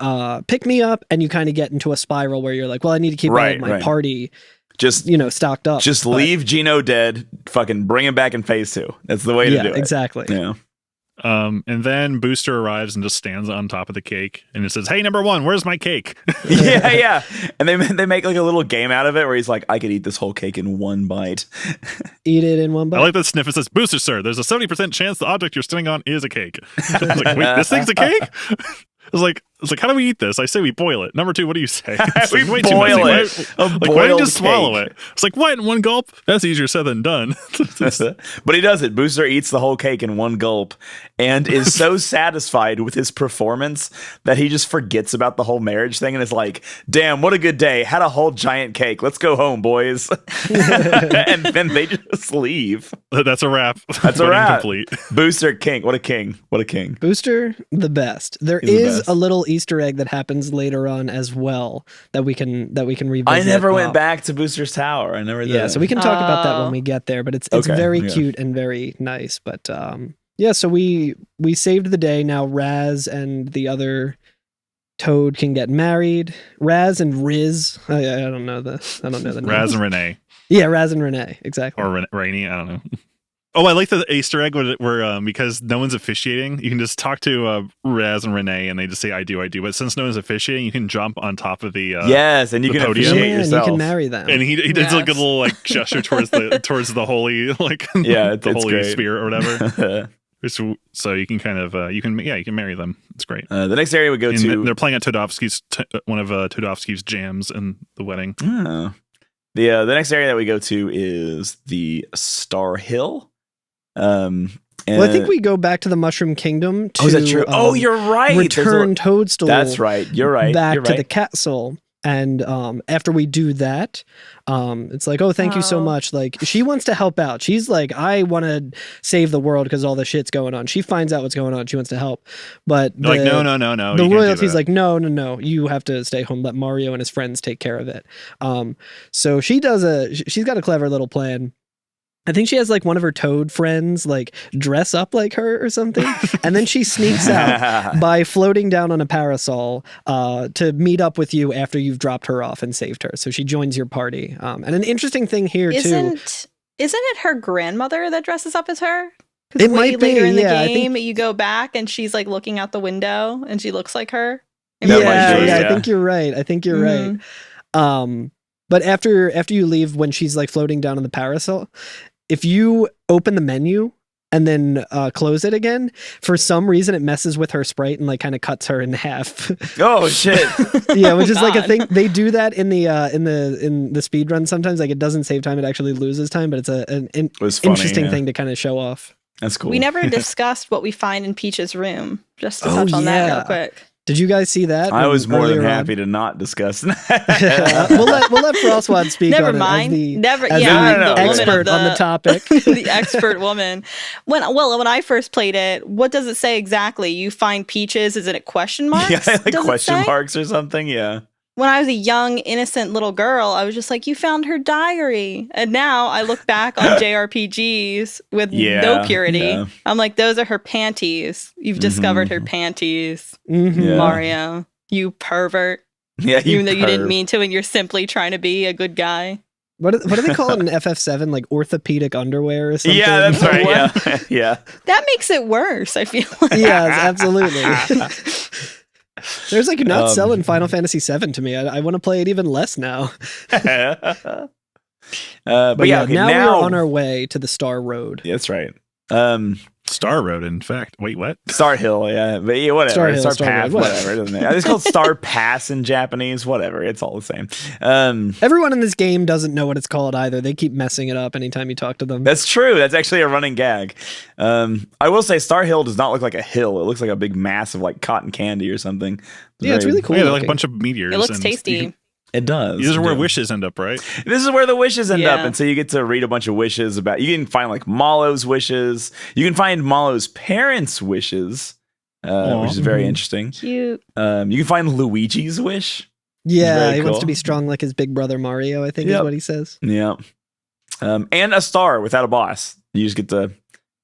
pick me up, and you kind of get into a spiral where you're like, well, I need to keep all of my party just stocked up. Just leave Gino dead, fucking bring him back in phase 2. That's the way to do it. Exactly. Yeah. And then Booster arrives and just stands on top of the cake and it says, "Hey, number 1, where's my cake?" yeah. And they make like a little game out of it where he's like, "I could eat this whole cake in 1 bite." Eat it in 1 bite. I like that sniff. It says, "Booster, sir, there's a 70% chance the object you're standing on is a cake." I was like, wait, this thing's a cake? I was like, how do we eat this? I say we boil it. Number 2, what do you say? It's we like, boil why don't you just cake. swallow it? It's like, what, in 1 gulp? That's easier said than done. But he does it. Booster eats the whole cake in 1 gulp and is so satisfied with his performance that he just forgets about the whole marriage thing and is like, "Damn, what a good day. Had a whole giant cake. Let's go home, boys." And then they just leave. That's a wrap. That's a wrap. Complete. Booster, king. What a king. What a king. Booster, the best. There is a little Easter egg that happens later on as well that we can revisit. I never went back to Booster's tower. I never did. Yeah, so we can talk about that when we get there, but it's very cute and very nice. But so we saved the day. Now Raz and the other Toad can get married. Raz and Riz. I don't know the name. Raz and Renee. Yeah, Raz and Renee, exactly. Or Rainy, I don't know. Oh, I like the Easter egg where because no one's officiating, you can just talk to Raz and Renee, and they just say, "I do." But since no one's officiating, you can jump on top of the yes, and you can podium. officiate yourself. And you can marry them. And he does like a little like gesture towards the holy the holy great. spirit or whatever. So you can kind of you can marry them. It's great. The next area we go to, they're playing at Todovsky's one of Todovsky's jams in the wedding. Oh. The next area that we go to is the Star Hill. Well, I think we go back to the Mushroom Kingdom to is that true? You're right. Return Toadstool. That's right. You're right. Back to the castle. And after we do that, it's like, "Oh, thank you so much." Like, she wants to help out. She's like, "I want to save the world because all the shit's going on." She finds out what's going on. She wants to help. But no. The royalty's like, no. You have to stay home. Let Mario and his friends take care of it. So she's got a clever little plan. I think she has like one of her Toad friends like dress up like her or something. And then she sneaks out by floating down on a parasol to meet up with you after you've dropped her off and saved her. So she joins your party. And an interesting thing here too. Isn't it her grandmother that dresses up as her? It might be. Later in the game, you go back and she's like looking out the window and she looks like her. I think you're right. Right. But after you leave, when she's like floating down on the parasol, if you open the menu and then close it again, for some reason it messes with her sprite and like kind of cuts her in half. Oh shit! Yeah, which is like a thing they do that in the speed run sometimes. Like, it doesn't save time; it actually loses time. But it's an interesting thing to kind of show off. That's cool. We never discussed what we find in Peach's room. Just to touch on that real quick. Did you guys see that? I was more than happy to not discuss that. we'll let Frostwad speak. Never on mind. It Never. as Yeah, the expert on the topic. The expert woman. When I first played it, what does it say exactly? You find peaches. Is it a question mark? Yeah, like question marks or something. Yeah. When I was a young, innocent little girl, I was just like, "You found her diary." And now I look back on JRPGs with no purity. Yeah. I'm like, those are her panties. You've discovered her panties, Mario. You pervert. Yeah, even though you didn't mean to, and you're simply trying to be a good guy. What do they call it in FF7? Like orthopedic underwear or something? Yeah, that's right. Yeah, yeah. That makes it worse, I feel like. Yes, absolutely. There's like not selling Final Fantasy VII to me. I want to play it even less now. But now now we're on our way to the Star Road. Yeah, that's right. Star Road, in fact. Wait, what? Star Hill, yeah. But yeah, whatever. Star Path, Road, whatever. Doesn't it? It's called Star Pass in Japanese. Whatever. It's all the same. Everyone in this game doesn't know what it's called either. They keep messing it up anytime you talk to them. That's true. That's actually a running gag. I will say Star Hill does not look like a hill. It looks like a big mass of like cotton candy or something. It's really cool. Yeah, like a bunch of meteors. It looks tasty. It does. These are where wishes end up, right? This is where the wishes end up. And so you get to read a bunch of wishes about, you can find like Malo's wishes. You can find Malo's parents' wishes. which is very Mhm. interesting. Cute. You can find Luigi's wish. Yeah, very he wants cool. to be strong like his big brother Mario, I think is Yep. what he says. Yeah. And a star without a boss. You just get to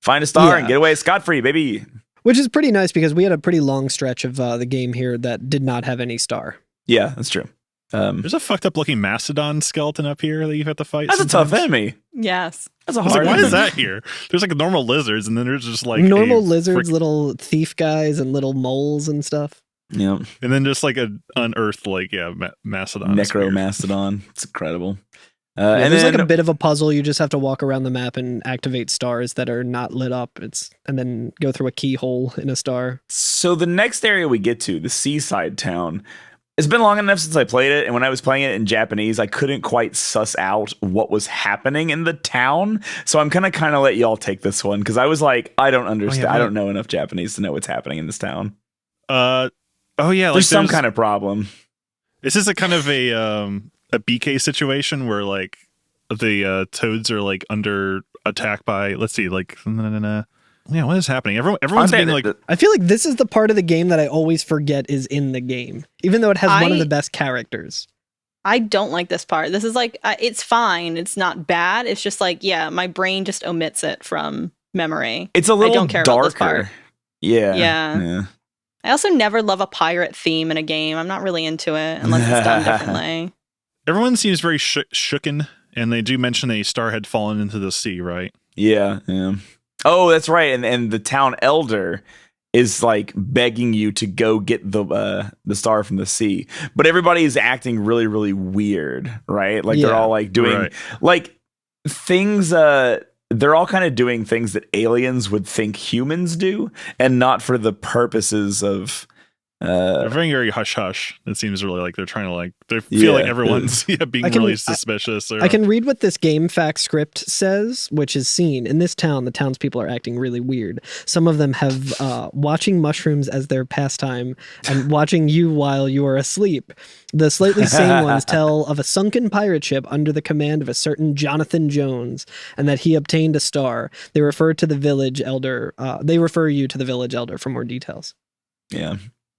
find a star and Yeah. get away scot-free, baby. Which is pretty nice because we had a pretty long stretch of the game here that did not have any star. Yeah, that's true. There's a fucked up looking mastodon skeleton up here that you have to fight. That's sometimes. a tough enemy. Yes. That's a I was hard like, why enemy. is that here? There's like normal lizards, and then there's just like Normal a lizards, frick- little thief guys, and little moles and stuff. Yeah. and then just like an unearthed mastodon. It's weird. Necromastodon. It's incredible. Yeah, And there's then like a bit of a puzzle. You just have to walk around the map and activate stars that are not lit up. And then go through a keyhole in a star. so the next area we get to, the seaside town, it's been long enough since I played it, and when I was playing it in Japanese, I couldn't quite suss out what was happening in the town. So I'm gonna kind of let y'all take this one because I was like, I don't understand. I don't know enough Japanese to know what's happening in this town. Oh yeah, There's some kind of problem. This is a kind of a BK situation where like the toads are like under attack by what is happening? Everyone's being like I feel like this is the part of the game that I always forget is in the game, even though it has one of the best characters. I don't like this part. This is like, it's fine. It's not bad. It's just like, yeah, my brain just omits it from memory. It's a little I don't care about this darker. part. Yeah. I also never love a pirate theme in a game. I'm not really into it unless it's done differently. everyone seems very shooken, and they do mention a star had fallen into the sea, right? Yeah. Oh, that's right. And the town elder is like begging you to go get the star from the sea, but everybody is acting really, really weird, right? Like they're all like doing like things. They're all kind of doing things that aliens would think humans do, and not for the purposes of. They're very, very hush hush. It seems really like they're trying to like they feel like everyone's being really suspicious. I can read what this game fact script says, which is seen in this town. The townspeople are acting really weird. Some of them have watching mushrooms as their pastime and watching you while you are asleep. The slightly sane ones tell of a sunken pirate ship under the command of a certain Jonathan Jones, and that he obtained a star. They refer to the village elder. They refer you to the village elder for more details. Yeah.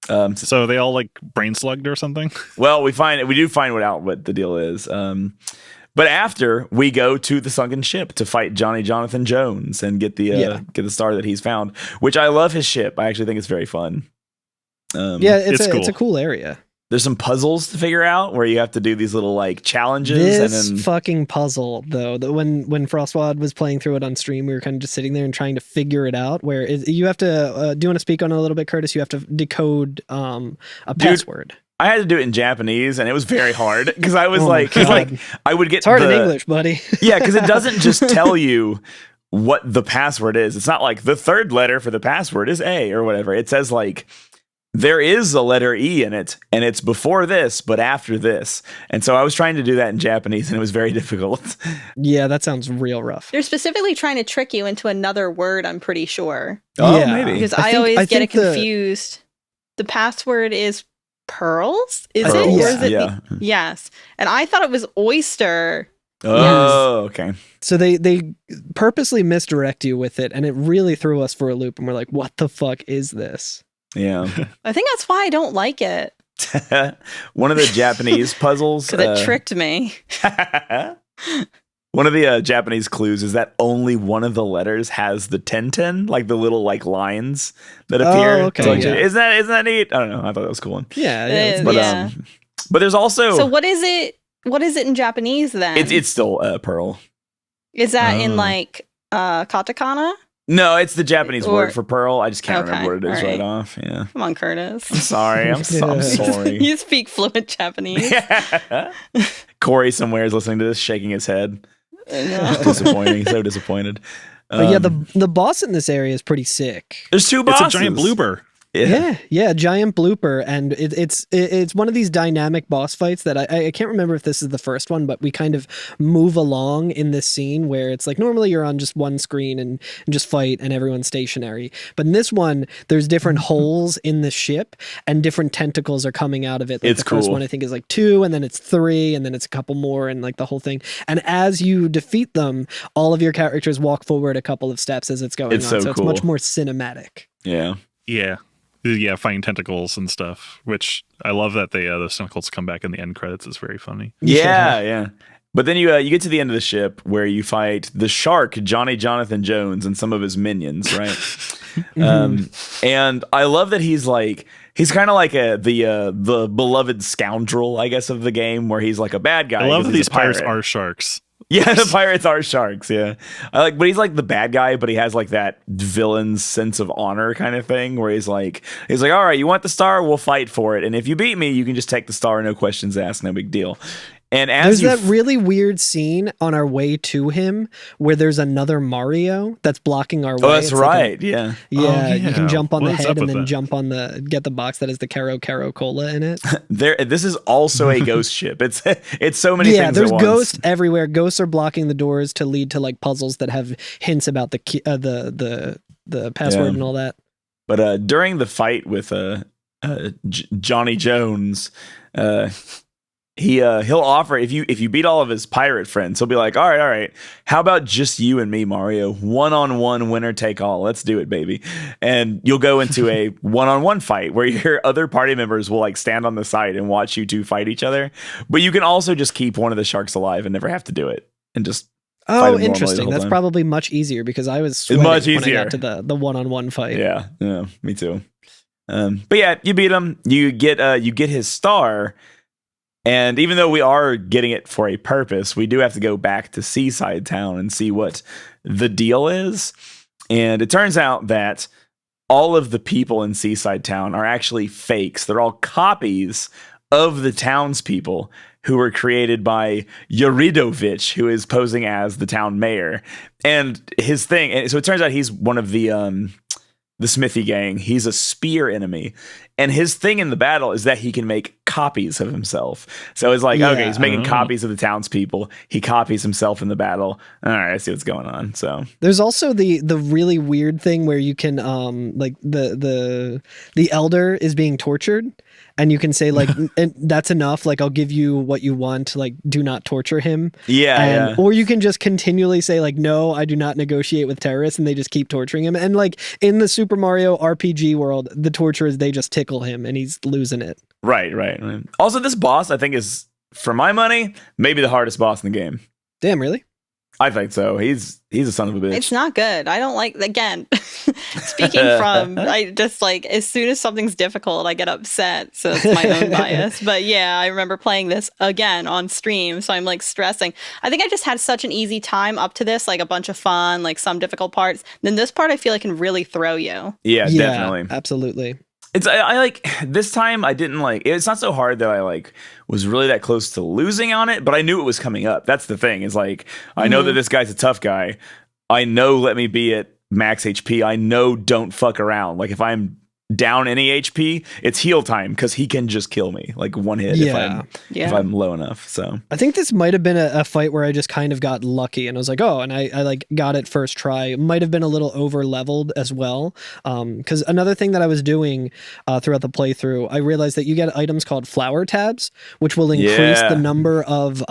So they all like brain slugged or something. Well, we do find out what the deal is. But after we go to the sunken ship to fight Jonathan Jones and get the star that he's found, which I love his ship. I actually think it's very fun. It's cool. It's a cool area. There's some puzzles to figure out where you have to do these little like challenges. This and then fucking puzzle, though, when Frostwad was playing through it on stream, we were kind of just sitting there and trying to figure it out. Where you have to, do you want to speak on it a little bit, Curtis? You have to decode a password. I had to do it in Japanese, and it was very hard because I was I would get It's hard in English, buddy. Yeah, because it doesn't just tell you what the password is. It's not like the third letter for the password is A or whatever. It says like there is a letter E in it, and it's before this, but after this. And so I was trying to do that in Japanese, and it was very difficult. Yeah, that sounds real rough. They're specifically trying to trick you into another word, I'm pretty sure. Oh, Yeah. maybe. Because I always get it confused. The password is pearls? Is it? Pearls, Or is it yeah. Yes. And I thought it was oyster. Oh, okay. So they purposely misdirect you with it, and it really threw us for a loop, and we're like, what the fuck is this? Yeah. I think that's why I don't like it. One of the Japanese puzzles. Because it tricked me. One of the Japanese clues is that only one of the letters has the ten, like the little like lines that appear. Oh, okay. So, like, Yeah. Isn't that neat? I don't know. I thought that was a cool one. Yeah, It is, But yeah. but there's also So what is it? What is it in Japanese then? it's still pearl. Is that in Oh. like katakana? No, it's the Japanese Or- word for pearl. I just can't Okay, remember what it is alright. right off. Yeah. Come on, Curtis. I'm sorry. I'm sorry. You speak fluent Japanese. Corey somewhere is listening to this, shaking his head. No. Disappointing. So disappointed. But yeah, the boss in this area is pretty sick. There's two It's bosses. a giant blooper. Yeah, giant blooper, and it's one of these dynamic boss fights that I can't remember if this is the first one, but we kind of move along in this scene where it's like normally you're on just one screen and just fight and everyone's stationary, but in this one there's different holes in the ship and different tentacles are coming out of it. Like It's the first cool. one I think is like 2, and then it's 3, and then it's a couple more, and like the whole thing. And as you defeat them, all of your characters walk forward a couple of steps as it's going It's on, so it's cool. much more cinematic. Yeah. Yeah. Yeah, fighting tentacles and stuff. Which I love that those tentacles come back in the end credits. It's very funny. Yeah. But then you get to the end of the ship where you fight the shark Johnny Jonathan Jones and some of his minions, right? And I love that he's kind of like the beloved scoundrel, I guess, of the game, where he's like a bad guy. I love that these pirates are sharks. Yeah, the pirates are sharks. Yeah, but he's like the bad guy, but he has like that villain's sense of honor kind of thing, where he's like, all right, you want the star? We'll fight for it, and if you beat me, you can just take the star, no questions asked, no big deal. And there's that really weird scene on our way to him where there's another Mario that's blocking our way. Oh, that's right. Yeah. You can jump on the head and then jump on get the box that has the Caro Cola in it. This is also a ghost ship. It's so many things. Yeah, there's ghosts everywhere. Ghosts are blocking the doors to lead to like puzzles that have hints about the key, the password and all that. But during the fight with Johnny Jones, he'll offer, if you beat all of his pirate friends, he'll be like, all right, how about just you and me, Mario, 1-on-1 winner take all, let's do it, baby. And you'll go into a 1-on-1 fight where your other party members will like stand on the side and watch you two fight each other, but you can also just keep one of the sharks alive and never have to do it and just interesting. That's probably much easier, because I was sweating much easier when I got to the 1-on-1 fight. Yeah, me too. But yeah, you beat him, you get his star. And even though we are getting it for a purpose, we do have to go back to Seaside Town and see what the deal is. And it turns out that all of the people in Seaside Town are actually fakes. They're all copies of the townspeople who were created by Yuridovich, who is posing as the town mayor. And his thing, and so it turns out he's one of the Smithy gang. He's a spear enemy. And his thing in the battle is that he can make copies of himself. So it's like, okay, he's making copies of the townspeople. He copies himself in the battle. All right, I see what's going on. So there's also the really weird thing where you can like the elder is being tortured, and you can say like, that's enough. Like, I'll give you what you want. Like, do not torture him. Yeah. Or you can just continually say like, no, I do not negotiate with terrorists, and they just keep torturing him. And like in the Super Mario RPG world, the torture is they just tickle him and he's losing it. Right. Also, this boss, I think, is, for my money, maybe the hardest boss in the game. Damn, really? I think so. He's a son of a bitch. It's not good. I don't like, again, speaking from, I just like, as soon as something's difficult, I get upset. So it's my own bias. But yeah, I remember playing this again on stream. So I'm like stressing. I think I just had such an easy time up to this, like a bunch of fun, like some difficult parts. Then this part I feel like can really throw you. Yeah, definitely. Absolutely. I like, this time I didn't like, it's not so hard that I like was really that close to losing on it, but I knew it was coming up. That's the thing, is like, I know that this guy's a tough guy. I know, let me be at max HP. I know, don't fuck around. Like, if I'm down any HP, it's heal time, because he can just kill me like one hit if I'm low enough. So I think this might have been a fight where I just kind of got lucky and I was like, and I like got it first try. It might have been a little over leveled as well, because another thing that I was doing throughout the playthrough, I realized that you get items called flower tabs, which will increase the number of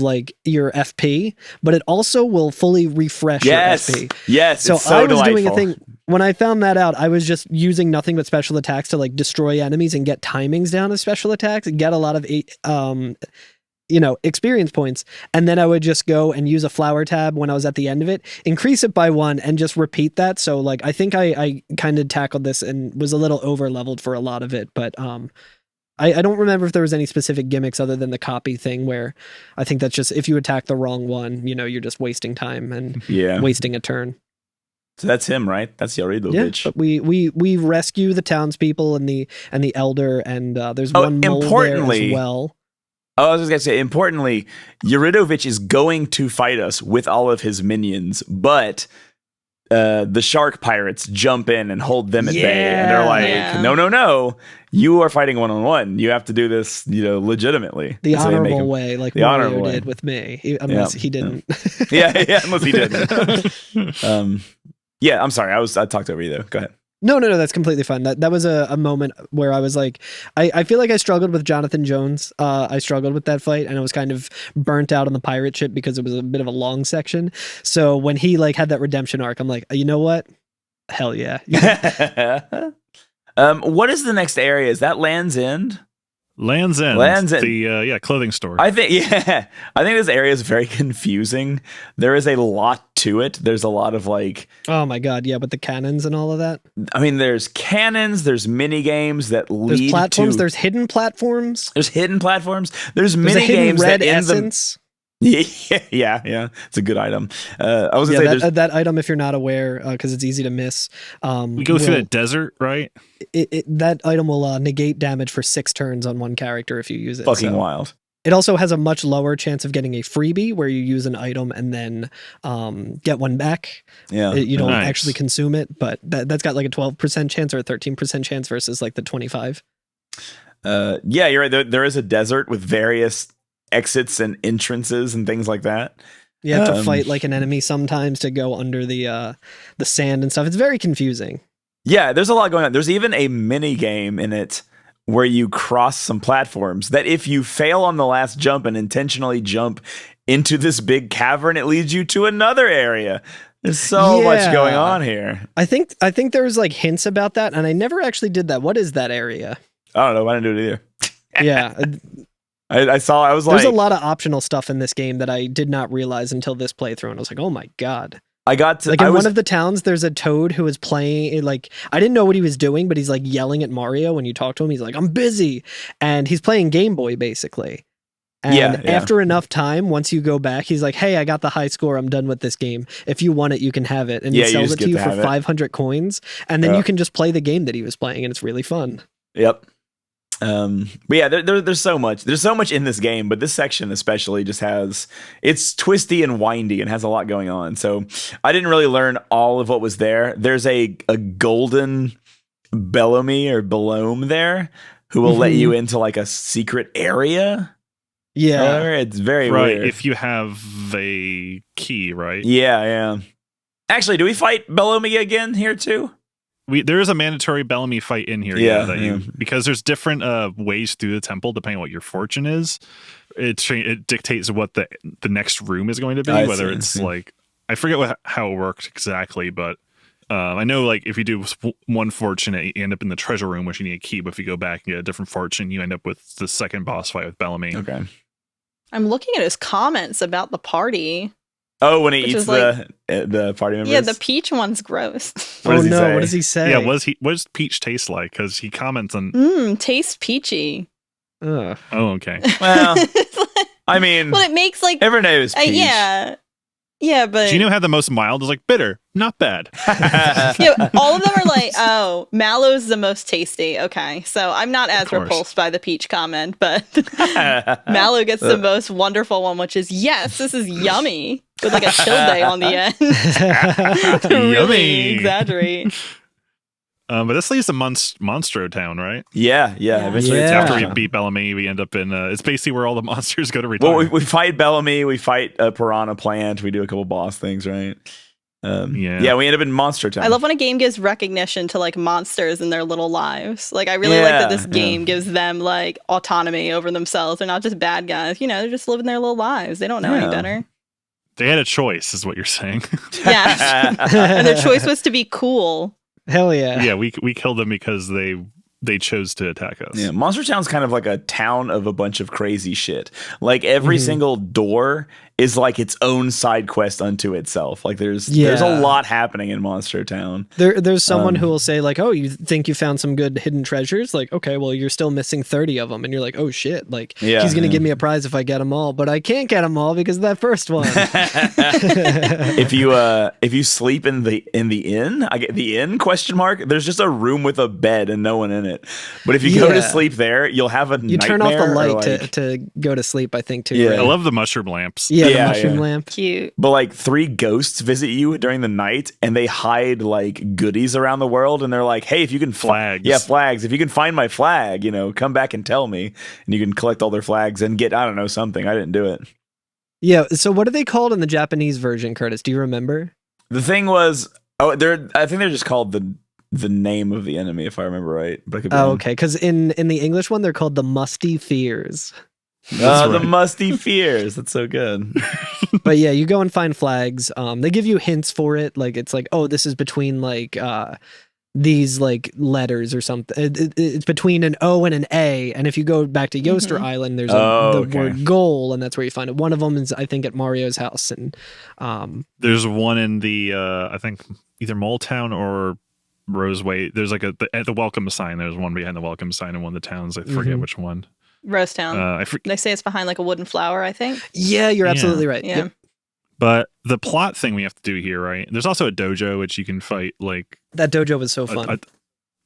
like your FP, but it also will fully refresh your FP. So I was doing a thing. When I found that out, I was just using nothing but special attacks to like destroy enemies and get timings down of special attacks and get a lot of experience points. And then I would just go and use a flower tab when I was at the end of it, increase it by 1, and just repeat that. So like, I think I kind of tackled this and was a little over leveled for a lot of it, but I don't remember if there was any specific gimmicks other than the copy thing, where I think that's just, if you attack the wrong one, you're just wasting time and wasting a turn. So that's him, right? That's Yuridovich. Yeah, but we rescue the townspeople and the elder, and there's one mole there as well. I was just gonna say, importantly, Yuridovich is going to fight us with all of his minions, but the shark pirates jump in and hold them at bay, and they're like, no, you are fighting 1-on-1. You have to do this, legitimately. The honorable way, like Mario did with me, unless he didn't. Unless he didn't. Yeah, I'm sorry. I talked over you though. Go ahead. No, that's completely fine. That was a moment where I was like, I feel like I struggled with Jonathan Jones. I struggled with that fight, and I was kind of burnt out on the pirate ship because it was a bit of a long section. So when he like had that redemption arc, I'm like, you know what? Hell yeah. What is the next area? Is that Land's End? Land's End. Land's End. The clothing store. I think this area is very confusing. There is a lot to it. There's a lot of like, Oh my god, yeah, with the cannons and all of that. I mean, there's cannons, there's mini games that lead There's platforms, to there's hidden platforms. there's hidden platforms. There's There's a mini hidden games red that end them. essence. Yeah, it's a good item. I was gonna Yeah, say that item, if you're not aware, because it's easy to miss. We go through that desert, right? That item will negate damage for 6 turns on one character if you use it. fucking so. wild. It also has a much lower chance of getting a freebie where you use an item and then get one back. Yeah, You don't Nice. actually consume it, but that's got like a 12% chance or a 13% chance versus like the 25. Yeah, you're right. There is a desert with various exits and entrances and things like that. You have to fight like an enemy sometimes to go under the sand and stuff. It's very confusing. Yeah, there's a lot going on. There's even a mini game in it where you cross some platforms that if you fail on the last jump and intentionally jump into this big cavern, it leads you to another area. There's so much going on here. I think there was like hints about that, and I never actually did that. What is that area? I don't know. I didn't do it either. Yeah. I was There's like, a lot of optional stuff in this game that I did not realize until this playthrough, and I was like, oh my god. I got to Like in one of the towns, there's a toad who is playing, like, I didn't know what he was doing, but he's like yelling at Mario when you talk to him. He's like, I'm busy. And he's playing Game Boy, basically. And Yeah. after enough time, once you go back, he's like, hey, I got the high score. I'm done with this game. If you want it, you can have it. And Yeah, he you sells just it to get you to for have it. 500 coins. And then Yeah. you can just play the game that he was playing, and it's really fun. Yep. But yeah, there's so much. There's so much in this game, but this section especially just it's twisty and windy and has a lot going on. So I didn't really learn all of what was there. There's a golden Bellamy or Belome there who will let you into like a secret area. Yeah. It's very Right. weird. If you have a key, right? Yeah. Actually, do we fight Bellamy again here too? There is a mandatory Bellamy fight in here, because there's different ways through the temple depending on what your fortune is. It dictates what the next room is going to be. Whether it's like, I forget how it worked exactly, but I know like if you do one fortune, you end up in the treasure room, which you need a key. But if you go back and get a different fortune, you end up with the second boss fight with Bellamy. Okay. I'm looking at his comments about the party. Oh, when he Which eats is like- the party members. Yeah, the peach one's gross. What does he say? What does he say? Yeah, what does peach taste like? Because he comments on. Taste peachy. Ugh. Oh, okay. Well, I mean, well, it makes like every name is peach. yeah, but Gino had the most mild. Is like bitter, not bad. yeah, all of them are like, oh, mallow's the most tasty. Okay, so I'm not as course. repulsed by the peach comment, but mallow gets the most wonderful one, which is yes, this is yummy with like a tilde on the end. To really Yummy. exaggerate. But this leads to Monstro Town, right? Yeah. Eventually, Yeah. After we beat Bellamy, we end up in. It's basically where all the monsters go to retire. well, we fight Bellamy, we fight a piranha plant, we do a couple boss things, right? Yeah. We end up in Monster Town. I love when a game gives recognition to like monsters in their little lives. Like I really like that this game gives them like autonomy over themselves. They're not just bad guys. They're just living their little lives. They don't know any better. They had a choice, is what you're saying. Yeah. And their choice was to be cool. Hell yeah. Yeah, we killed them because they chose to attack us. Yeah, Monster Town's kind of like a town of a bunch of crazy shit. Like every single door is like its own side quest unto itself. Like there's a lot happening in Monster Town. There's someone who will say like, oh, you think you found some good hidden treasures? Like, okay, well, you're still missing 30 of them. And you're like, oh shit. Like he's going to give me a prize if I get them all, but I can't get them all because of that first one. If you sleep in the inn, I get the inn ? There's just a room with a bed and no one in it. But if you go to sleep there, you'll have a you nightmare. turn off the or, light like- to go to sleep, I think, too. Yeah. Right? I love the mushroom lamps. Yeah, the Yeah, mushroom yeah. lamp. Cute. But like 3 ghosts visit you during the night and they hide like goodies around the world and they're like, hey, if you can Flags. flags. If you can find my flag, come back and tell me. And you can collect all their flags and get, I don't know, something. I didn't do it. Yeah. So what are they called in the Japanese version, Curtis? Do you remember? The thing was, I think they're just called the name of the enemy, if I remember right. But I could be wrong. Okay. Because in the English one, they're called the Musty Fears. The musty fears. That's so good. But yeah, you go and find flags. They give you hints for it. Like it's like, oh, this is between like these like letters or something. It's between an O and an A. And if you go back to Yoster Island, there's the word goal, and that's where you find it. One of them is, I think, at Mario's house. And there's one in the, I think, either Mole Town or Roseway. There's like at the welcome sign. There's one behind the welcome sign in one of the towns. I forget which one. Rosetown. They say it's behind like a wooden flower, I think. Yeah, you're absolutely right. Yeah. Yep. But the plot thing we have to do here, right? There's also a dojo which you can fight like that dojo was so fun.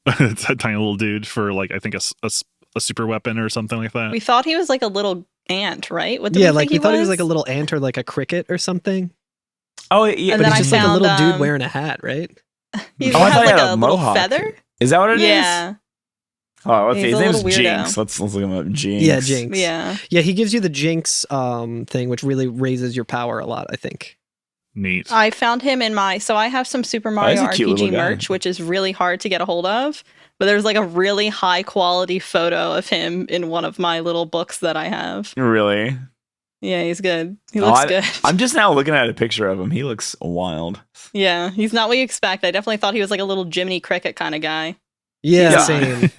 It's a tiny little dude for like I think a super weapon or something like that. We thought he was like a little ant, right? What did we think he thought he was like a little ant or like a cricket or something. Oh yeah, and but he's just like a little dude wearing a hat, right? He has like a little feather. Is that what it is? Yeah. Oh, his name's Jinx. Let's look him up. Jinx. Yeah, Jinx. Yeah. He gives you the Jinx thing, which really raises your power a lot, I think. Neat. I found him in I have some Super Mario RPG merch, which is really hard to get a hold of. But there's like a really high quality photo of him in one of my little books that I have. Really? Yeah, he's good. He looks good. I'm just now looking at a picture of him. He looks wild. Yeah, he's not what you expect. I definitely thought he was like a little Jiminy Cricket kind of guy. Yeah, same.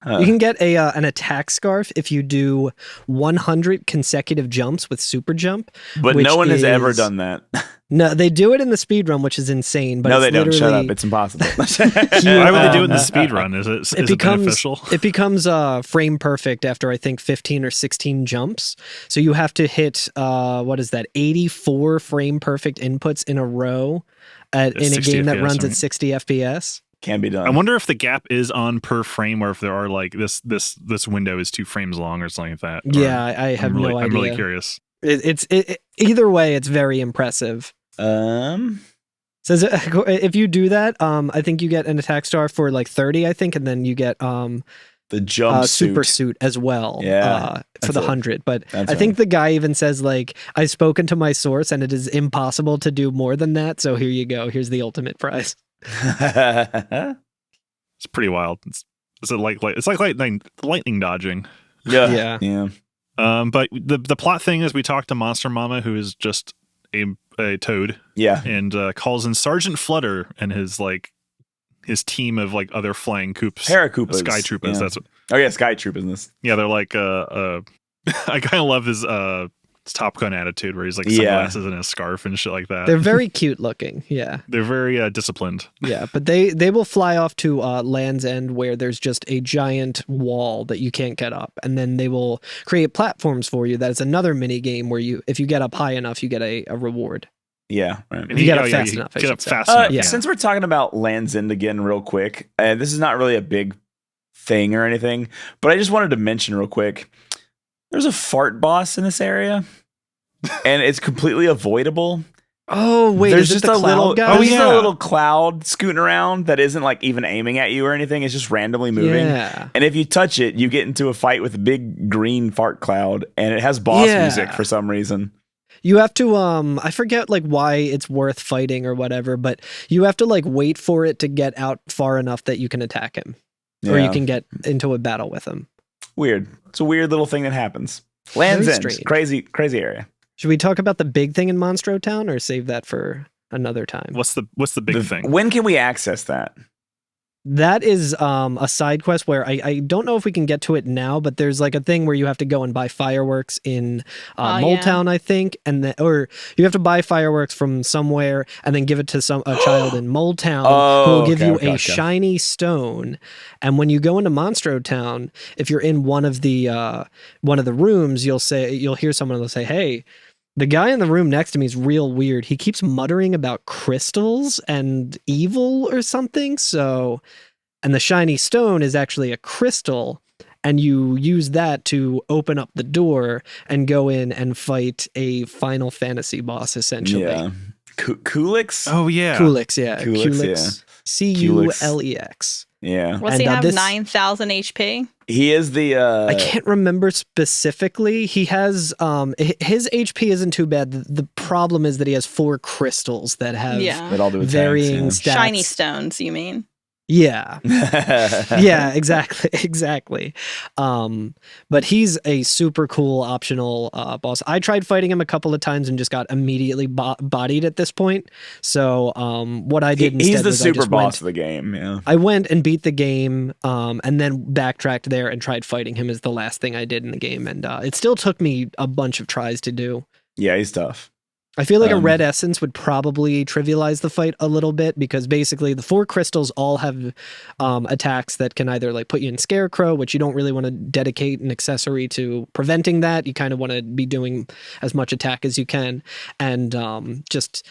You can get an attack scarf if you do 100 consecutive jumps with super jump. But no one has ever done that. No, they do it in the speedrun, which is insane. But no, they don't. Shut up. It's impossible. Why would they do it in the speedrun? Is it beneficial? It becomes frame perfect after, I think, 15 or 16 jumps. So you have to hit, 84 frame perfect inputs in a row in a game that runs at 60 FPS. Can be done. I wonder if the gap is on per frame, or if there are like this window is 2 frames long or something like that. Yeah, I have no idea. I'm really curious. It's either way, it's very impressive. Says if you do that, I think you get an attack star for like 30, I think, and then you get the jump super suit as well. Yeah, for the 100. But I think the guy even says like, I've spoken to my source, and it is impossible to do more than that. So here you go. Here's the ultimate prize. It's pretty wild. It's like lightning dodging. Yeah. But the plot thing is we talk to Monster Mama, who is just a toad. Yeah. And calls in Sergeant Flutter and his team of like other flying Koops. Paracoopas. Sky Troopers. Yeah. That's what. Oh yeah, Sky Troopers. Yeah, they're like I kind of love his Top Gun attitude where he's like sunglasses and a scarf and shit like that. They're very cute looking. Yeah. They're very disciplined. Yeah, but they will fly off to Land's End where there's just a giant wall that you can't get up, and then they will create platforms for you. That is another mini game where if you get up high enough, you get a reward. Yeah, right. If you get up fast enough. Get up fast enough. Yeah. Since we're talking about Land's End again, real quick, this is not really a big thing or anything, but I just wanted to mention real quick. There's a fart boss in this area, and it's completely avoidable. Oh wait, there's just a little guy? a little cloud scooting around that isn't like even aiming at you or anything. It's just randomly moving. Yeah. And if you touch it, you get into a fight with a big green fart cloud, and it has boss music for some reason. You have to I forget like why it's worth fighting or whatever, but you have to like wait for it to get out far enough that you can attack him. Or you can get into a battle with him. Weird. It's a weird little thing that happens. Land's End. Crazy area. Should we talk about the big thing in Monstro Town or save that for another time? What's the big thing? When can we access that? That is a side quest where I don't know if we can get to it now, but there's like a thing where you have to go and buy fireworks in Mole Town, I think, or you have to buy fireworks from somewhere and then give it to a child in Mole Town who will give you a shiny stone. And when you go into Monstro Town, if you're in one of the rooms, you'll hear someone will say, "Hey, the guy in the room next to me is real weird. He keeps muttering about crystals and evil or something." And the shiny stone is actually a crystal, and you use that to open up the door and go in and fight a Final Fantasy boss, essentially. Yeah. Kulix? Oh, yeah. Kulix, yeah. Kulix. Culex. Yeah. What's he have? 9,000 HP? He is the I can't remember specifically. He has his HP isn't too bad. The problem is that he has 4 crystals that have that all do varying stats. Shiny stones, you mean? Yeah. Yeah, exactly. But he's a super cool optional boss. I tried fighting him a couple of times and just got immediately bodied at this point. So what I did instead he's the was super boss of the game. Yeah, I went and beat the game, and then backtracked there and tried fighting him as the last thing I did in the game, and it still took me a bunch of tries to do. Yeah, he's tough. I feel like a red essence would probably trivialize the fight a little bit, because basically the 4 crystals all have attacks that can either like put you in Scarecrow, which you don't really want to dedicate an accessory to preventing that. You kind of want to be doing as much attack as you can, and just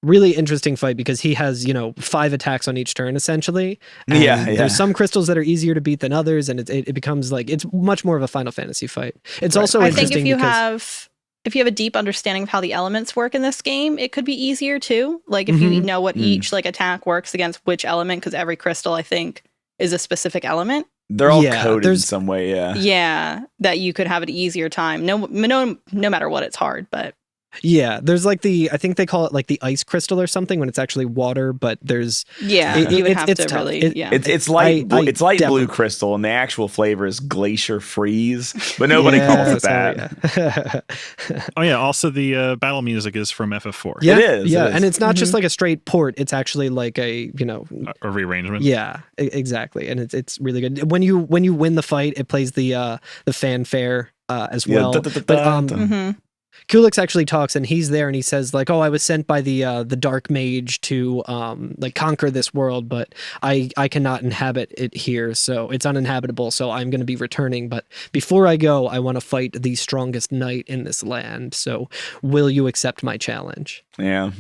really interesting fight because he has 5 attacks on each turn essentially. And there's some crystals that are easier to beat than others, and it becomes like it's much more of a Final Fantasy fight. It's also interesting. I think if you have a deep understanding of how the elements work in this game, it could be easier too. Like if you know what each like attack works against which element, because every crystal I think is a specific element. They're all coded in some way. Yeah, that you could have an easier time. No matter what, it's hard, but. Yeah, there's like I think they call it like the ice crystal or something when it's actually water, but there's you would have to tough. Really it's light blue crystal, and the actual flavor is glacier freeze, but nobody calls it that. Oh yeah, also the battle music is from FF4. Yeah, it is. And it's not just like a straight port; it's actually like a rearrangement. Yeah, exactly, and it's really good. When you win the fight, it plays the fanfare as well. Kulix actually talks, and he's there, and he says like, "Oh, I was sent by the dark mage to like conquer this world, but I cannot inhabit it here, so it's uninhabitable. So I'm going to be returning. But before I go, I want to fight the strongest knight in this land. So will you accept my challenge?" Yeah.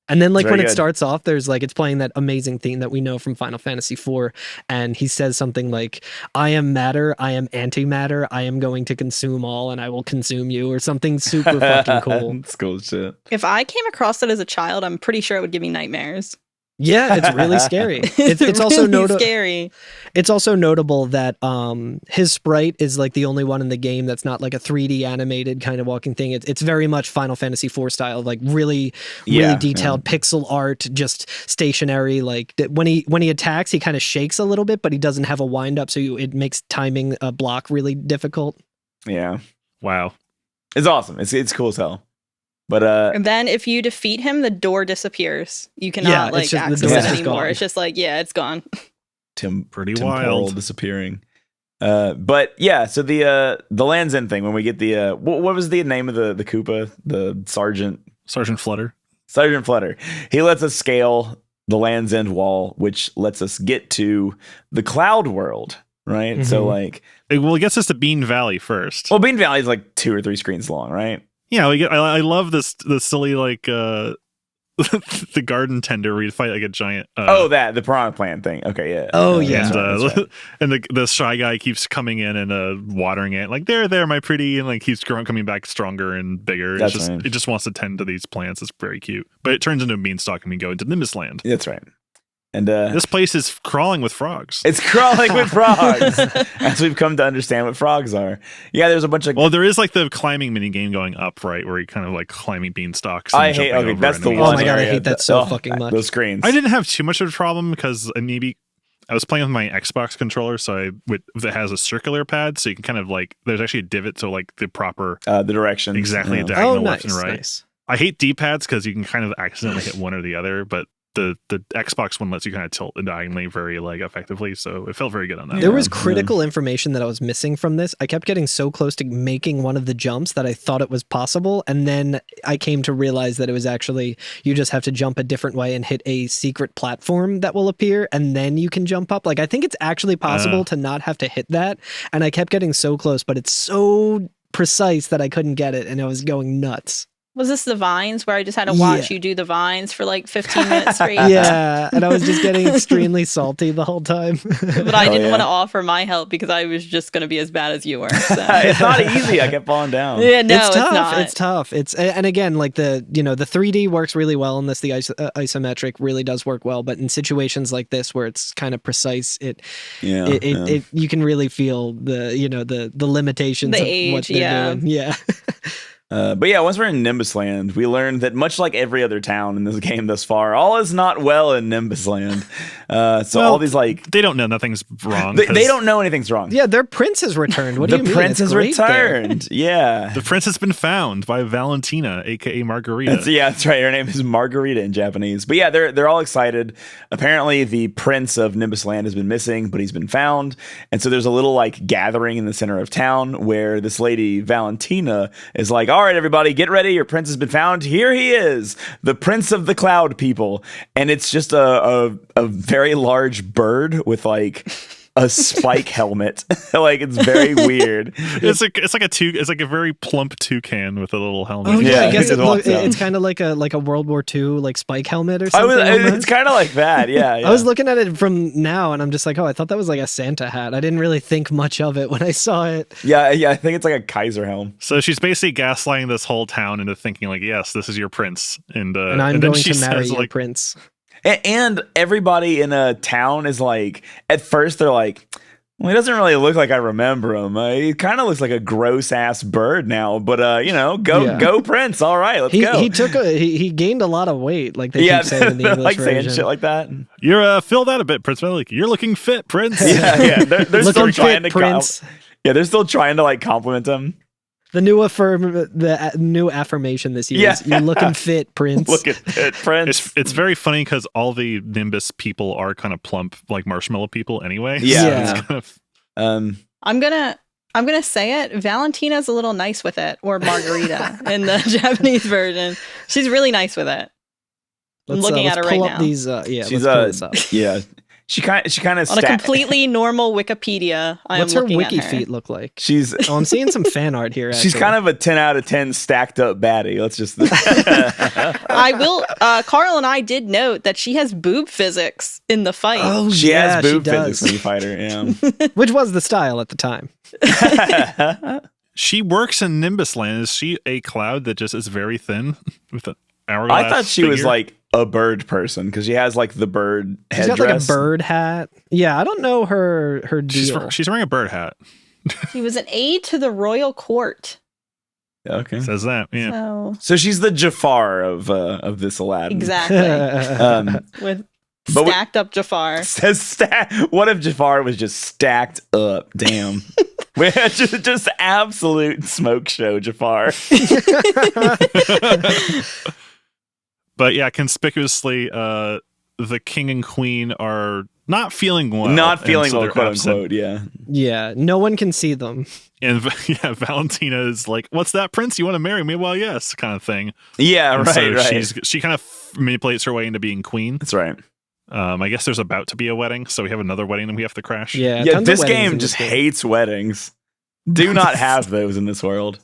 And then, like, when it starts off, there's like, it's playing that amazing theme that we know from Final Fantasy IV. And he says something like, "I am matter, I am antimatter, I am going to consume all, and I will consume you," or something super fucking cool. It's cool shit. If I came across it as a child, I'm pretty sure it would give me nightmares. Yeah, it's really scary. It's also scary. It's also notable that his sprite is like the only one in the game that's not like a 3D animated kind of walking thing. It's very much Final Fantasy IV style, like really detailed pixel art, just stationary. Like when he attacks, he kind of shakes a little bit, but he doesn't have a wind up, so it makes timing a block really difficult. Yeah. Wow. It's awesome. It's cool as hell. But and then if you defeat him, the door disappears. You cannot access it anymore. It's just like, it's gone. Pretty temporal wild. Disappearing. But yeah, so the Land's End thing, when we get the what was the name of the Koopa? The Sergeant Flutter. Sergeant Flutter. He lets us scale the Land's End wall, which lets us get to the Cloud World, right? Mm-hmm. So like, it gets us to Bean Valley first. Well, Bean Valley is like 2 or 3 screens long, right? Yeah, I love the silly like the garden tender where you fight like a giant. The piranha plant thing. Okay, yeah. Oh yeah. And, and the shy guy keeps coming in and watering it like there, my pretty, and like keeps coming back stronger and bigger. It just wants to tend to these plants. It's very cute, but it turns into a beanstalk and we go into Nimbus Land. That's right. And this place is crawling with frogs. It's crawling with frogs, as we've come to understand what frogs are. Yeah, there's a bunch of. Well, there is like the climbing mini game going up, right, where you kind of like climbing beanstalks. I hate. Okay, that's the one. Oh my god, I hate that so fucking much. Those screens. I didn't have too much of a problem because maybe I was playing with my Xbox controller, so that has a circular pad, so you can kind of like there's actually a divot, so like the proper the direction exactly diagonal left and right. Nice. I hate D-pads because you can kind of accidentally hit one or the other, but the Xbox one lets you kind of tilt diagonally very like effectively, so it felt very good on that. There was critical information that I was missing from this. I kept getting so close to making one of the jumps that I thought it was possible, and then I came to realize that it was actually you just have to jump a different way and hit a secret platform that will appear, and then you can jump up. Like I think it's actually possible to not have to hit that, and I kept getting so close, but it's so precise that I couldn't get it, and I was going nuts. Was this the vines where I just had to watch you do the vines for like 15 minutes straight? Yeah, and I was just getting extremely salty the whole time. But I didn't want to offer my help because I was just going to be as bad as you were. So. It's not easy. I kept falling down. Yeah, no, it's tough. not. It's tough. And again, like the 3D works really well in this. The isometric really does work well. But in situations like this where it's kind of precise, you can really feel the limitations of age, what they're doing. Yeah. But yeah, once we're in Nimbus Land, we learned that much like every other town in this game thus far, all is not well in Nimbus Land. All these like they don't know nothing's wrong. They don't know anything's wrong. Yeah, their prince has returned. What do you mean? The prince has returned. Yeah. The prince has been found by Valentina, aka Margarita. That's right. Her name is Margarita in Japanese. But yeah, they're all excited. Apparently, the prince of Nimbus Land has been missing, but he's been found. And so there's a little like gathering in the center of town where this lady Valentina is like, "All right, everybody, get ready. Your prince has been found. Here he is, the prince of the cloud people." And it's just a very large bird with like a spike helmet. Like, it's very weird. It's like a very plump toucan with a little helmet. Oh yeah, I guess it's it's kind of like a World War II like spike helmet or something. It's kind of like that. Yeah, I was looking at it from now, and I'm just like, oh, I thought that was like a Santa hat. I didn't really think much of it when I saw it. Yeah. I think it's like a Kaiser helm. So she's basically gaslighting this whole town into thinking like, yes, this is your prince, and I'm going to marry your prince. And everybody in a town is like, at first they're like, well, he doesn't really look like I remember him. He kind of looks like a gross ass bird now, but go Prince. All right, let's go. He gained a lot of weight, like they keep saying in the English like version. saying shit like that. You're filled out a bit, Prince Malik. You're looking fit, Prince. Yeah. They're still trying to Prince. they're still trying to like compliment him. The new affirmation this year is, "You're looking fit, Prince." Looking fit, Prince. It's very funny because all the Nimbus people are kind of plump, like marshmallow people anyway. Yeah. It's kind of, I'm gonna say it. Valentina's a little nice with it, or Margarita in the Japanese version. She's really nice with it. I'm looking at her right now. She's let's pull this up. Yeah. She kind of on a completely normal Wikipedia. What's her wiki feet look like? I'm seeing some fan art here. Actually. She's kind of a 10 out of 10 stacked up baddie. Let's just. I will. Carl and I did note that she has boob physics in the fight. Oh, she has boob physics when you fight her. Yeah. Which was the style at the time. She works in Nimbus Land. Is she a cloud that just is very thin with an hourglass? I thought she was like a bird person because she has like the bird headdress. She's got like a bird hat. Yeah, I don't know her deal. She's wearing a bird hat. She was an aide to the royal court. Okay, says that. Yeah. So she's the Jafar of this Aladdin. Exactly. With stacked up Jafar. What if Jafar was just stacked up? Damn. just absolute smoke show, Jafar. But yeah, conspicuously, the king and queen are not feeling well. Not feeling well, quote unquote, yeah. Yeah, no one can see them. And yeah, Valentina is like, "What's that, Prince? You want to marry me?" "Well, yes," kind of thing. Yeah, and right. So she kind of manipulates her way into being queen. That's right. I guess there's about to be a wedding, so we have another wedding and we have to crash. Yeah, this game just hates weddings. Do not have those in this world.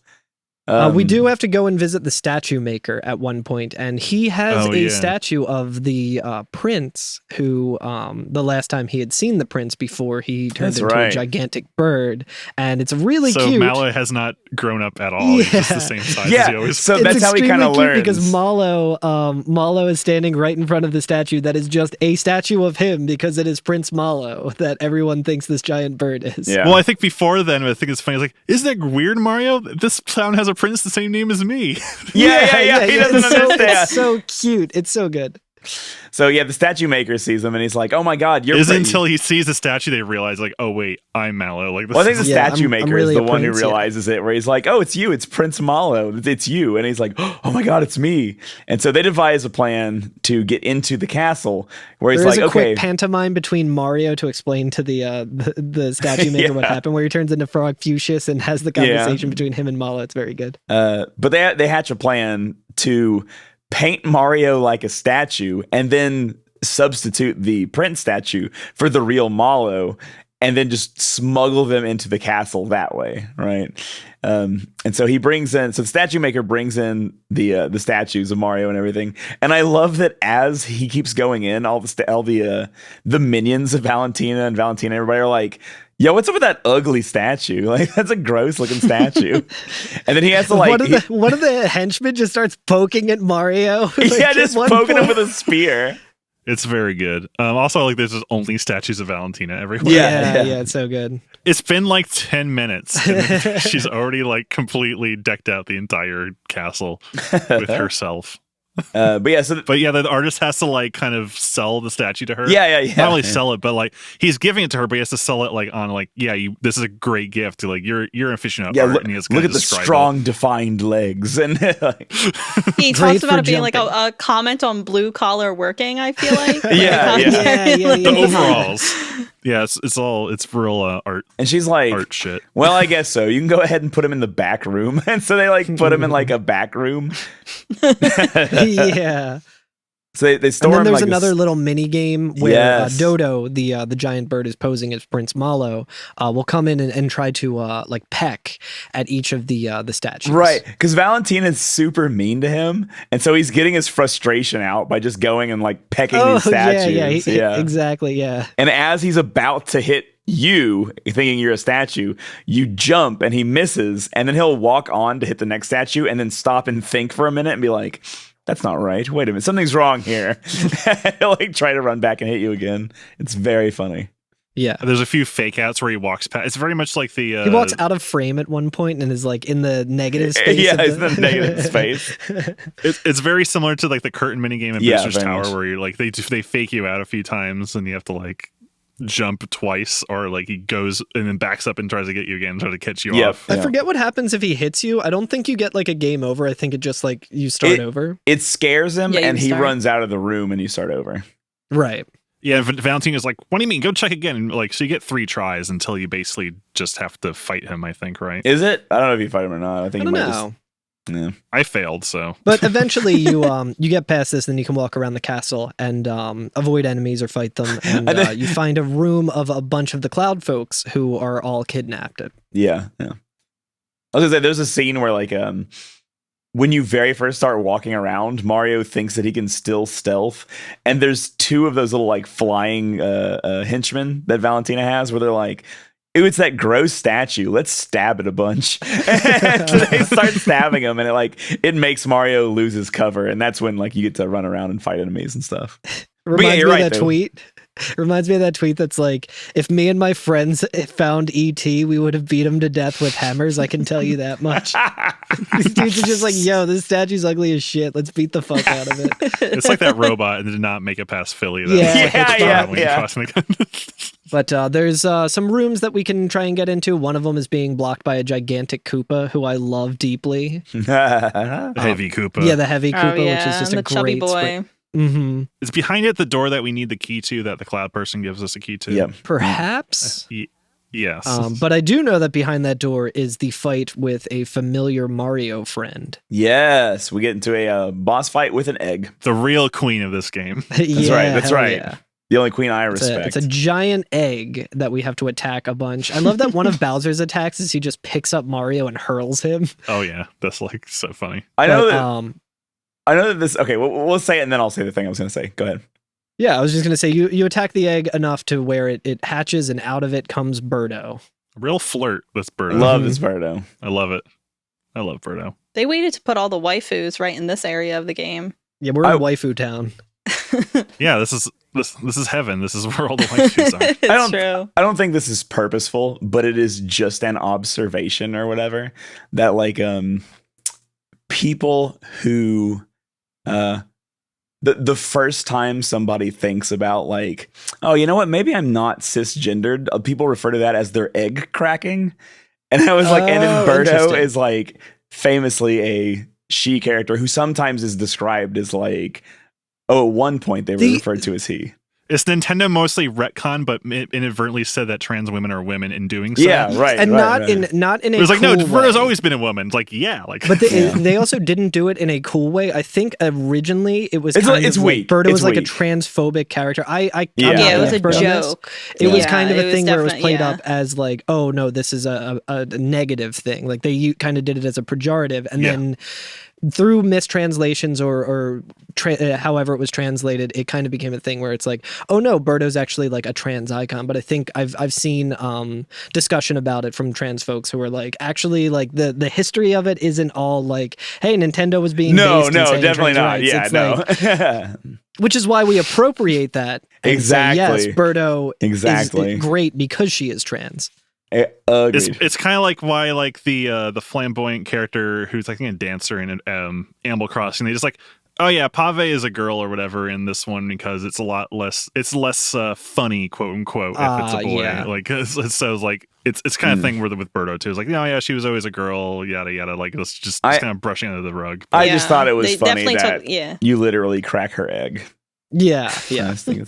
We do have to go and visit the statue maker at one point, and he has a statue of the prince who, the last time he had seen the prince before he turned into a gigantic bird, and it's really cute. So Mallow has not grown up at all. He's just the same size as he always. So that's how he kind of learns. Because Mallow is standing right in front of the statue that is just a statue of him because it is Prince Mallow that everyone thinks this giant bird is. Yeah. Well, I think before then, I think it's funny. It's like, isn't it weird, Mario? This town has a prince the same name as me. Yeah. He doesn't understand. It's so cute. It's so good. So yeah, the statue maker sees him and he's like, "Oh my god, you're." Isn't until he sees the statue they realize like, "Oh wait, I'm Mallow." Like, I think the statue maker is the one who realizes it, where he's like, "Oh, it's you. It's Prince Mallow. It's you." And he's like, "Oh my god, it's me." And so they devise a plan to get into the castle, where he's like, "Okay." Quick pantomime between Mario to explain to the statue maker what happened, where he turns into Frog Fuchsius and has the conversation between him and Mallow. It's very good. But they hatch a plan to paint Mario like a statue and then substitute the Prince statue for the real Mallow and then just smuggle them into the castle that way, right? And so the statue maker brings in the statues of Mario and everything. And I love that as he keeps going in, all the minions of Valentina and everybody are like, "Yo, what's up with that ugly statue? Like, that's a gross looking statue." And then he has to like... One of the henchmen just starts poking at Mario. Just poking him with a spear. It's very good. Also, like, there's just only statues of Valentina everywhere. Yeah, it's so good. It's been like 10 minutes. And she's already like completely decked out the entire castle with herself. But yeah, so But yeah, the artist has to like kind of sell the statue to her. yeah. Not only sell it, but like he's giving it to her, but he has to sell it like on like, this is a great gift. Like you're an aficionado. Yeah, art, and he has to look kind at of the describe strong, defined legs, and like, He Great talks about for it being like jumping. a comment on blue collar working. I feel like Yeah, the overalls. Yeah, it's real art and she's like, shit. well, I guess so. You can go ahead and put him in the back room, and so they like put him in like a back room. Yeah. So they store And then him there's like another this, little mini game where Yes. Dodo, the giant bird, is posing as Prince Malo. Will come in and try to like peck at each of the statues. right? Because Valentina is super mean to him, and so he's getting his frustration out by just going and like pecking these statues. Exactly. Yeah. And as he's about to hit you, thinking you're a statue, you jump and he misses, and then he'll walk on to hit the next statue, and then stop and think for a minute and be like, that's not right. Wait a minute. Something's wrong here. He'll like try to run back and hit you again. It's very funny. Yeah. There's a few fake outs where he walks past. It's very much like the He walks out of frame at one point and is like in the negative space. Yeah, of it's the negative space. It's very similar to like the curtain minigame in Yeah, Booster's very Tower much. where you're like they fake you out a few times and you have to like jump twice, or like he goes and then backs up and tries to get you again, try to catch you Yep. off. I forget what happens if he hits you. I don't think you get like a game over. I think it just like you start over. It scares him, Yeah, you and he start. runs out of the room, and you start over. Right. Yeah, Valentina's like, what do you mean? Go check again. And like, so you get 3 tries until you basically just have to fight him, I think, right? Is it? I don't know if you fight him or not. I think I you don't might know. Yeah. I failed, so. But eventually you get past this, then you can walk around the castle and avoid enemies or fight them. And you find a room of a bunch of the cloud folks who are all kidnapped. Yeah. I was gonna say there's a scene where like when you very first start walking around, Mario thinks that he can still stealth, and there's 2 of those little like flying henchmen that Valentina has, where they're like, "Ooh, it's that gross statue. Let's stab it a bunch." And so they start stabbing him, and it makes Mario lose his cover, and that's when like you get to run around and fight enemies and stuff. Reminds you're me right, of that though. tweet. Reminds me of that tweet that's like, if me and my friends found E.T., we would have beat him to death with hammers. I can tell you that much. These dudes are just like, yo, this statue's ugly as shit. Let's beat the fuck out of it. It's like that robot and did not make it past Philly. Yeah. But there's some rooms that we can try and get into. One of them is being blocked by a gigantic Koopa, who I love deeply. The heavy Koopa. Yeah, the heavy Koopa, which is just the a chubby great boy. Mm-hmm. It's behind it the door that we need the key to, that the cloud person gives us a key to. Yep. Perhaps. Yes. But I do know that behind that door is the fight with a familiar Mario friend. Yes, we get into a boss fight with an egg. The real queen of this game. That's right. That's hell right. yeah. The only queen I respect. It's a giant egg that we have to attack a bunch. I love that one of Bowser's attacks is he just picks up Mario and hurls him. Oh yeah, that's like so funny. I know But, that this. Okay, we'll say it, and then I'll say the thing I was going to say. Go ahead. yeah, I was just going to say, you attack the egg enough to where it hatches and out of it comes Birdo. A real flirt with Birdo. Love this Birdo. I love it. I love Birdo. They waited to put all the waifus right in this area of the game. Yeah, we're in Waifu Town. Yeah, this is heaven. This is where all the waifus are. It's true. I don't think this is purposeful, but it is just an observation or whatever that like people who the first time somebody thinks about like, oh, you know what, maybe I'm not cisgendered, people refer to that as their egg cracking. And I was like, and then Birdo interesting. is like famously a she character who sometimes is described as like, oh, at one point they were referred to as he. It's Nintendo mostly retcon, but inadvertently said that trans women are women in doing so. Yeah, right. And right. not in a It was like, cool no, Birdo's way. always been a woman. It's like, yeah, like. But they also didn't do it in a cool way. I think originally it was It's kind it's of weak. like Birdo It's was like weak. a transphobic character. Yeah. Yeah, it was a Birdo is. joke. It was Yeah, kind of it a was thing where it was definitely- played yeah. up as like, oh no, this is a negative thing. Like they kind of did it as a pejorative, and Yeah. then through mistranslations or however it was translated, it kind of became a thing where it's like, oh no, Birdo's actually like a trans icon. But I think I've seen discussion about it from trans folks who are like, actually, like the history of it isn't all like, hey, Nintendo was being based in saying definitely trans not. rights. Yeah, It's no. like, which is why we appropriate that. And say, Exactly. yes, Birdo Exactly. is great because she is trans. Agreed. It's kind of like why like the flamboyant character who's I think a dancer in Animal Crossing, they just like Oh yeah, Pave is a girl or whatever in this one because it's a lot less. It's less funny, quote unquote, if it's a boy. Yeah. Like so, like it's kind of thing with Birdo too. It's like, oh yeah, she was always a girl, yada yada. Like it's just kind of brushing under the rug. I just thought it was They funny definitely that you literally crack her egg. Yeah. I just think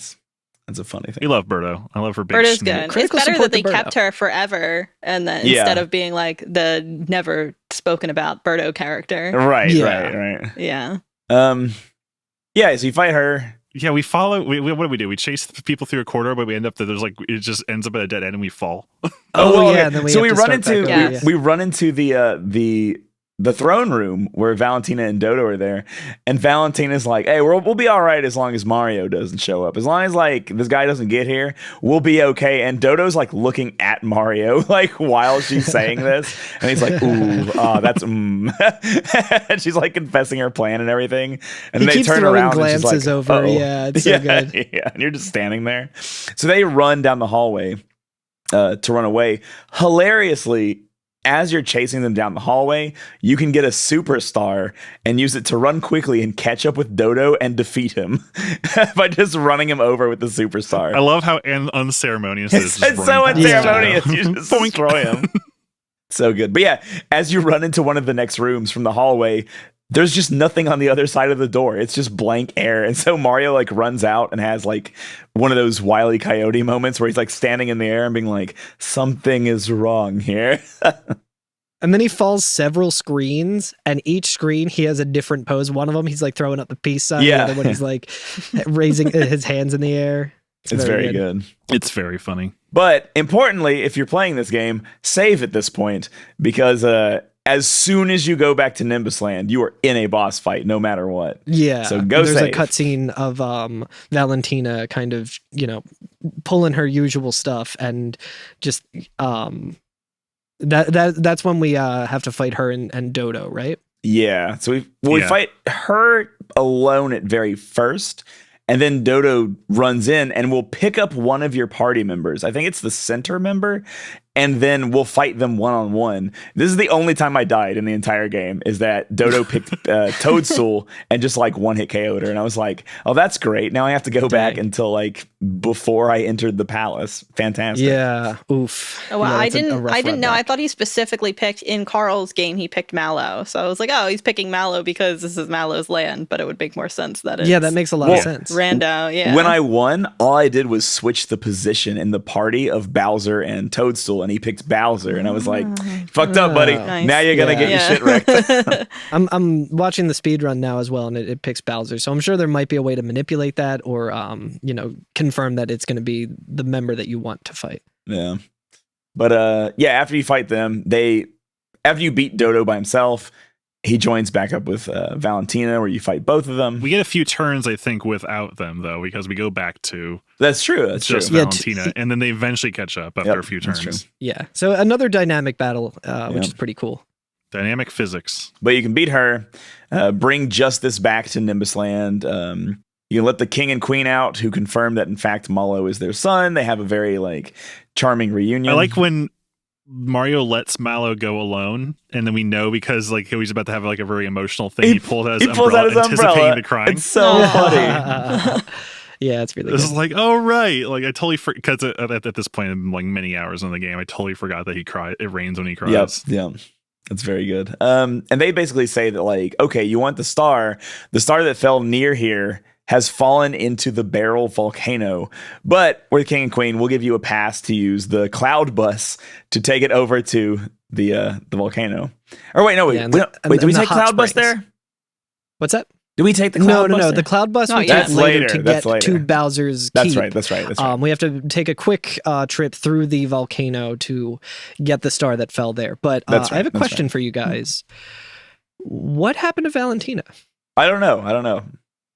that's a funny thing. We love Birdo. I love her big Birdo's snoot. good. Critical It's better support that they to Birdo. kept her forever, and then instead of being like the never spoken about Birdo character. Right. Yeah. Yeah, so you fight her. Yeah, we follow. What do we do? We chase people through a corridor, but we end up that there's like it just ends up at a dead end, and we fall. Okay. And then we so have we to run start into back over. we run into the throne room where Valentina and Dodo are there, and Valentina's like, "Hey, we'll be all right as long as Mario doesn't show up. As long as like this guy doesn't get here, we'll be okay." And Dodo's like looking at Mario like while she's saying this, and he's like, "Ooh, that's." And she's like confessing her plan and everything, and He they keeps turn throwing around glances and she's like, over. "Uh-oh." Yeah, it's so good. Yeah, and you're just standing there. So they run down the hallway to run away. Hilariously, as you're chasing them down the hallway, you can get a superstar and use it to run quickly and catch up with Dodo and defeat him by just running him over with the superstar. I love how unceremonious it is. It's so unceremonious. You just Boink. destroy him. So good. But yeah, as you run into one of the next rooms from the hallway, there's just nothing on the other side of the door. It's just blank air. And so Mario like runs out and has like one of those Wile E. Coyote moments where he's like standing in the air and being like, something is wrong here. And then he falls several screens, and each screen he has a different pose. One of them he's like throwing up the peace sign. Yeah. The other one he's like raising his hands in the air. It's very good. It's very funny. But importantly, if you're playing this game, save at this point because as soon as you go back to Nimbus Land, you are in a boss fight, no matter what. Yeah. So go There's save. a cutscene of Valentina kind of, pulling her usual stuff, and just that's when we have to fight her and Dodo, right? Yeah. So we fight her alone at very first, and then Dodo runs in and will pick up one of your party members. I think it's the center member, and then we'll fight them one-on-one. This is the only time I died in the entire game, is that Dodo picked Toadstool and just like one-hit KO'd her. And I was like, oh, that's great. Now I have to go back until like before I entered the palace. Fantastic. Yeah. Oof. Oh, well, Yeah, I that's a didn't rough run know. I back. thought he specifically picked in Carl's game. He picked Mallow, so I was like, oh, he's picking Mallow because this is Mallow's land. But it would make more sense that it's that makes a lot of sense. Rando. Yeah. When I won, all I did was switch the position in the party of Bowser and Toadstool, and he picked Bowser, and I was like, fucked up, buddy. Nice. Now you're going to get your shit wrecked. I'm watching the speed run now as well, and it picks Bowser. So I'm sure there might be a way to manipulate that, or confirm that it's going to be the member that you want to fight. Yeah. But after you fight them, after you beat Dodo by himself, he joins back up with Valentina, where you fight both of them. We get a few turns, I think, without them though, because we go back to That's true. That's true. just Valentina, and then they eventually catch up after a few that's true. turns. Yeah. So another dynamic battle, which is pretty cool. Dynamic physics. But you can beat her, bring Justice back to Nimbus Land. You can let the king and queen out, who confirm that in fact Mallow is their son. They have a very charming reunion. I like when Mario lets Mallow go alone, and then we know because he's about to have a very emotional thing. He pulled out his umbrella, anticipating the crying. It's so funny. Yeah, it's really This good. is like, oh right, I totally because at this point in many hours in the game, I totally forgot that he cried. It rains when he cries. Yep. That's very good. And they basically say that okay, you want the star that fell near here has fallen into the Barrel volcano, but we're the king and queen. We'll give you a pass to use the cloud bus to take it over to the volcano. Or wait, no, Yeah, did we take the hot cloud bus springs. there? What's that? Did we take the cloud bus No. there? The cloud bus Not we yet. take later That's to later. get to Bowser's That's keep. right. That's right. We have to take a quick trip through the volcano to get the star that fell there. But I have a question for you guys. What happened to Valentina? I don't know.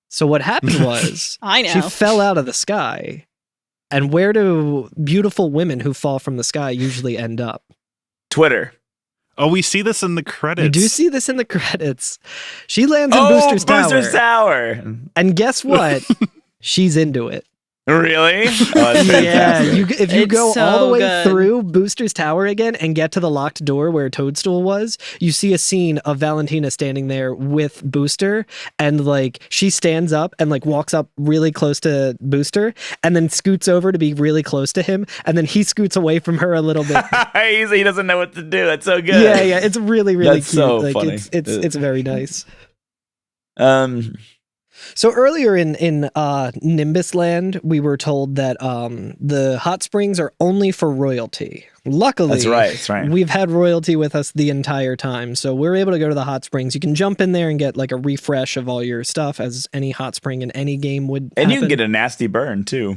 So what happened was I know. she fell out of the sky. And where do beautiful women who fall from the sky usually end up? Twitter. Oh, we see this in the credits. You do see this in the credits. She lands in Booster's Tower. Tower. And guess what? She's into it. Really? Oh, that's Yeah, fantastic. if you It's go all the so way good. through Booster's Tower again and get to the locked door where Toadstool was, you see a scene of Valentina standing there with Booster, and like she stands up and like walks up really close to Booster and then scoots over to be really close to him, and then he scoots away from her a little bit. He doesn't know what to do. That's so good. Yeah, it's really That's cute. so like funny. it's very nice. Um, So earlier in Nimbus Land, we were told that the hot springs are only for royalty. Luckily, That's right. That's right. we've had royalty with us the entire time, so we're able to go to the hot springs. You can jump in there and get like a refresh of all your stuff, as any hot spring in any game would. And you can happen. get a nasty burn too.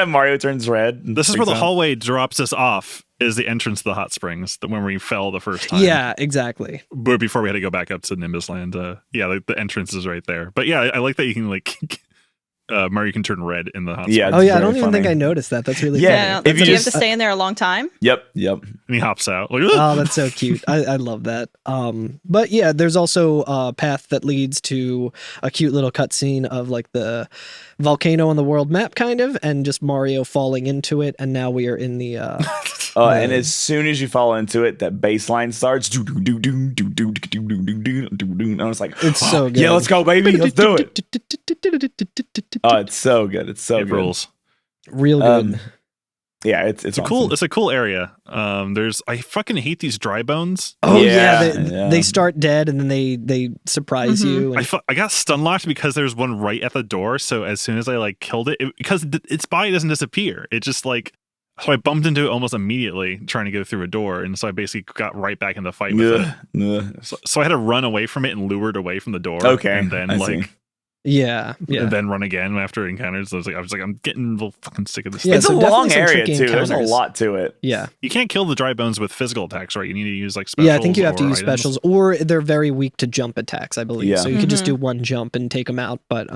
Mario turns red. This is where the freaks out. hallway drops us off. Is the entrance to the hot springs when we fell the first time? Yeah, exactly. But before we had to go back up to Nimbus Land, like the entrance is right there. But yeah, I like that you can like Mario can turn red in the hot Yeah. springs. Oh yeah, I very don't even think funny. I noticed that. That's really Yeah. funny. If you Do you just- have to stay in there a long time? Yep. And he hops out. Like, Oh, that's so cute. I love that. But yeah, there's also a path that leads to a cute little cutscene of like the volcano on the world map, kind of, and just Mario falling into it. And now we are in the. And as soon as you fall into it, that bass line starts. And I was like, It's so good. Yeah, let's go, baby. Let's do it. Oh, it's so good. It's so it good. rules. Real good. Yeah, it's It's a cool. It's a cool area. I fucking hate these dry bones. Oh yeah, Yeah. they start dead and then they surprise you. And I got stun locked because there's one right at the door. So as soon as I like killed it, because its body doesn't disappear, it just like. So I bumped into it almost immediately trying to go through a door, and so I basically got right back in the fight with it. So I had to run away from it and lure it away from the door. Okay, and then I see. and then run again after it encounters. So I was like, I'm getting a little fucking sick of this. Yeah, It's so a definitely long some area tricky too. There's a encounters. lot to it. yeah. You can't kill the dry bones with physical attacks, right? You need to use like specials. Yeah, I think you have to or use items. specials, or they're very weak to jump attacks, I believe. Yeah. So you could just Mhm. do one jump and take them out. But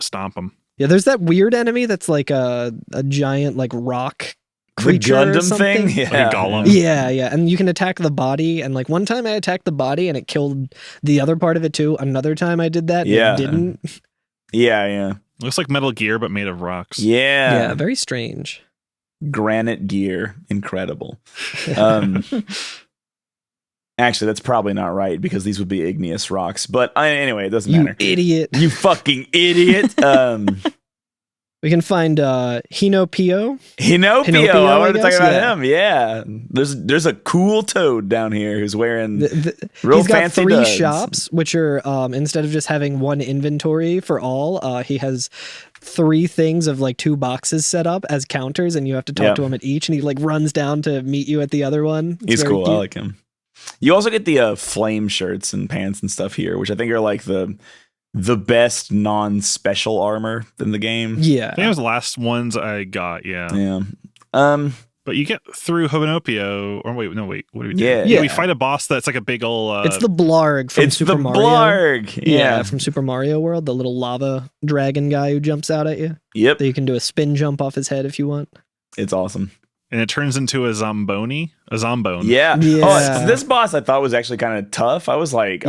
Stomp them. yeah, there's that weird enemy that's like a giant like rock The creature or Gundam something. thing. Yeah. Like a golem. Yeah, and you can attack the body. And like one time I attacked the body and it killed the other part of it too. Another time I did that, and Yeah. it didn't. Yeah. Looks like Metal Gear, but made of rocks. Yeah. Yeah, very strange. Granite gear. Incredible. Actually, that's probably not right because these would be igneous rocks. But anyway, it doesn't You matter. idiot. You fucking idiot. We can find Hinopio. Hinopio. Hinopio, I I wanted to talk guess, about yeah. him. Yeah. There's a cool toad down here who's wearing real He's got fancy 3 duds. shops, which are instead of just having one inventory for all, he has 3 things of like 2 boxes set up as counters, and you have to talk Yeah. to him at each, and he like runs down to meet you at the other one. It's He's very cool. I cute. like him. You also get the flame shirts and pants and stuff here, which I think are like the best non-special armor in the game. Yeah. I think it was the last ones I got. Yeah. Yeah. But you get through Hobinopio, or wait, what do we do? Yeah. We fight a boss that's like a big old. It's the Blarg from It's Super the Mario. Blarg. Yeah, Yeah. from Super Mario World, the little lava dragon guy who jumps out at you. Yep. That you can do a spin jump off his head if you want. It's awesome. and it turns into a zombone. Yeah. Yeah. Oh, this boss I thought was actually kind of tough. I was like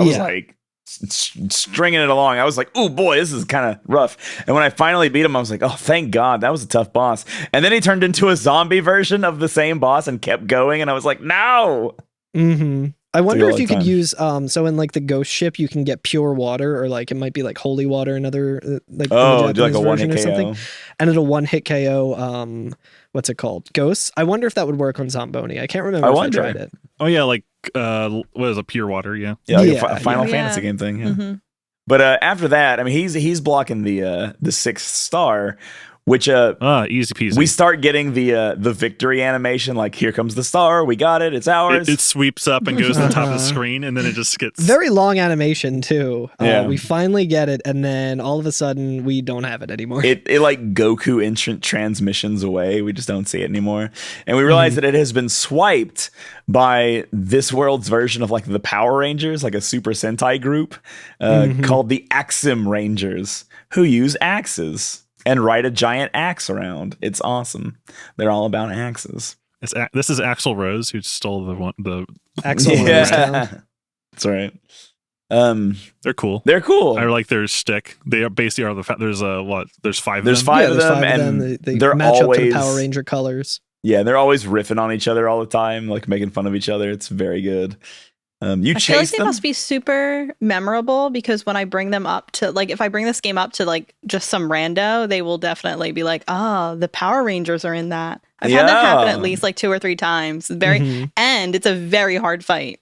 stringing it along. I was like, oh boy, this is kind of rough. And when I finally beat him, I was like, oh, thank God, that was a tough boss. And then he turned into a zombie version of the same boss and kept going. And I was like, no. Mm-hmm. I wonder a if long you could time. use so in like the ghost ship you can get pure water, or like it might be like holy water, another like Oh, the do like a Japanese one version hit or something, KO. and it'll one hit KO. What's it called? Ghosts. I wonder if that would work on Zomboni. I can't remember I if wonder. I tried it. Oh yeah, like what is it, pure water? Yeah. Yeah, like Yeah. a Final Yeah. Fantasy game thing. Yeah. Mhm. But after that, I mean, he's blocking the 6th star, which Easy peasy. we start getting the victory animation. Like, here comes the star, we got it, it's ours. it sweeps up and goes to the top of the screen, and then it just gets Very long animation too. Yeah. We finally get it, and then all of a sudden we don't have it anymore. It like Goku instant transmissions away. We just don't see it anymore. And we realize that it has been swiped by this world's version of like the Power Rangers, like a Super Sentai group called the Axim Rangers, who use axes and ride a giant axe around. It's awesome. They're all about axes. this is Axl Rose who stole the Axel Rose Town. That's right. They're cool. They're cool. I like their shtick. They basically are there's there's five There's of them. five of there's them, five and They they're match up to the always Power Ranger colors. Yeah, they're always riffing on each other all the time, like making fun of each other. It's very good. You I chase feel like they them. must be super memorable because when I bring them up to like, if I bring this game up to like just some rando, they will definitely be like, "Oh, the Power Rangers are in that." I've had that happen at least like 2 or 3 times. And it's a very hard fight.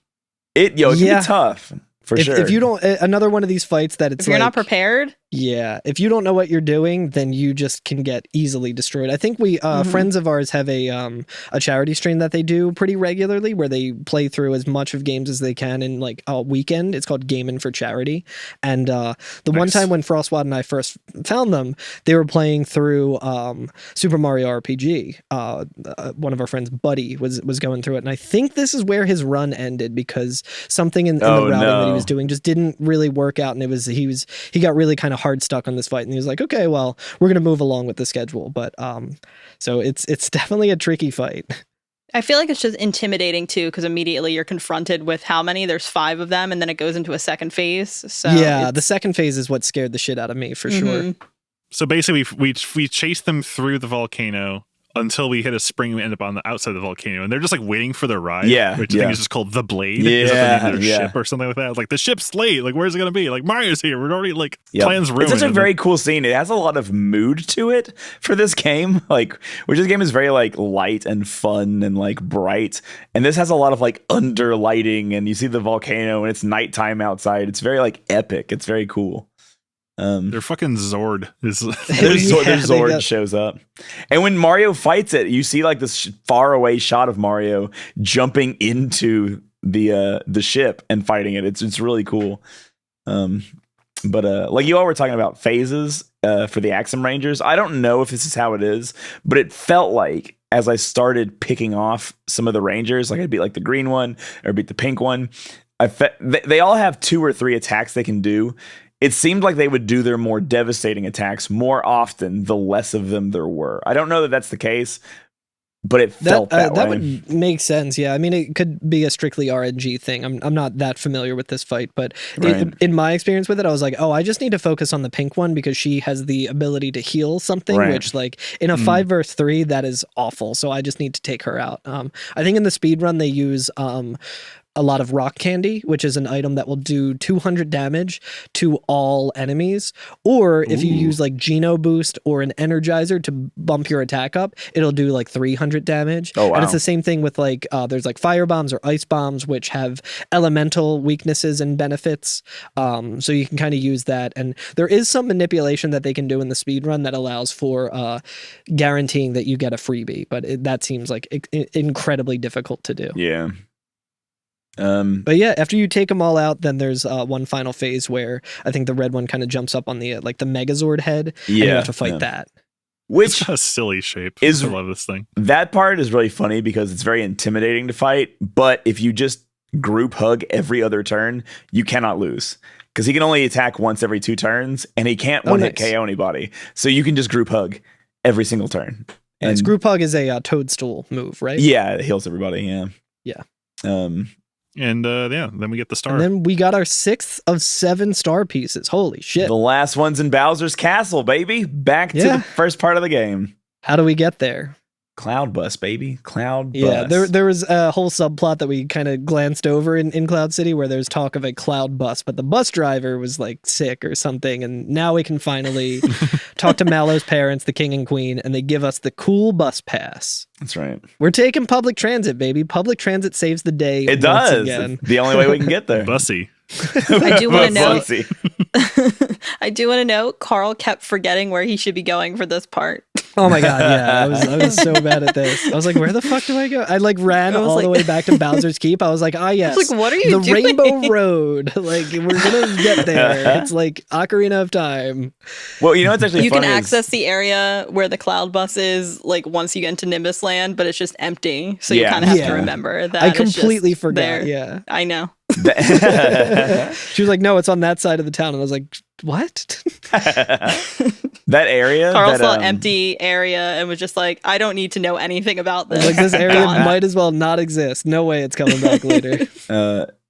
It can be tough for sure. If you don't, another one of these fights that it's if you're not prepared. Yeah, if you don't know what you're doing, then you just can get easily destroyed. I think we friends of ours have a charity stream that they do pretty regularly where they play through as much of games as they can in like a weekend. It's called Gaming for Charity. And one time when Frostwad and I first found them, they were playing through Super Mario RPG. One of our friends, Buddy, was going through it, and I think this is where his run ended because something in the routing that he was doing just didn't really work out, and he got really kind of hard stuck on this fight, and he was like, okay, well, we're gonna move along with the schedule. But so it's definitely a tricky fight. I feel like it's just intimidating too, because immediately you're confronted with how many. There's 5 of them, and then it goes into a second phase. So yeah, the second phase is what scared the shit out of me for sure. So basically, we chase them through the volcano until we hit a spring and we end up on the outside of the volcano, and they're just like waiting for their ride. Which I think is just called the Blade. Is that the name of their ship or something like that? It's like the ship's late. Like, where's it gonna be? Like, Mario's here. We're already like plans ruined. It's such a very cool scene. It has a lot of mood to it for this game. Like, which this game is very like light and fun and like bright, and this has a lot of like under lighting, and you see the volcano and it's nighttime outside. It's very like epic. It's very cool. Their fucking Zord is their Zord shows up, and when Mario fights it, you see like this far away shot of Mario jumping into the ship and fighting it. It's really cool. But like you all were talking about phases for the Axum Rangers. I don't know if this is how it is, but it felt like as I started picking off some of the Rangers, like I'd beat like the green one or beat the pink one. They all have 2 or 3 attacks they can do. It seemed like they would do their more devastating attacks more often the less of them there were. I don't know that that's the case, but it felt that way. That would make sense, yeah. I mean, it could be a strictly RNG thing. I'm not that familiar with this fight, but in my experience with it, I was like, oh, I just need to focus on the pink one because she has the ability to heal something, which like in a 5 versus 3, that is awful. So I just need to take her out. I think in the speedrun, they use a lot of rock candy, which is an item that will do 200 damage to all enemies. Or if you use like Geno Boost or an Energizer to bump your attack up, it'll do like 300 damage. Oh, wow. And it's the same thing with like, there's like fire bombs or ice bombs, which have elemental weaknesses and benefits. So you can kind of use that. And there is some manipulation that they can do in the speedrun that allows for guaranteeing that you get a freebie. But that seems like incredibly difficult to do. Yeah. But yeah, after you take them all out, then there's one final phase where I think the red one kind of jumps up on the like the Megazord head, and you have to fight that. Which is a silly shape. I love this thing. That part is really funny because it's very intimidating to fight. But if you just group hug every other turn, you cannot lose because he can only attack once every 2 turns, and he can't one hit KO anybody. So you can just group hug every single turn. And group hug is a toadstool move, right? Yeah, it heals everybody. Yeah. And then we get the star. And then we got our 6th of 7 star pieces. Holy shit. The last one's in Bowser's Castle, baby. Back to the first part of the game. How do we get there? Cloud Bus, baby. Cloud Bus. Yeah, there was a whole subplot that we kind of glanced over in Cloud City where there's talk of a cloud bus, but the bus driver was like sick or something, and now we can finally talk to Mallow's parents, the king and queen, and they give us the cool bus pass. That's right. We're taking public transit, baby. Public transit saves the day. It does. Again. It's the only way we can get there. Bussy. I do want to know. I do want to know. Carl kept forgetting where he should be going for this part. Oh my god, yeah, I was so bad at this. I was like, where the fuck do I go? I like ran all the way back to Bowser's Keep. I was like, yes. Like, what are you doing? Rainbow Road. Like, we're gonna get there. It's like Ocarina of Time. Well, you know what's actually you funny can access the area where the cloud bus is, like once you get into Nimbus Land, but it's just empty. So you kind of have to remember that. I completely forgot. There. Yeah, I know. She was like, no, it's on that side of the town, and I was like, what? That area, Carl saw empty area and was just like, I don't need to know anything about this. Like, this area might as well not exist. No way it's coming back later.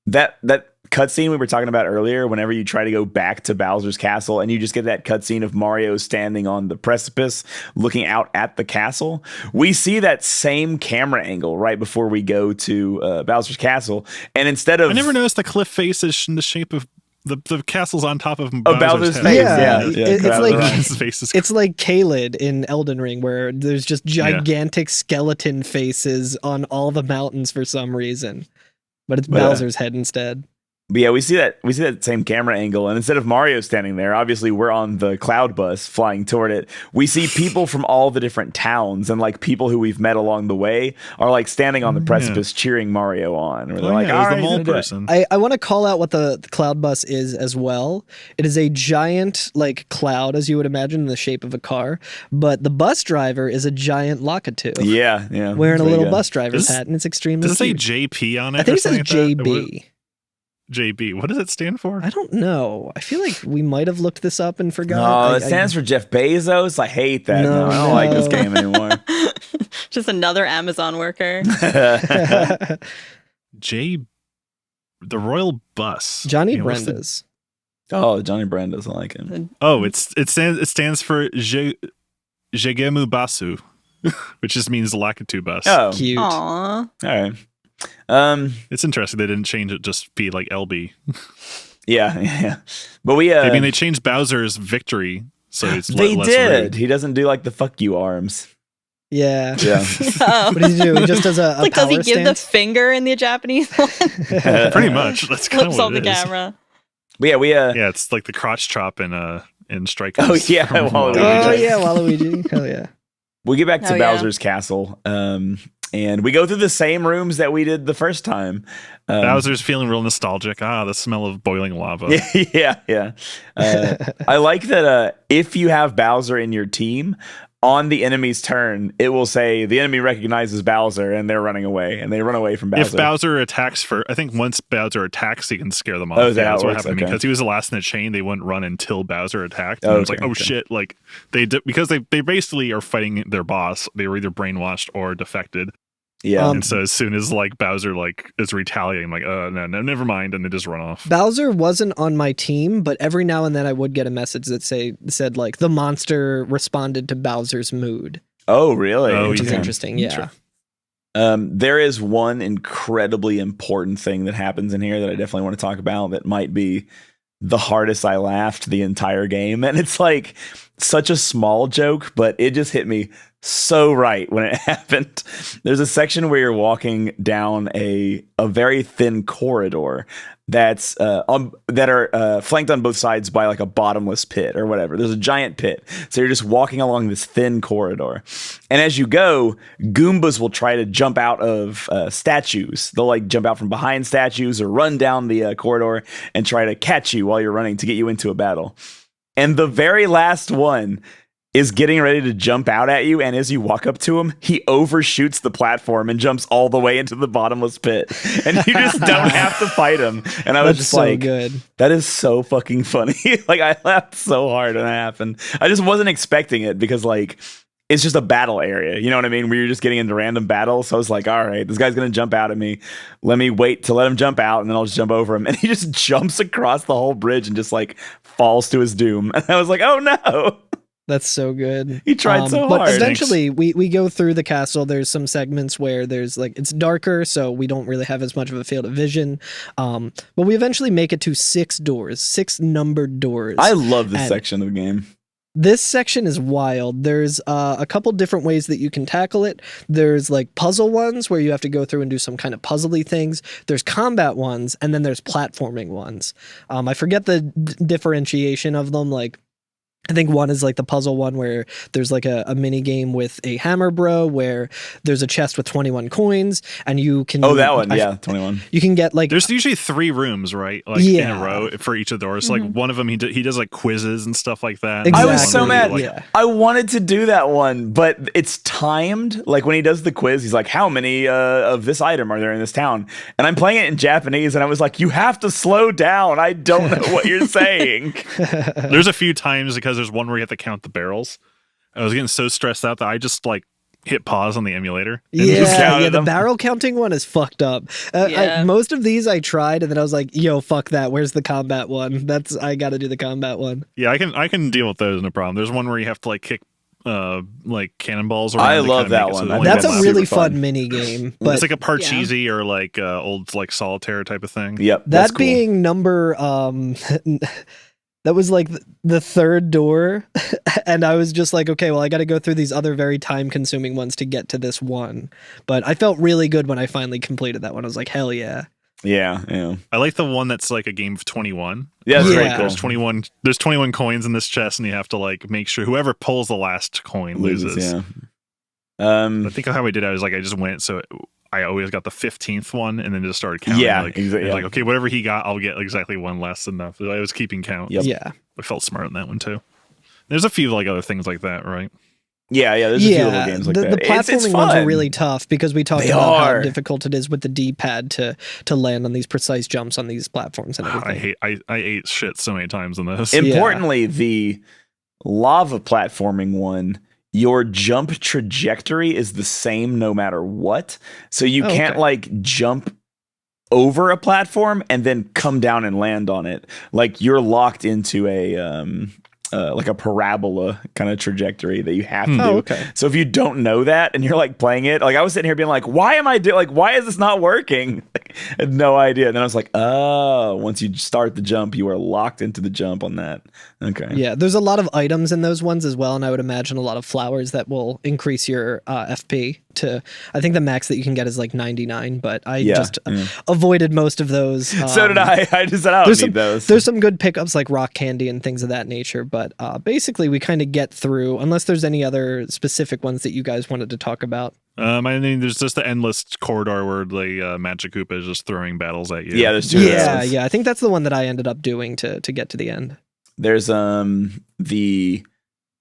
That cutscene we were talking about earlier, whenever you try to go back to Bowser's castle and you just get that cutscene of Mario standing on the precipice looking out at the castle, we see that same camera angle right before we go to Bowser's castle. And instead of... I never noticed the cliff face is in the shape of the castle's on top of Bowser's head. face. It's like Caelid in Elden Ring, where there's just gigantic skeleton faces on all the mountains for some reason, but it's Bowser's head instead. But yeah, we see that same camera angle, and instead of Mario standing there, obviously we're on the cloud bus flying toward it. We see people from all the different towns, and like people who we've met along the way are like standing on the precipice cheering Mario on. Or they're like, "All right, the mole person." I want to call out what the cloud bus is as well. It is a giant like cloud, as you would imagine, in the shape of a car, but the bus driver is a giant Lakitu. Yeah, wearing a little bus driver's hat, and it's extremely. Does it say JP on it? I think it says JB. JB. What does it stand for? I don't know. I feel like we might have looked this up and forgot. No, it stands for Jeff Bezos. I hate that. No, I don't like this game anymore. Just another Amazon worker. The Royal Bus. Johnny Brenda's. Oh, Johnny Brenda's. I like him. Oh, it stands for Jegemu Basu, which just means Lakitu bus. Oh, cute. Aww. All right. It's interesting they didn't change it just be like LB. Yeah. But we I mean they changed Bowser's victory, so it's they less did. rude. He doesn't do like the fuck you arms. Yeah. Oh. What does he do? He just does a like, power does he give stance? the finger in the Japanese one? Pretty much. That's kind of Flips what on it the is. camera. But yeah, Yeah, it's like the crotch chop in Strikers. Oh, yeah, from Waluigi. Oh yeah, Waluigi. Hell yeah. we get back to Oh, yeah. Bowser's castle. And we go through the same rooms that we did the first time. Bowser's feeling real nostalgic. The smell of boiling lava. Yeah. I like that if you have Bowser in your team, on the enemy's turn, it will say the enemy recognizes Bowser and they're running away, and they run away from Bowser. If Bowser attacks I think once Bowser attacks, he can scare them off. Oh, that's what works? happened Okay. because he was the last in the chain. They wouldn't run until Bowser attacked. Oh, And it's okay, like, okay. shit! Like because they basically are fighting their boss. They were either brainwashed or defected. Yeah. And so as soon as like Bowser like is retaliating, like no, never mind, and they just run off. Bowser wasn't on my team, but every now and then I would get a message that said like the monster responded to Bowser's mood. Oh, really? Oh, Which is yeah. interesting. Yeah. There is one incredibly important thing that happens in here that I definitely want to talk about that might be the hardest I laughed the entire game. And it's like such a small joke, but it just hit me so right when it happened. There's a section where you're walking down a very thin corridor that's flanked on both sides by like a bottomless pit or whatever. There's a giant pit. So you're just walking along this thin corridor. And as you go, Goombas will try to jump out of statues. They'll like jump out from behind statues or run down the corridor and try to catch you while you're running to get you into a battle. And the very last one is getting ready to jump out at you, and as you walk up to him, he overshoots the platform and jumps all the way into the bottomless pit. And you just don't have to fight him. And I was just so like, good. that is so fucking funny. Like, I laughed so hard when it happened. I just wasn't expecting it because, like, it's just a battle area. You know what I mean? Where you're just getting into random battles. So I was like, all right, this guy's going to jump out at me. Let me wait to let him jump out, and then I'll just jump over him. And he just jumps across the whole bridge and just, like, falls to his doom. And I was like, oh, no. That's so good. He tried so but hard. eventually we go through the castle. There's some segments where there's like it's darker, so we don't really have as much of a field of vision. But we eventually make it to 6 numbered doors. I love this section of the game. This section is wild. There's a couple different ways that you can tackle it. There's like puzzle ones where you have to go through and do some kind of puzzly things. There's combat ones, and then there's platforming ones. I forget the differentiation of them. Like, I think one is like the puzzle one where there's like a mini game with a hammer bro where there's a chest with 21 coins and you can... Oh, that one. Yeah, 21. You can get like... There's usually 3 rooms, right? Like in a row for each of the doors. So, like one of them, he does like quizzes and stuff like that. Exactly. I was so mad. Like, I wanted to do that one, but it's timed. Like when he does the quiz, he's like, how many of this item are there in this town? And I'm playing it in Japanese and I was like, you have to slow down. I don't know what you're saying. There's a few times because there's one where you have to count the barrels. I was getting so stressed out that I just like hit pause on the emulator. Yeah, the them. barrel counting one is fucked up. Yeah. Most of these I tried, and then I was like, "Yo, fuck that. Where's the combat one? I got to do the combat one." Yeah, I can deal with those, no problem. There's one where you have to like kick like cannonballs around. I to love kinda that make it so one. that, I like, think That's one a super really fun. fun mini game. But it's like a Parcheesi or like old like solitaire type of thing. Yep, that's that cool. being number that was like the third door, and I was just like, okay, well, I got to go through these other very time-consuming ones to get to this one. But I felt really good when I finally completed that one. I was like, hell yeah. Yeah. I like the one that's like a game of 21. Yeah, that's Yeah. very cool. There's 21 coins in this chest, and you have to like make sure whoever pulls the last coin loses. Yeah. I think how I did it, I just went, so I always got the 15th one and then just started counting. Yeah, like, exactly. Like, okay, whatever he got, I'll get exactly one less than enough. I was keeping count. Yep. Yeah. I felt smart on that one too. There's a few like other things like that, right? Yeah. There's a few little games like that. The platforming it's ones fun. are really tough because we talked They about how are. difficult it is with the D-pad to land on these precise jumps on these platforms and everything. I ate shit so many times in those. Importantly, the lava platforming one, your jump trajectory is the same no matter what. So you can't like jump over a platform and then come down and land on it. Like you're locked into a like a parabola kind of trajectory that you have to do. Okay. So if you don't know that and you're like playing it, like I was sitting here being like, why am I doing, like, why is this not working? Like, I had no idea. And then I was like, oh, once you start the jump, you are locked into the jump on that. Okay. Yeah, there's a lot of items in those ones as well, and I would imagine a lot of flowers that will increase your FP to, I think the max that you can get is like 99, but I just avoided most of those. So did I. I just said I don't need those. There's some good pickups like rock candy and things of that nature, but basically we kind of get through, unless there's any other specific ones that you guys wanted to talk about. I mean, there's just the endless corridor where the Magic Koopa is just throwing battles at you. Yeah, there's two of those. Yeah, I think that's the one that I ended up doing to get to the end. There's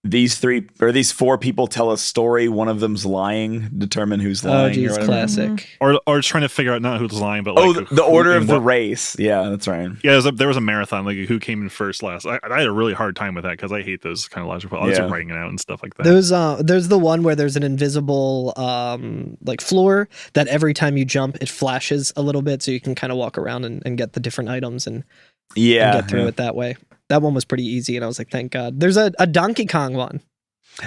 these four people tell a story. One of them's lying. Determine who's lying. Oh, geez, classic. Or trying to figure out not who's lying, but like the order of the race. Yeah, that's right. Yeah, there was a marathon, like who came in first, last. I had a really hard time with that because I hate those kind of logical. I was writing it out and stuff like that. There's the one where there's an invisible like floor that every time you jump, it flashes a little bit, so you can kind of walk around and get the different items and get through it that way. That one was pretty easy, and I was like, thank God. There's a Donkey Kong one.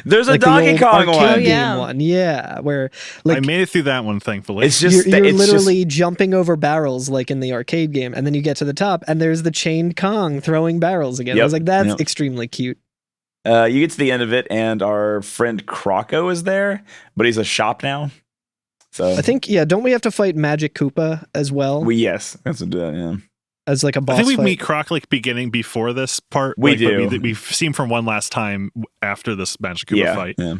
There's like a Donkey Kong one. Game one. Yeah, where like I made it through that one, thankfully. It's just you're it's literally jumping over barrels like in the arcade game, and then you get to the top, and there's the chained Kong throwing barrels again. I was like, that's extremely cute. You get to the end of it, and our friend Croco is there, but he's a shop now. So I think don't we have to fight Magic Koopa as well? Yes, that's what yeah. As like a boss I think we fight? meet Croc like beginning before this part. We like, do. But we've seen from one last time after this Magic Koopa fight. Yeah.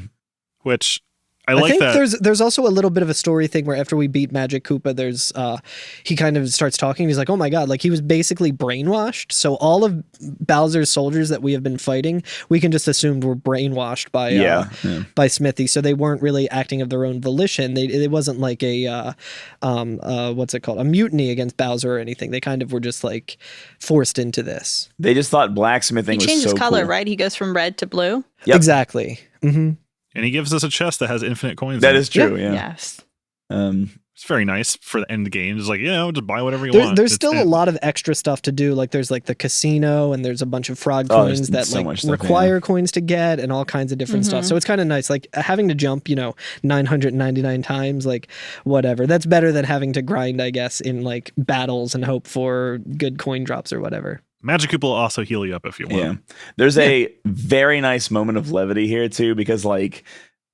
Which I I like think that. there's also a little bit of a story thing where after we beat Magic Koopa, there's he kind of starts talking. He's like, "Oh my God!" Like he was basically brainwashed. So all of Bowser's soldiers that we have been fighting, we can just assume were brainwashed by Smithy. So they weren't really acting of their own volition. It wasn't like a what's it called, a mutiny against Bowser or anything. They kind of were just like forced into this. They just thought blacksmithing He was so changes color, cool. right? He goes from red to blue. Yep. Exactly. Mm-hmm. And he gives us a chest that has infinite coins. That in it. is true. Yeah. Yes. It's very nice for the end game. It's like, just buy whatever you want. There's still a lot of extra stuff to do. Like there's like the casino, and there's a bunch of frog coins that so like much stuff, require coins to get, and all kinds of different stuff. So it's kind of nice. Like having to jump, 999 times, like whatever. That's better than having to grind, I guess, in like battles and hope for good coin drops or whatever. Magic Koopa will also heal you up if you want. Yeah. There's a very nice moment of levity here too, because like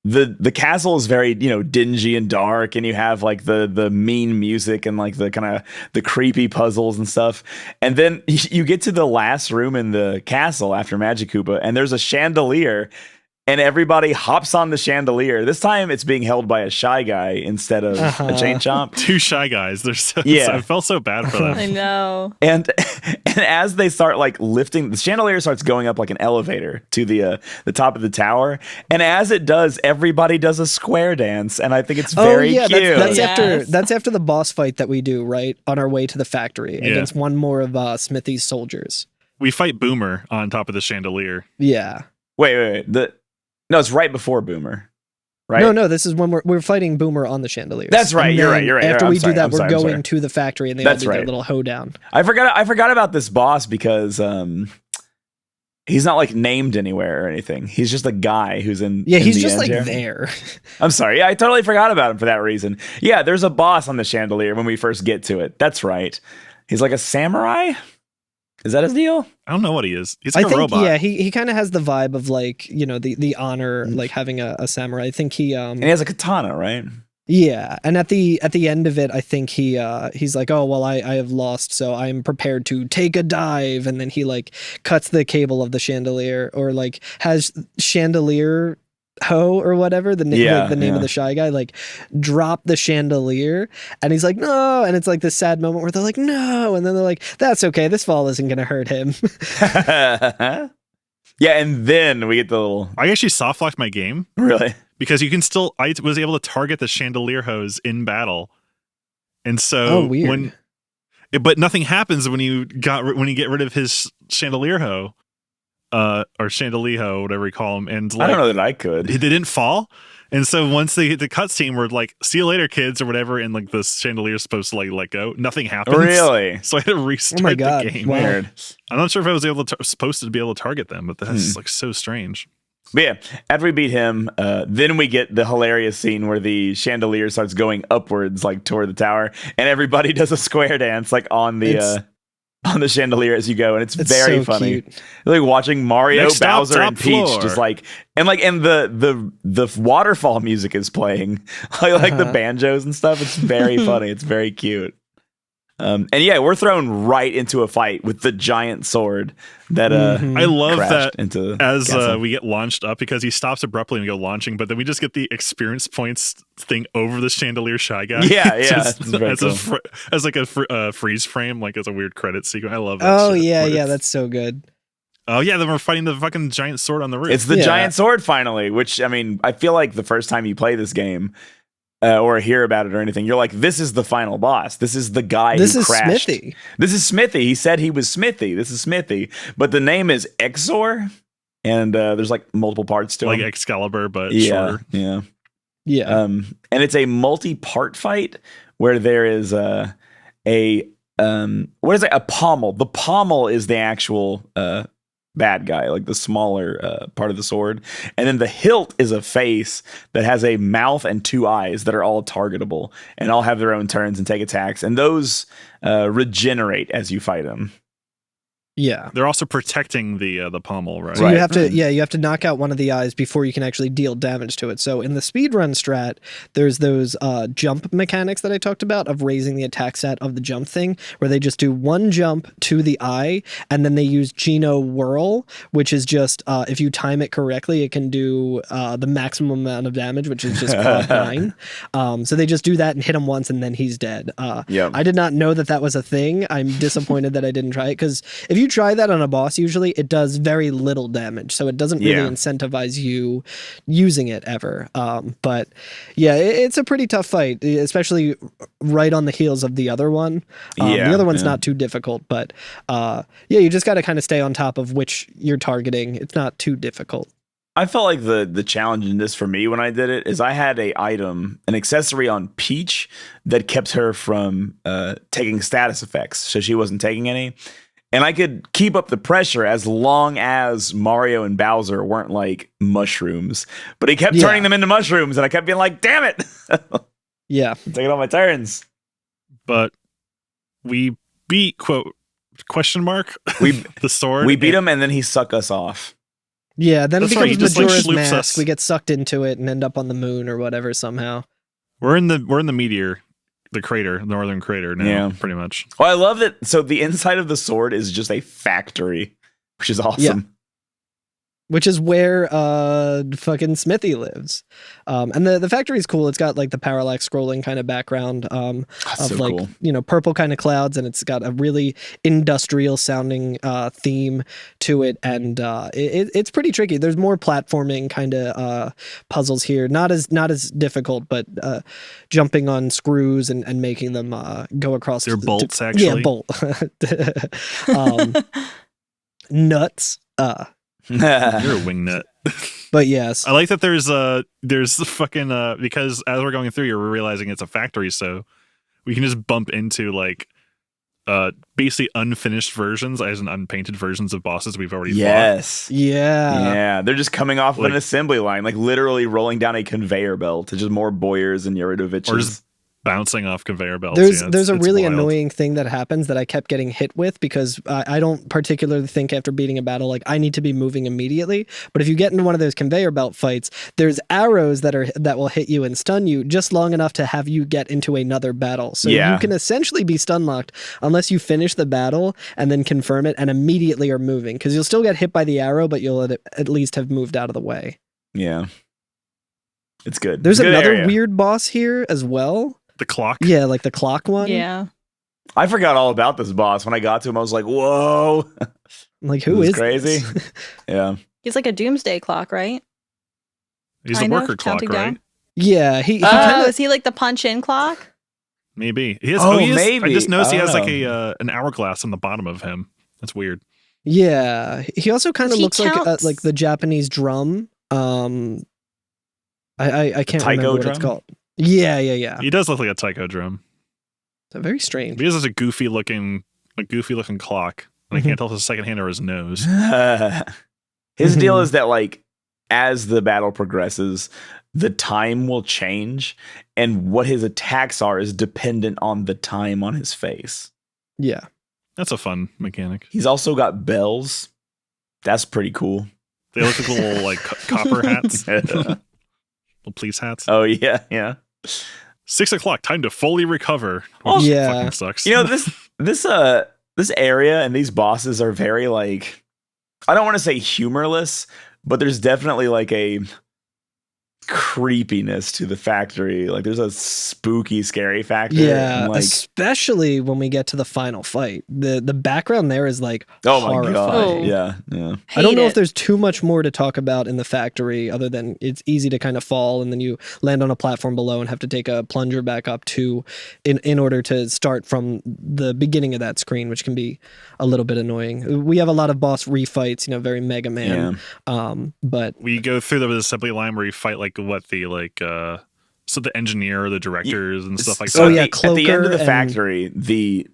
the castle is very, dingy and dark, and you have like the mean music and like the kind of the creepy puzzles and stuff. And then you get to the last room in the castle after Magic Koopa, and there's a chandelier, and everybody hops on the chandelier. This time it's being held by a shy guy instead of a chain chomp. Two shy guys. They're I felt so bad for them. I know. And as they start like lifting, the chandelier starts going up like an elevator to the top of the tower. And as it does, everybody does a square dance, and I think it's very cute. That's after the boss fight that we do right on our way to the factory against one more of Smithy's soldiers. We fight Boomer on top of the chandelier. Yeah. Wait. No, it's right before Boomer, right? No, this is when we're fighting Boomer on the chandeliers. That's right. And You're then right. After I'm we sorry, do that, I'm we're sorry, I'm going sorry. to the factory, and they That's all do their right. little hoedown. I forgot about this boss because he's not like named anywhere or anything. He's just a guy who's in. Yeah, in he's the just end like here. there. I'm sorry. Yeah, I totally forgot about him for that reason. Yeah, there's a boss on the chandelier when we first get to it. That's right. He's like a samurai. Is that his deal? I don't know what he is. He's I like a think, robot. yeah, he kind of has the vibe of like, you know, the honor, like having a samurai. I think he And he has a katana, right? yeah, and at the end of it, I think he's like, oh well, I have lost, so I'm prepared to take a dive, and then he like cuts the cable of the chandelier, or like has chandelier ho or whatever the name of the shy guy, like drop the chandelier, and he's like no, and it's like this sad moment where they're like no, and then they're like that's okay, this fall isn't gonna hurt him. Yeah, and then we get the little I actually soft locked my game really. because you can still. I was able to target the chandelier hose in battle, and so Oh, weird. but nothing happens when you get rid of his chandelier hoe, or chandelier, whatever you call him. And like, I don't know that I could. they didn't fall. And so once they hit the cutscene, we're like, "See you later, kids," or whatever, and like the chandelier is supposed to like let go. Nothing happens. Really? So I had to restart Oh my God. the game. Wow. Weird. I'm not sure if I was supposed to be able to target them, but that's like so strange. But yeah, after we beat him, then we get the hilarious scene where the chandelier starts going upwards, like toward the tower, and everybody does a square dance, like on the chandelier as you go, and it's very so funny. cute. Like watching Mario, Next stop, Bowser, top and Peach floor. just like and the waterfall music is playing, like the banjos and stuff. It's very funny. It's very cute. And yeah, we're thrown right into a fight with the giant sword that I love crashed that into as castle. we get launched up, because he stops abruptly and we go launching, but then we just get the experience points thing over the chandelier shy guy. Yeah, Just it's very cool. as like a freeze frame, like as a weird credit sequence. I love that. Oh shit. yeah, Where yeah, it's- that's so good. Oh yeah, then we're fighting the fucking giant sword on the roof. It's the Yeah. giant sword finally, which I mean, I feel like the first time you play this game or hear about it or anything, you're like, this is the final boss. This is the guy This who is crashed. Smithy. This is Smithy. He said he was Smithy. This is Smithy. But the name is Exor, and there's like multiple parts to like him. Excalibur, but Yeah, shorter. yeah. Yeah. And it's a multi-part fight where there is what is it? A pommel. The pommel is the actual bad guy, like the smaller part of the sword, and then the hilt is a face that has a mouth and two eyes that are all targetable and all have their own turns and take attacks, and those regenerate as you fight them. Yeah. They're also protecting the pommel, right? So Right. you have to knock out one of the eyes before you can actually deal damage to it. So in the speedrun strat, there's those jump mechanics that I talked about of raising the attack stat of the jump thing, where they just do one jump to the eye, and then they use Geno Whirl, which is just if you time it correctly, it can do the maximum amount of damage, which is just quad 9. So they just do that and hit him once, and then he's dead. Yeah. I did not know that was a thing. I'm disappointed that I didn't try it, because if you try that on a boss, usually it does very little damage, so it doesn't really Yeah. incentivize you using it ever. But yeah, it's a pretty tough fight, especially right on the heels of the other one. Yeah, The other one's yeah. not too difficult, but yeah, you just got to kind of stay on top of which you're targeting. It's not too difficult. I felt like the challenge in this for me when I did it is I had an accessory on Peach that kept her from taking status effects, so she wasn't taking any. And I could keep up the pressure as long as Mario and Bowser weren't like mushrooms. But he kept turning them into mushrooms, and I kept being like, damn it. Yeah. Taking all my turns. But we beat question mark We the sword. we beat him, and then he suck us off. Yeah, then That's it right, he becomes just, like, Majora's sloops Mask. us. We get sucked into it and end up on the moon or whatever somehow. We're in the meteor, the crater, the northern crater now, Yeah. pretty much. Well, I love that. So the inside of the sword is just a factory, which is awesome. Which is where fucking Smithy lives. And the factory is cool. It's got like the parallax scrolling kind of background of so like, cool. you know, purple kind of clouds, and it's got a really industrial sounding theme to it. And it's pretty tricky. There's more platforming kind of puzzles here. Not as difficult, but jumping on screws and making them go across. They're bolts, actually. Yeah, bolt. Nuts. You're a wingnut. But yes, I like that there's fucking because as we're going through, you're realizing it's a factory, so we can just bump into like basically unfinished versions, as in unpainted versions of bosses we've already fought. Yes. yeah. Yeah, they're just coming off of an assembly line, like literally rolling down a conveyor belt to just more Boyers and Yuridoviches. Or just bouncing off conveyor belts. There's a really wild. annoying thing that happens that I kept getting hit with because I don't particularly think after beating a battle like I need to be moving immediately. But if you get into one of those conveyor belt fights, there's arrows that will hit you and stun you just long enough to have you get into another battle. So you can essentially be stun locked unless you finish the battle and then confirm it and immediately are moving, because you'll still get hit by the arrow, but you'll at least have moved out of the way. Yeah. It's good. There's It's a good another area. weird boss here as well. The clock. Yeah, like the clock one. Yeah. I forgot all about this boss. When I got to him, I was like, whoa. Like, who This is crazy? this? Yeah. He's like a doomsday clock, right? He's Kind a of, worker clock, counting right? down. Yeah, he Oh, kinda, is he like the punch-in clock? Maybe. He has, Oh, he has, maybe. I just noticed he has like Oh. an hourglass on the bottom of him. That's weird. yeah. He also kind of He looks counts. like the Japanese drum. I can't taiko remember what it's drum? called. Yeah. He does look like a taiko drum. It's very strange. He has a goofy looking clock. And I can't tell if it's his second hand or his nose. His deal is that, like, as the battle progresses, the time will change, and what his attacks are is dependent on the time on his face. Yeah. That's a fun mechanic. He's also got bells. That's pretty cool. They look like little like copper hats, little police hats. Oh, yeah. 6 o'clock, time to fully recover. Oh, Which yeah. fucking sucks. You know, this area and these bosses are very, like, I don't want to say humorless, but there's definitely like a creepiness to the factory. Like, there's a spooky, scary factor. Yeah, and, like, especially when we get to the final fight. The background there is like oh my horrifying. god, Oh. yeah. I don't know Hate if there's too much more to talk about in the factory other than it's easy to kind of fall and then you land on a platform below and have to take a plunger back up in order to start from the beginning of that screen, which can be a little bit annoying. We have a lot of boss refights, very Mega Man. But we go through the assembly line where you fight like what the so the engineer, the directors, and stuff like So that. at the end Cloaker of the and- factory, the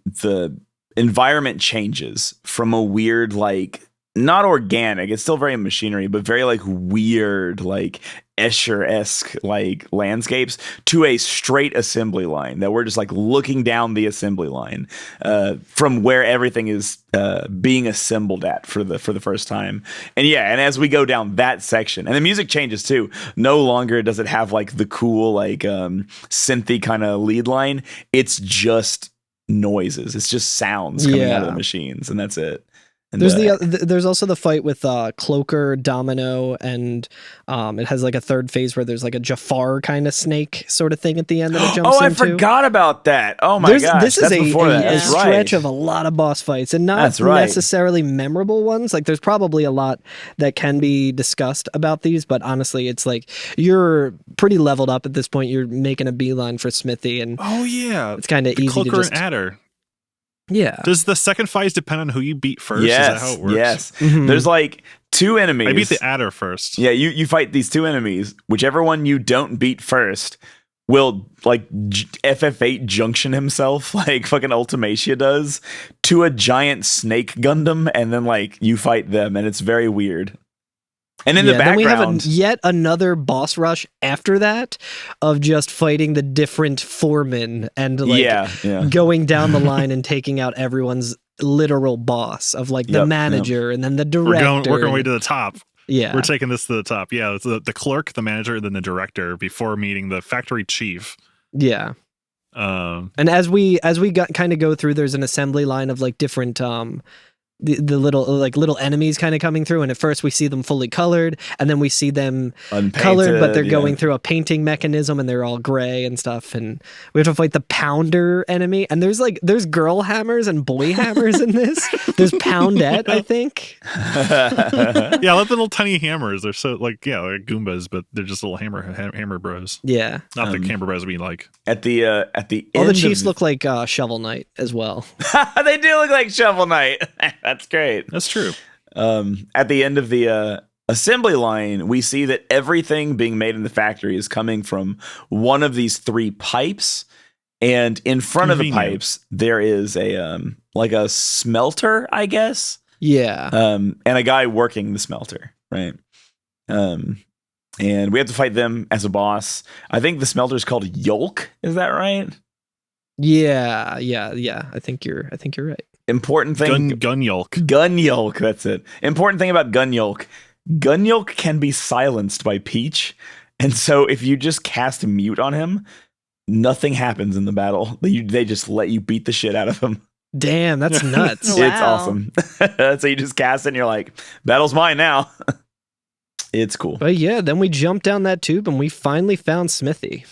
environment changes from a weird, like, not organic, it's still very machinery, but very like weird, like Escher-esque like landscapes to a straight assembly line that we're just like looking down the assembly line from where everything is being assembled at for the first time. And as we go down that section, and the music changes too. No longer does it have like the cool like synthy kind of lead line. It's just noises. It's just sounds coming out of the machines, and that's it. And there's also the fight with Cloaker, Domino, and it has like a third phase where there's like a Jafar kind of snake sort of thing at the end that it jumps into. I forgot about that. Oh my gosh. This is that's before that. a That's stretch right. of a lot of boss fights, and not That's right. necessarily memorable ones. Like there's probably a lot that can be discussed about these, but honestly, it's like you're pretty leveled up at this point. You're making a beeline for Smithy, and Oh yeah, it's kind of the easy to Cloaker just and Adder. yeah. Does the second phase depend on who you beat first? Yes, Is that how it works? yes. Mhm. There's like two enemies. I beat the Adder first. Yeah, you fight these two enemies. Whichever one you don't beat first will like FF8 junction himself like fucking Ultimacia does to a giant snake Gundam, and then like you fight them, and it's very weird. And in the then we have background, yet another boss rush after that of just fighting the different foremen and like yeah. going down the line and taking out everyone's literal boss of like the Yep, manager and then the We're director. working our way to the top. yeah. We're taking this to the top. Yeah, it's the clerk, the manager, then the director before meeting the factory chief. Yeah. Um, And as we kind of go through, there's an assembly line of like different the little enemies kind of coming through, and at first we see them fully colored, and then we see them unpainted, colored, but they're yeah. going through a painting mechanism, and they're all gray and stuff. And we have to fight the pounder enemy, and there's girl hammers and boy hammers in this. There's Poundette, I think. yeah, I love the little tiny hammers. They're so like they're Goombas, but they're just little hammer bros. Yeah, Not the hammer bros we like. At the all end the chiefs of, look like Shovel Knight as well. they do look like Shovel Knight. That's great. That's true. At the end of the assembly line, we see that everything being made in the factory is coming from one of these 3 pipes. And in front of the pipes, there is a like a smelter, I guess. Yeah. And a guy working the smelter, right? And we have to fight them as a boss. I think the smelter is called Yolk. Is that right? Yeah. I think you're right. Important thing. Gun Yolk. Gun Yolk. That's it. Important thing about Gun Yolk. Gun Yolk can be silenced by Peach, and so if you just cast mute on him, nothing happens in the battle. They just let you beat the shit out of him. Damn, that's nuts. Wow. It's awesome. So you just cast it and you're like, battle's mine now. It's cool. But yeah, then we jumped down that tube and we finally found Smithy.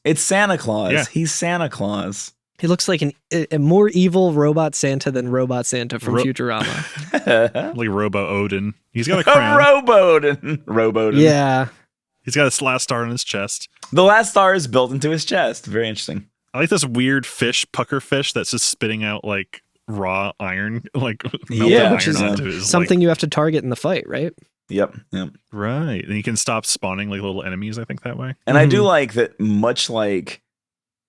It's Santa Claus. Yeah. He's Santa Claus. He looks like a more evil Robot Santa than Robot Santa from Futurama. Like Robo Odin. He's got a crown. Robo-Odin. Yeah. He's got a last star on his chest. The last star is built into his chest. Very interesting. I like this weird fish, pucker fish, that's just spitting out like raw iron, like melted Yeah, iron which is onto his something you have to target in the fight, right? Yep. Right. And you can stop spawning like little enemies, I think, that way. And I do like that, much like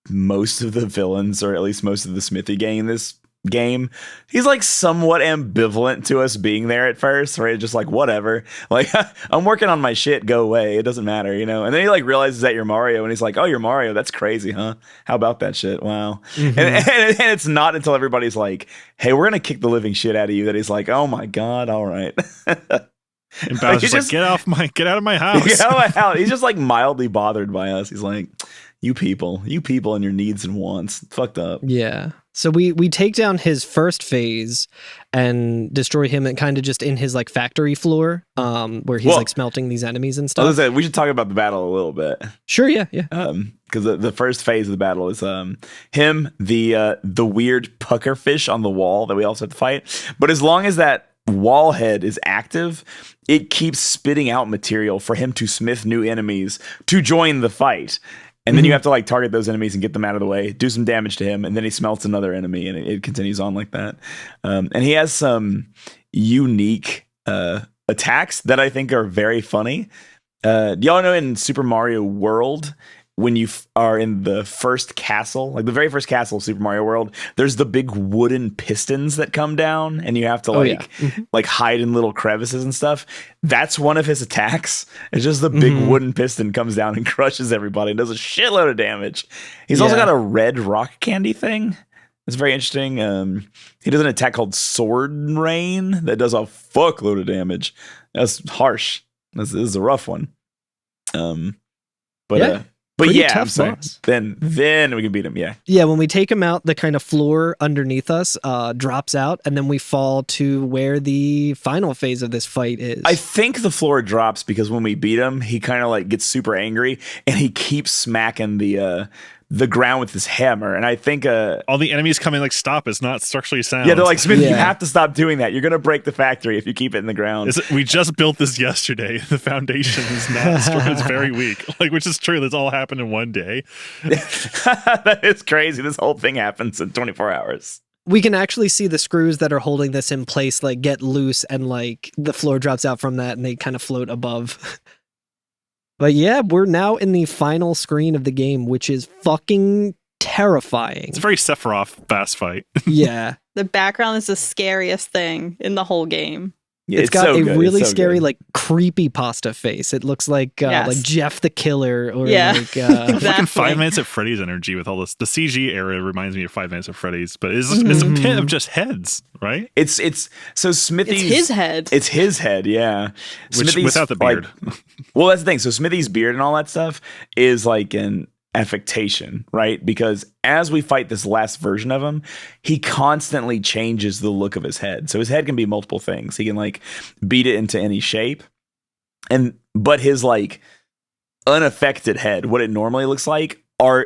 most of the villains, or at least most of the Smithy gang in this game, he's like somewhat ambivalent to us being there at first, right? Just like, whatever, like I'm working on my shit, go away, it doesn't matter, and then he like realizes that you're Mario and he's like, oh, you're Mario, that's crazy, huh? How about that shit? Wow. And it's not until everybody's like, hey, we're gonna kick the living shit out of you, that he's like, oh my god, all right. And Bowser's like, get out of my house. Get out of my house. He's just like mildly bothered by us. He's like, you people and your needs and wants, fucked up. Yeah. So we take down his first phase and destroy him, and kind of just in his like factory floor, where he's like smelting these enemies and stuff. We should talk about the battle a little bit. Sure, yeah. Because the first phase of the battle is him, the weird pucker fish on the wall that we also have to fight. But as long as that wall head is active, it keeps spitting out material for him to smith new enemies to join the fight. And then you have to like target those enemies and get them out of the way, do some damage to him, and then he smelts another enemy, and it continues on like that. And he has some unique attacks that I think are very funny. Y'all know in Super Mario World, when you are in the first castle, like the very first castle of Super Mario World, there's the big wooden pistons that come down, and you have to like hide in little crevices and stuff. That's one of his attacks. It's just the big wooden piston comes down and crushes everybody and does a shitload of damage. He's also got a red rock candy thing. It's very interesting. He does an attack called Sword Rain that does a fuckload of damage. That's harsh. This is a rough one. But Pretty yeah, tough I'm sorry. boss. Then we can beat him. Yeah. Yeah, when we take him out, the kind of floor underneath us drops out, and then we fall to where the final phase of this fight is. I think the floor drops because when we beat him, he kind of like gets super angry and he keeps smacking the ground with his hammer. And I think all the enemies come in like, stop, it's not structurally sound. Yeah, they're like, Smith, you have to stop doing that. You're gonna break the factory if you keep it in the ground. We just built this yesterday. The foundation is not strong. It's very weak. Like, which is true. This all happened in one day. That is crazy. This whole thing happens in 24 hours. We can actually see the screws that are holding this in place like get loose, and like the floor drops out from that and they kind of float above. But yeah, we're now in the final screen of the game, which is fucking terrifying. It's a very Sephiroth fast fight. Yeah. The background is the scariest thing in the whole game. Yeah, it's got so a good. really so scary, good. like creepy pasta face. It looks like Jeff the Killer, or like Exactly. Fucking 5 Nights at Freddy's energy with all this. The CG era reminds me of 5 Nights at Freddy's, but it's a pit of just heads, right? It's so Smithy's. It's his head. It's his head, yeah. Which, without the beard. Like, well, that's the thing. So Smithy's beard and all that stuff is like an affectation, right? Because as we fight this last version of him, he constantly changes the look of his head. So his head can be multiple things. He can like beat it into any shape. But his like unaffected head, what it normally looks like,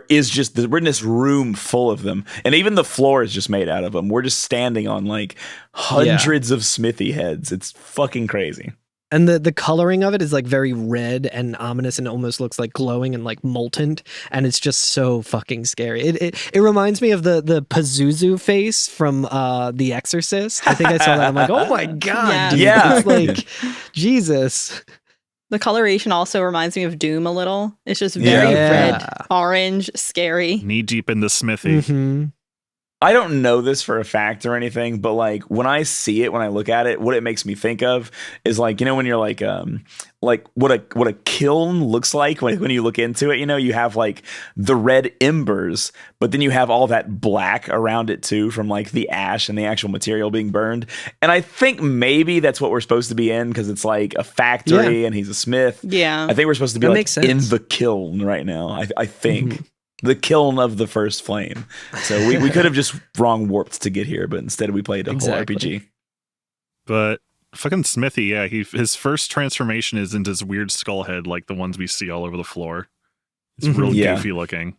is just we're in this room full of them. And even the floor is just made out of them. We're just standing on like hundreds of Smithy heads. It's fucking crazy. And the coloring of it is like very red and ominous and almost looks like glowing and like molten. And it's just so fucking scary. It reminds me of the Pazuzu face from The Exorcist. I think I saw that. I'm like, oh my God. Yes. Dude. Yeah. It's like, Jesus. The coloration also reminds me of Doom a little. It's just very Yeah. red, orange, scary. Knee deep in the smithy. Mm-hmm. I don't know this for a fact or anything, but like when I see it, when I look at it, what it makes me think of is like, you know, when you're like what a kiln looks like when you look into it, you know, you have like the red embers, but then you have all that black around it too from like the ash and the actual material being burned. And I think maybe that's what we're supposed to be in because it's like a factory and he's a smith. Yeah. I think we're supposed to be That like makes sense. in the kiln right now. I think. The kiln of the first flame. So we could have just wrong warped to get here, but instead we played a Exactly. whole RPG. But fucking Smithy, yeah, his first transformation is into this weird skull head like the ones we see all over the floor. It's real Yeah. goofy looking.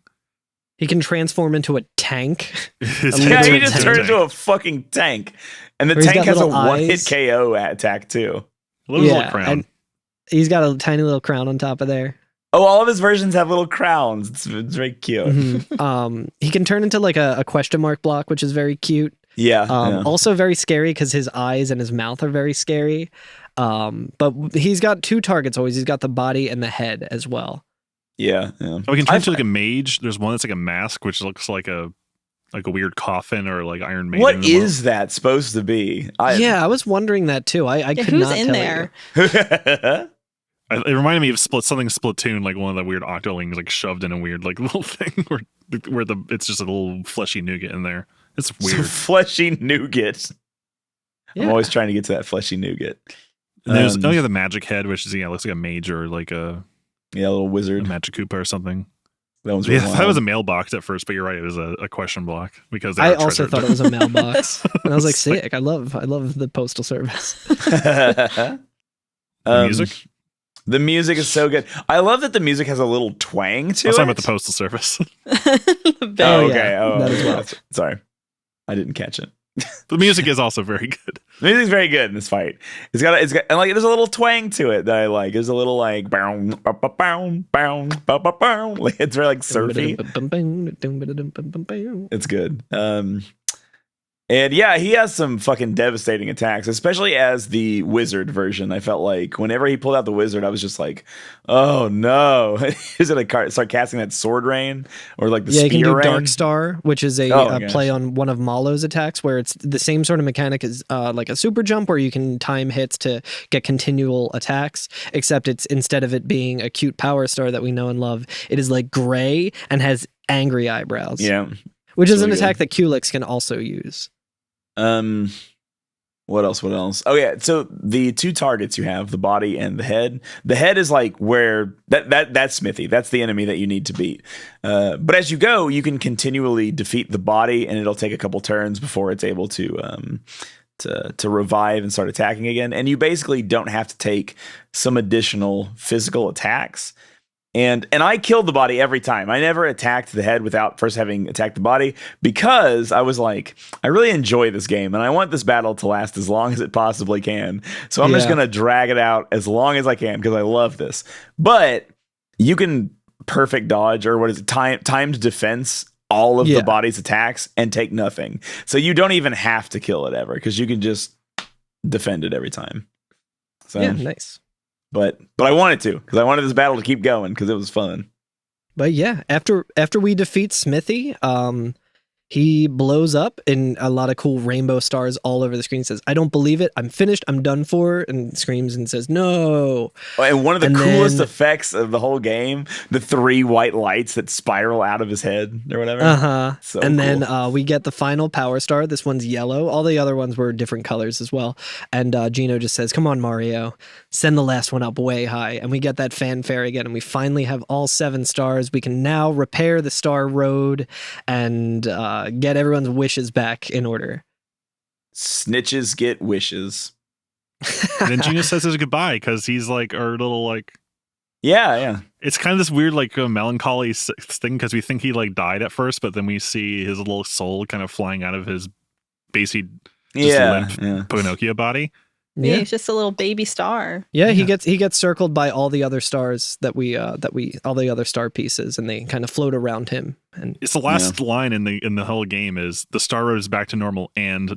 He can transform into a tank. His A Yeah, head's little he a just tank. turned tank. into a fucking tank. And the Or he's tank got has a little one-hit eyes. KO attack too. Little crown. and he's got a tiny little crown on top of there. Oh, all of his versions have little crowns. It's very cute. Mhm. He can turn into like a question mark block, which is very cute. Yeah. yeah. Also very scary because his eyes and his mouth are very scary. But he's got two targets always. He's got the body and the head as well. Yeah. Yeah. Oh, we can turn into like a mage. There's one that's like a mask, which looks like a weird coffin or like Iron Maiden. What is that supposed to be? Yeah, I was wondering that too. I could Who's not in tell there? It reminded me of something Splatoon, like one of the weird octolings, like shoved in a weird like little thing where it's just a little fleshy nougat in there. It's You. weird. Fleshy nougat. Yeah. I'm always trying to get to that fleshy nougat. And there's Um, the magic head, which is looks like a mage or like a Yeah, a little wizard. magic Koopa or something. That one's Yeah, really I thought it was a wild. mailbox at first, but you're right, it was a question block because they I are also treasured. thought it was a mailbox, and I was like, It's like- "Sick! I love the postal service." The music. The music is so good. I love that the music has a little twang I to was it. talking about the postal service. The Oh, bell. yeah, okay. Oh, that as well. that's- sorry. I didn't catch it. The music is also very good. The music's very good in this fight. It's got and like there's a little twang to it that I like. There's a little like bow, bow, bow, bow, bow, bow, bow, bow. Like, it's very like surfy. It's good. And yeah, he has some fucking devastating attacks, especially as the wizard version. I felt like whenever he pulled out the wizard, I was just like, oh no. Is it start casting that sword rain or like the Yeah, you can spear do rain? Dark Star, which is Oh my a gosh. play on one of Malo's attacks, where it's the same sort of mechanic as like a super jump, where you can time hits to get continual attacks. Except it's instead of it being a cute power star that we know and love, it is like gray and has angry eyebrows. Yeah. which is an really attack that Kulix can also use. What else? Oh yeah, so the two targets you have, the body and the head. The head is like where that's Smithy. That's the enemy that you need to beat. But as you go, you can continually defeat the body, and it'll take a couple turns before it's able to revive and start attacking again. And you basically don't have to take some additional physical attacks. And I killed the body every time. I never attacked the head without first having attacked the body, because I was like, I really enjoy this game and I want this battle to last as long as it possibly can. So I'm just Yeah. going to drag it out as long as I can because I love this. But you can perfect dodge, or what is it, timed defense all of Yeah. the body's attacks and take nothing. So you don't even have to kill it ever, because you can just defend it every time. So Yeah, nice. But I wanted to, because I wanted this battle to keep going because it was fun. But yeah, after we defeat Smithy, he blows up in a lot of cool rainbow stars all over the screen. Says, "I don't believe it. I'm finished. I'm done for." And screams and says, "No." Oh, and one of the And coolest then- effects of the whole game, the 3 white lights that spiral out of his head or whatever. Uh-huh. So and cool. then we get the final power star. This one's yellow. All the other ones were different colors as well. And Gino just says, "Come on, Mario, send the last one up way high." And we get that fanfare again, and we finally have all 7 stars. We can now repair the Star Road and get everyone's wishes back in order. Snitches get wishes. And then Genius says his goodbye because he's like our little like. Yeah. It's kind of this weird like melancholy thing because we think he like died at first, but then we see his little soul kind of flying out of his basically Yeah. limp Pinocchio body. Yeah, he's just a little baby star. Yeah, he gets circled by all the other stars that we all the other star pieces, and they kind of float around him. And it's the last line in the whole game is the star road is back to normal and ...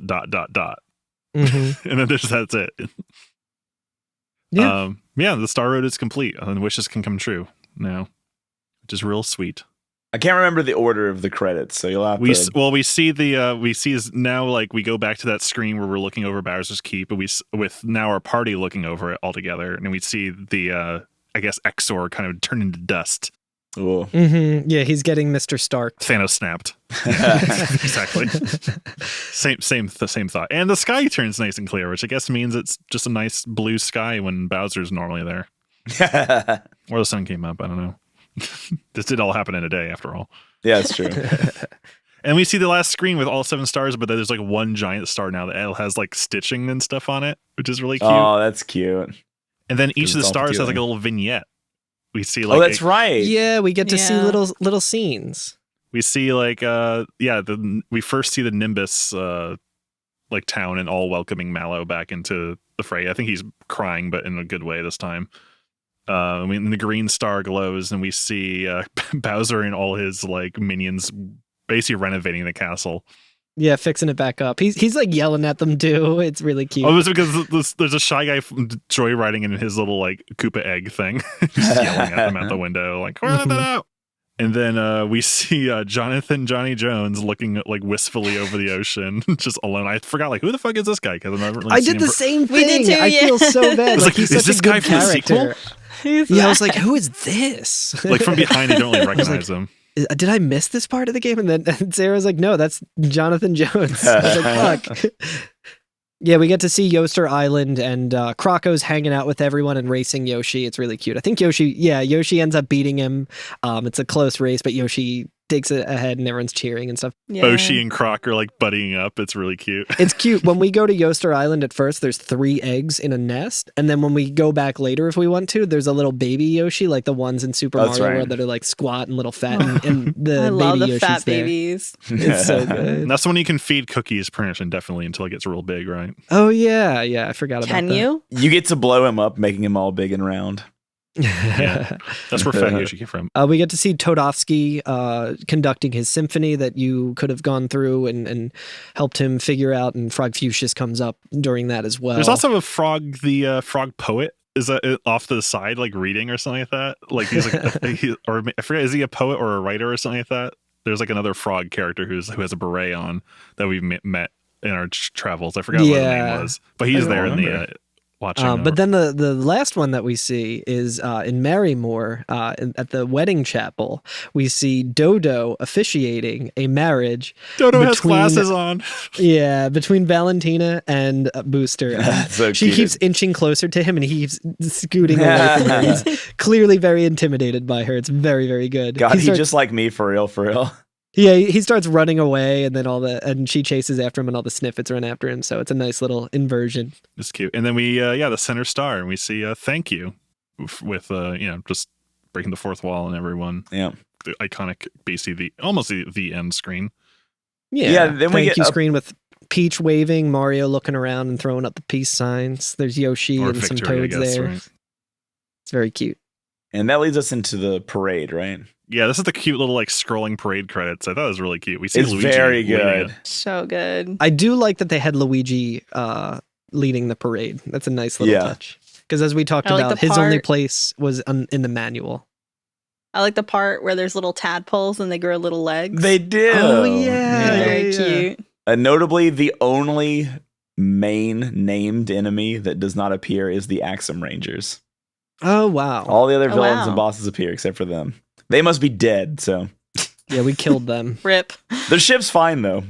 Mm-hmm. and then that's it. Yeah. The star road is complete and wishes can come true now, which is real sweet. I can't remember the order of the credits, so you'll have to. Well, we see is now like we go back to that screen where we're looking over Bowser's Keep, but with now our party looking over it all together, and we see the I guess Exor kind of turn into dust. Cool. Mm-hmm. Yeah, he's getting Mr. Stark. Thanos snapped. Exactly. Same thought. And the sky turns nice and clear, which I guess means it's just a nice blue sky when Bowser's normally there. Or the sun came up. I don't know. This did all happen in a day, after all. Yeah, it's true. And we see the last screen with all 7 stars, but there's like one giant star now that has like stitching and stuff on it, which is really cute. Oh, that's cute. And then each of the stars has like a little vignette. We see like that's right. Yeah, we get to see little scenes. We see like we first see the Nimbus like town and all welcoming Mallow back into the fray. I think he's crying, but in a good way this time. The green star glows, and we see Bowser and all his like minions basically renovating the castle. Yeah, fixing it back up. He's like yelling at them too. It's really cute. Oh, it was because there's a Shy Guy joyriding in his little like Koopa egg thing, just yelling at them out the window, like "Run that out!" And then we see Johnny Jones looking like wistfully over the ocean, just alone. I forgot like who the fuck is this guy? Because I did the same thing. We did too, I feel so bad. Like he's is such this a good guy from the character. sequel? I was like, who is this? Like from behind, you don't really recognize him. Did I miss this part of the game? And then Sarah's like, no, that's Jonathan Jones. I was like, fuck. Yeah, we get to see Yoster Island, and Krako's hanging out with everyone and racing Yoshi. It's really cute. I think Yoshi ends up beating him. It's a close race, but Yoshi takes it ahead and everyone's cheering and stuff. Yeah. Boshi and Croc are like buddying up. It's really cute. It's cute. When we go to Yoster Island at first, there's 3 eggs in a nest. And then when we go back later, if we want to, there's a little baby Yoshi, like the ones in Super Mario World that are like squat and little fat. And the I love baby the Yoshi's fat there. babies. It's so good. And that's when you can feed cookies pretty much indefinitely until it gets real big, right? Oh, yeah. Yeah, I forgot about that. Can you? You get to blow him up, making him all big and round. Yeah. That's where Fat Yoshi came from. We get to see Todovsky conducting his symphony that you could have gone through and helped him figure out, and Frog Fuchsius comes up during that as well. There's also a frog, the frog poet. Is that off to the side, like reading or something like that? Like he's like, or I forget, is he a poet or a writer or something like that? There's like another frog character who has a beret on that we've met in our travels. I forgot what his name was, but he's there in the watching. But then the last one that we see is in Marrymore at the wedding chapel. We see Dodo officiating a marriage. Dodo has glasses on. Yeah, between Valentina and Booster. So she cute. keeps inching closer to him, and he keeps scooting away from her. He's clearly very intimidated by her. It's very, very good. God, he's just like me for real. Yeah, he starts running away, and then and she chases after him, and all the Sniffets run after him. So it's a nice little inversion. It's cute. And then we, the center star, and we see thank you with just breaking the fourth wall and everyone. Yeah, the iconic, basically almost the end screen. Yeah. Then we thank get you screen with Peach waving, Mario looking around and throwing up the peace signs. There's Yoshi Or and victory, some toads I guess, there. right? It's very cute. and that leads us into the parade, right? Yeah, this is the cute little like scrolling parade credits. I thought it was really cute. We see It's Luigi very leading good. it. So good. I do like that they had Luigi leading the parade. That's a nice little touch. Because as we talked I like about, the his only part- place was in the manual. I like the part where there's little tadpoles and they grow little legs. They do. Oh, yeah. Very cute. Notably, the only main named enemy that does not appear is the Axum Rangers. Oh, wow. All the other Oh, villains wow. and bosses appear except for them. They must be dead, so. Yeah, we killed them. Rip. Their ship's fine, though.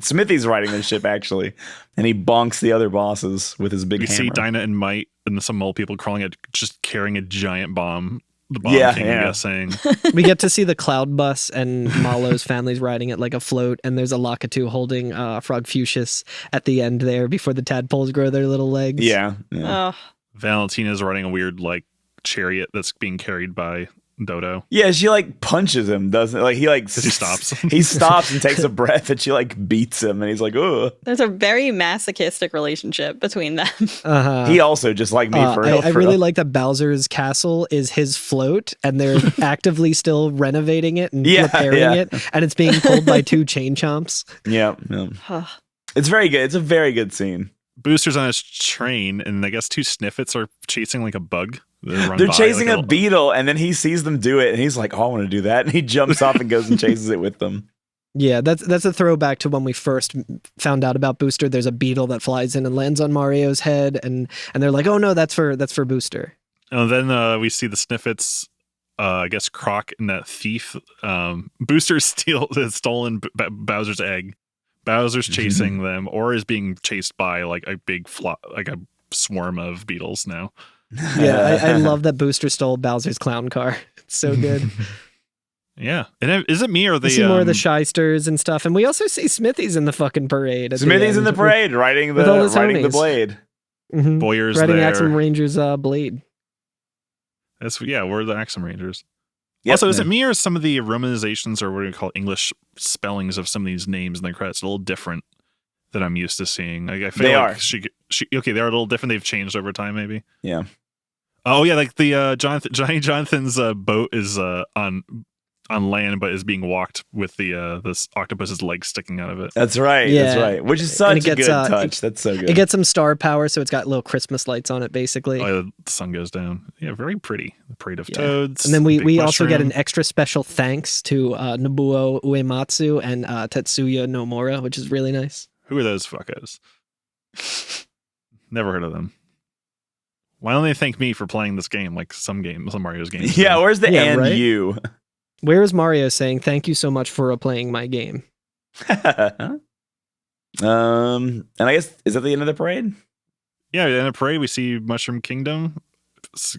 Smithy's riding their ship, actually. And he bonks the other bosses with his big We hammer. see Dinah and Might and some mole people crawling at just carrying a giant bomb. The bomb Yeah, king, yeah. I guess, saying. We get to see the cloud bus and Malo's family's riding it like a float, and there's a Lakitu holding Frog Fuchsius at the end there before the tadpoles grow their little legs. Yeah. Oh, Valentina's riding a weird like chariot that's being carried by Dodo. Yeah, she like punches him, doesn't it? Like he stops. He stops and takes a breath, and she like beats him, and he's like, "Oh." There's a very masochistic relationship between them. He also just like me for real. I really like that Bowser's castle is his float, and they're actively still renovating it and repairing it, and it's being pulled by two chain chomps. Yeah. It's very good. It's a very good scene. Booster's on his train, and I guess two Sniffets are chasing like a bug. They're chasing a beetle, and then he sees them do it, and he's like, "Oh, I want to do that," and he jumps off and goes and chases it with them. Yeah, that's a throwback to when we first found out about Booster. There's a beetle that flies in and lands on Mario's head, and they're like, "Oh no, that's for Booster." And then we see the Sniffets. I guess Croc and that thief. Booster has stolen Bowser's egg. Bowser's chasing them, or is being chased by like a big like a swarm of beetles now. Yeah, I love that Booster stole Bowser's clown car. It's so good. Yeah, and is it me or we see more of the shysters and stuff, and we also see Smithy's in the fucking parade. Smithy's in the parade, riding the blade. Mm-hmm. Boyer's riding there. Axum Ranger's blade. We're the Axum Rangers. Yep. Also, is it me or some of the romanizations or what do you call English spellings of some of these names in the credits a little different than I'm used to seeing? Like, I feel they like are. They are a little different. They've changed over time, maybe. Yeah. Oh yeah, like the Jonathan's boat is on land, but is being walked with this octopus's legs sticking out of it. That's right. Yeah. That's right. Which is such a good touch. That's so good. It gets some star power, so it's got little Christmas lights on it, basically. Oh, yeah, the sun goes down. Yeah, very pretty. The parade of toads. And then we also get an extra special thanks to Nobuo Uematsu and Tetsuya Nomura, which is really nice. Who are those fuckos? Never heard of them. Why don't they thank me for playing this game like some Mario's games? Yeah, where's the right? you? Where is Mario saying thank you so much for playing my game? And I guess is that the end of the parade? Yeah, in the parade we see Mushroom Kingdom.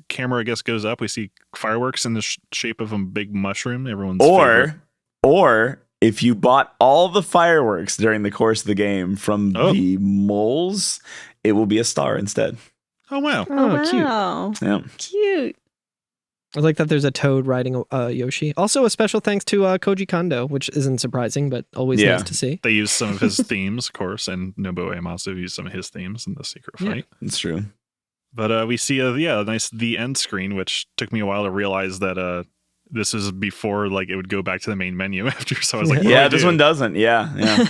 Camera I guess goes up. We see fireworks in the shape of a big mushroom. Everyone's favorite. Or if you bought all the fireworks during the course of the game from the moles, it will be a star instead. Oh wow! Wow. Cute. Yeah. Cute. I like that there's a toad riding Yoshi. Also, a special thanks to Koji Kondo, which isn't surprising, but always nice to see. They used some of his themes, of course, and Nobuo Uematsu used some of his themes in the Secret Fight. That's true. But we see a nice the end screen, which took me a while to realize that this is before like it would go back to the main menu after. So I was like, this one doesn't. Yeah.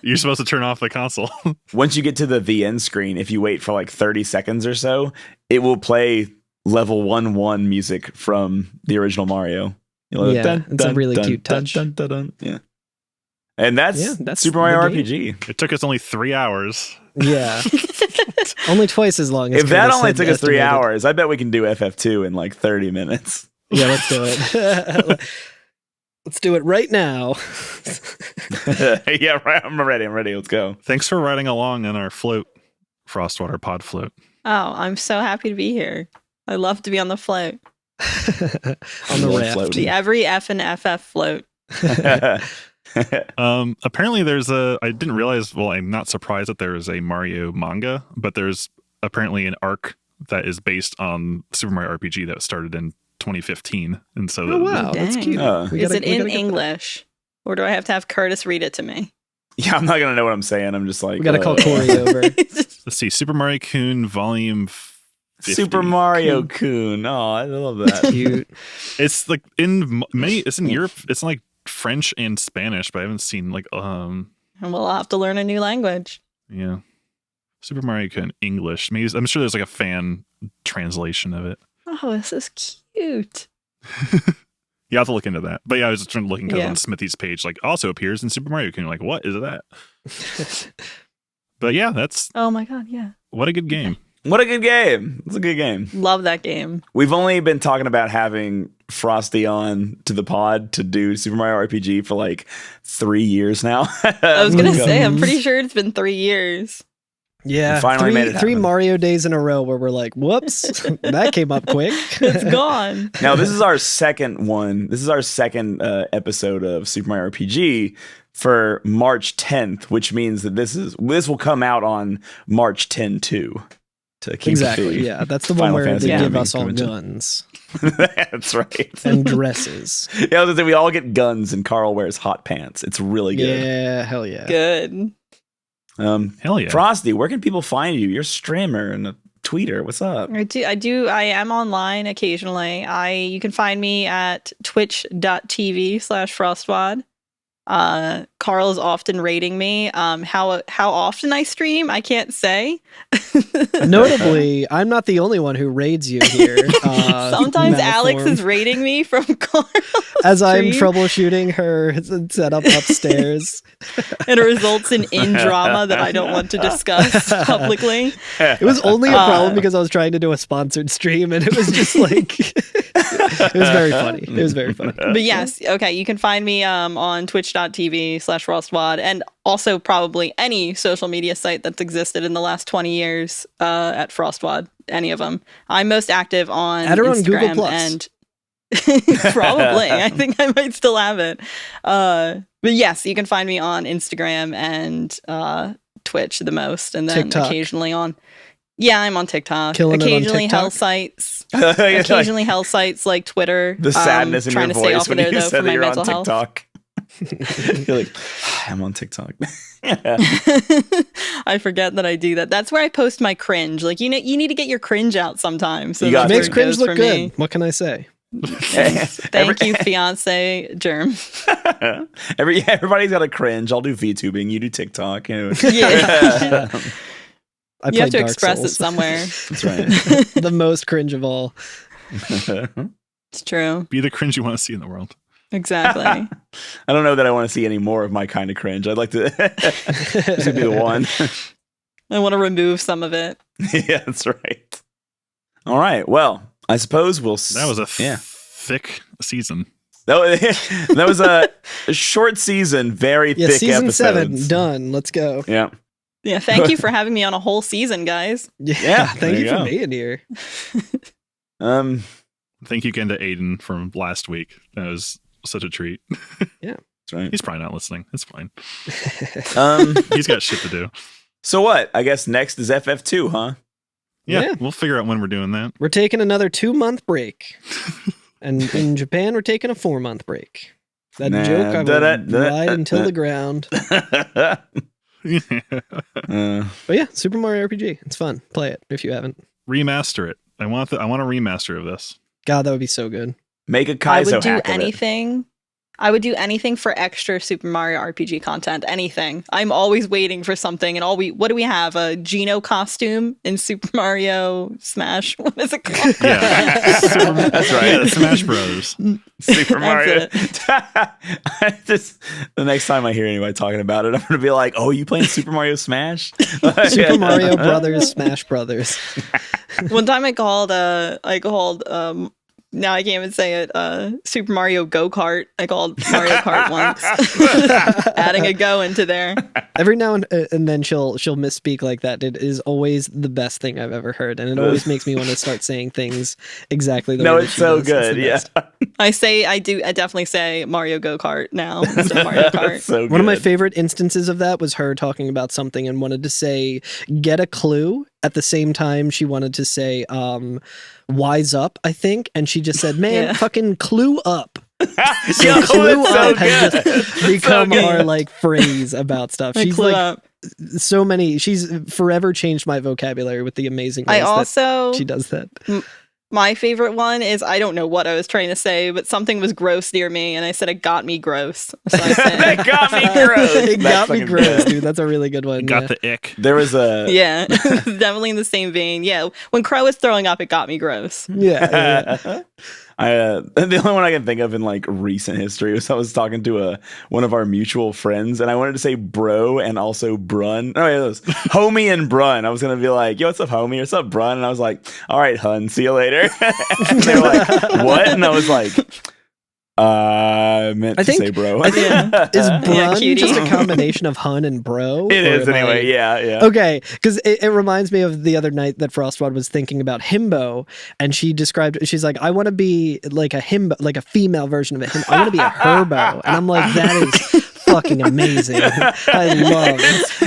You're supposed to turn off the console. Once you get to the end screen, if you wait for like 30 seconds or so, it will play level 1-1 music from the original Mario. It's a really cute touch. Yeah. And that's Super Mario RPG. It took us only 3 hours. Yeah. Only twice as long. If that only took us 3 hours, I bet we can do FF2 in like 30 minutes. Yeah, let's do it. Let's do it right now. Yeah, right. I'm ready. Let's go. Thanks for riding along on our float, Frostwater pod float. Oh, I'm so happy to be here. I love to be on the float. On the raft. Floating. The every F and FF float. Apparently there's I didn't realize, well, I'm not surprised that there is a Mario manga, but there's apparently an arc that is based on Super Mario RPG that started in 2015. And so that's cute. Is it in English? Or do I have to have Curtis read it to me? Yeah, I'm not going to know what I'm saying. I'm just like... We got to call Corey over. Let's see. Super Mario Kun Volume 50. Super Mario Kun. Oh, I love that. Cute. It's like it's in Europe. It's in like French and Spanish, but I haven't seen like And we'll have to learn a new language. Yeah. Super Mario Kun English. Maybe I'm sure there's like a fan translation of it. Oh, this is cute. You have to look into that. But yeah, I was just trying to look on Smithy's page, like also appears in Super Mario Kun. Like, what is that? But yeah, that's... Oh my God, yeah. What a good game. What a good game. It's a good game. Love that game. We've only been talking about having Frosty on to the pod to do Super Mario RPG for like 3 years now. I was going to say, I'm pretty sure it's been 3 years. Yeah, finally made it three happen. Mario days in a row where we're like, whoops, that came up quick. It's gone. Now, this is our second one. This is our second episode of Super Mario RPG for March 10th, which means that this will come out on March 10 too. to keep the Exactly. fee. Yeah, that's the one Final where Fantasy they give Gaming us all Convention. guns That's right. and dresses. Yeah, I was gonna say we all get guns and Carl wears hot pants. It's really good. Yeah, hell yeah. Good. Hell yeah. Frosty, where can people find you? You're a streamer and a tweeter. What's up? I am online occasionally. You can find me at twitch.tv/Frostwad. Carl is often rating me. How often I stream, I can't say. Notably, I'm not the only one who raids you here. Sometimes Alex Malformed. is rating me from Carl. As I'm stream. troubleshooting her setup upstairs. It results in drama that I don't want to discuss publicly. It was only a problem because I was trying to do a sponsored stream, and it was just like it was very funny. It was very funny. But yes, okay, you can find me on twitch.tv/Frostwad, and also probably any social media site that's existed in the last 20 years at Frostwad, any of them. I'm most active on Add her on Instagram Google Plus. and probably. I think I might still have it. But yes, you can find me on Instagram and Twitch the most, and then TikTok. occasionally on. Yeah, I'm on TikTok. Killing it on Occasionally hell TikTok? sites. You're like, Occasionally hell sites like Twitter. the sadness in your trying to stay voice off when of there you though said for that my you're on mental health. TikTok. You're like, I'm on TikTok. I forget that I do that. That's where I post my cringe. Like you need to get your cringe out sometimes. So You that's got where Makes it cringe goes look for good. me. What can I say? Thank you, fiance Germ. Everybody's got a cringe. I'll do VTubing. You do TikTok. You know. Yeah. I You have played to Dark express it Souls. somewhere. That's right. The most cringe of all. It's true. Be the cringe you want to see in the world. Exactly. I don't know that I want to see any more of my kind of cringe. I'd like to just be the one. I want to remove some of it. Yeah, that's right. All right. Well, I suppose we'll. That was a yeah. thick season. That was a short season, very Yeah, thick season episodes. 7 done. Let's go. Yeah. Yeah, thank you for having me on a whole season, guys. Yeah, Thank there you you for go. being here. Thank you again to Aiden from last week. That was such a treat. That's right. He's probably not listening. It's fine. Um, He's got shit to do. so what? I guess next is FF2, huh? Yeah, Yeah. we'll figure out when we're doing that. We're taking another 2-month break. And in Japan, we're taking a 4-month break. That Nah, joke I will da-da-da-da-da. ride until the ground. But yeah, Super Mario RPG. It's fun. Play it if you haven't. Remaster it. I want a remaster of this. God, that would be so good. Make a I Kaizo would do hack of it. anything. I would do anything for extra Super Mario RPG content. Anything. I'm always waiting for something. And what do we have? A Geno costume in Super Mario Smash? What is it called? Yeah. That's right. Yeah, the Smash Bros. Super Mario. That's The next time I hear anybody talking about it, I'm going to be like, "Oh, you playing Super Mario Smash?" Super Mario Brothers, Smash Brothers. One time I called now I can't even say it, Super Mario Go-Kart. I called Mario Kart once. Adding a go into there. Every now and then she'll misspeak like that. It is always the best thing I've ever heard, and it always makes me want to start saying things exactly the No, way that it's she so does. good. the Yeah, best. I definitely say Mario Go-Kart now instead of Mario Kart. That's so One of my good. favorite instances of that was her talking about something and wanted to say "get a clue" at the same time she wanted to say "wise up," I think, and she just said, "Man, Yeah. fucking clue up." So Yo, clue it's so up has good. just become good. our like phrase about stuff. I She's clue like up. so many. She's forever changed my vocabulary with the amazing ways I also that she does that. my favorite one is I don't know what I was trying to say, but something was gross near me, and I said it got me gross. So I said, That got me gross. It That's got me fucking gross, good. dude. That's a really good one. Got yeah. the ick. There was a yeah, definitely in the same vein. Yeah, when Crow was throwing up, it got me gross. Yeah. the only one I can think of in like recent history was I was talking to one of our mutual friends, and I wanted to say bro and also brun. Oh, yeah, it was homie and brun. I was gonna be like, "Yo, what's up, homie? What's up, brun?" And I was like, "All right, hun, see you later." And they were like, "What?" And I was like, I meant I to think- say bro. I think is brun cutie. just a combination of hun and bro? It Or is am anyway. I- Yeah. Okay, because it reminds me of the other night that Frostwad was thinking about himbo, and she's like, I want to be like a himbo, like a female version of a himbo. I want to be a herbo, and I'm like, that is fucking amazing. I love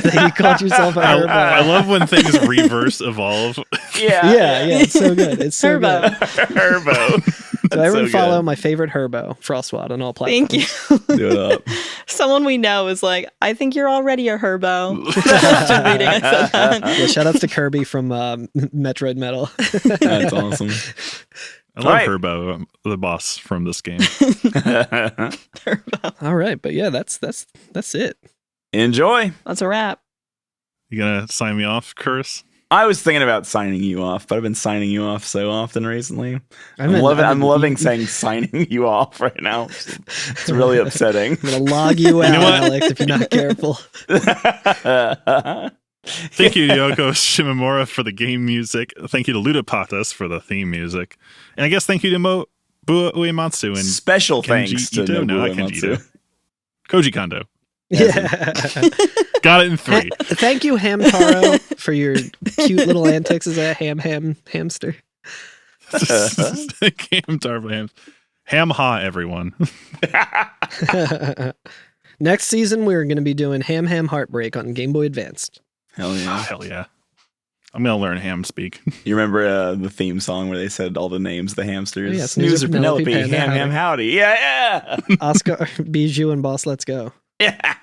that you called yourself a herbo. I love when things reverse evolve. Yeah, it's so good. It's so Herbo. good. Herbo. So everyone so follow good. my favorite Herbo, Frostwad, on all platforms. Thank you. Do it up. Someone we know is like, I think you're already a Herbo. Just reading, I said that. Yeah, shout outs to Kirby from Metroid Metal. That's awesome. I love Right. Herbo, the boss from this game. Herbo. All right, but yeah, that's it. Enjoy. That's a wrap. You gonna sign me off, Curse? I was thinking about signing you off, but I've been signing you off so often recently. I'm been- loving saying signing you off right now. It's really upsetting. I'm gonna log you out, know what? Alex, if you're not careful. Thank you, Yoko Shimomura, for the game music. Thank you to Ludapatas for the theme music. And I guess thank you to Bua Uematsu and Special Kenji thanks to Ito. No, Nobuo not Kenji Uematsu. Ito. Koji Kondo. Yeah. Got it in 3. Thank you, Hamtaro, for your cute little antics as a hamster. Ham Tarbo Hams. Ham ha, everyone. Next season, we're going to be doing Ham Heartbreak on Game Boy Advanced. Hell Oh, yeah. hell yeah. I'm gonna learn ham speak. You remember the theme song where they said all the names of the hamsters? Oh, yeah, Snoozer, Penelope, Panda, Ham, Howdy. Yeah, Oscar, Bijou, and Boss Let's Go. yeah.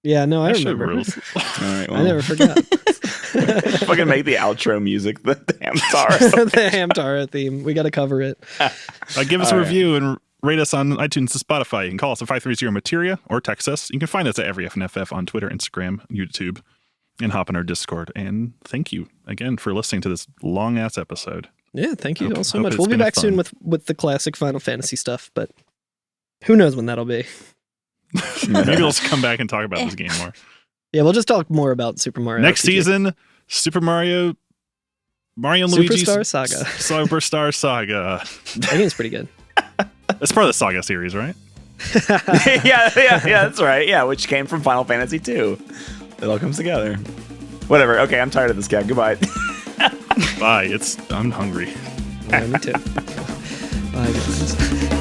Yeah, no, I That shit remember. rules. All right, well, I never forgot. fucking make the outro music the damn star. The Hamtaro theme. We got to cover it. Give us a All right. review and rate us on iTunes and Spotify. You can call us at 530-MATERIA or text us. You can find us at EveryFNFF on Twitter, Instagram, YouTube, and hop on our Discord. And thank you again for listening to this long-ass episode. Yeah, thank you Hope- all so hope much. it's We'll be been back fun. soon with the classic Final Fantasy stuff, but who knows when that'll be. Maybe we'll come back and talk about this game more. Yeah, we'll just talk more about Super Mario. Next RPG. season, Super Mario and Luigi's Superstar Saga. Superstar Saga. That game's pretty good. It's part of the Saga series, right? yeah, that's right. Yeah, which came from Final Fantasy 2. It all comes together. Whatever. Okay, I'm tired of this guy. Goodbye. Bye. I'm hungry. Yeah, me too. Bye, guys.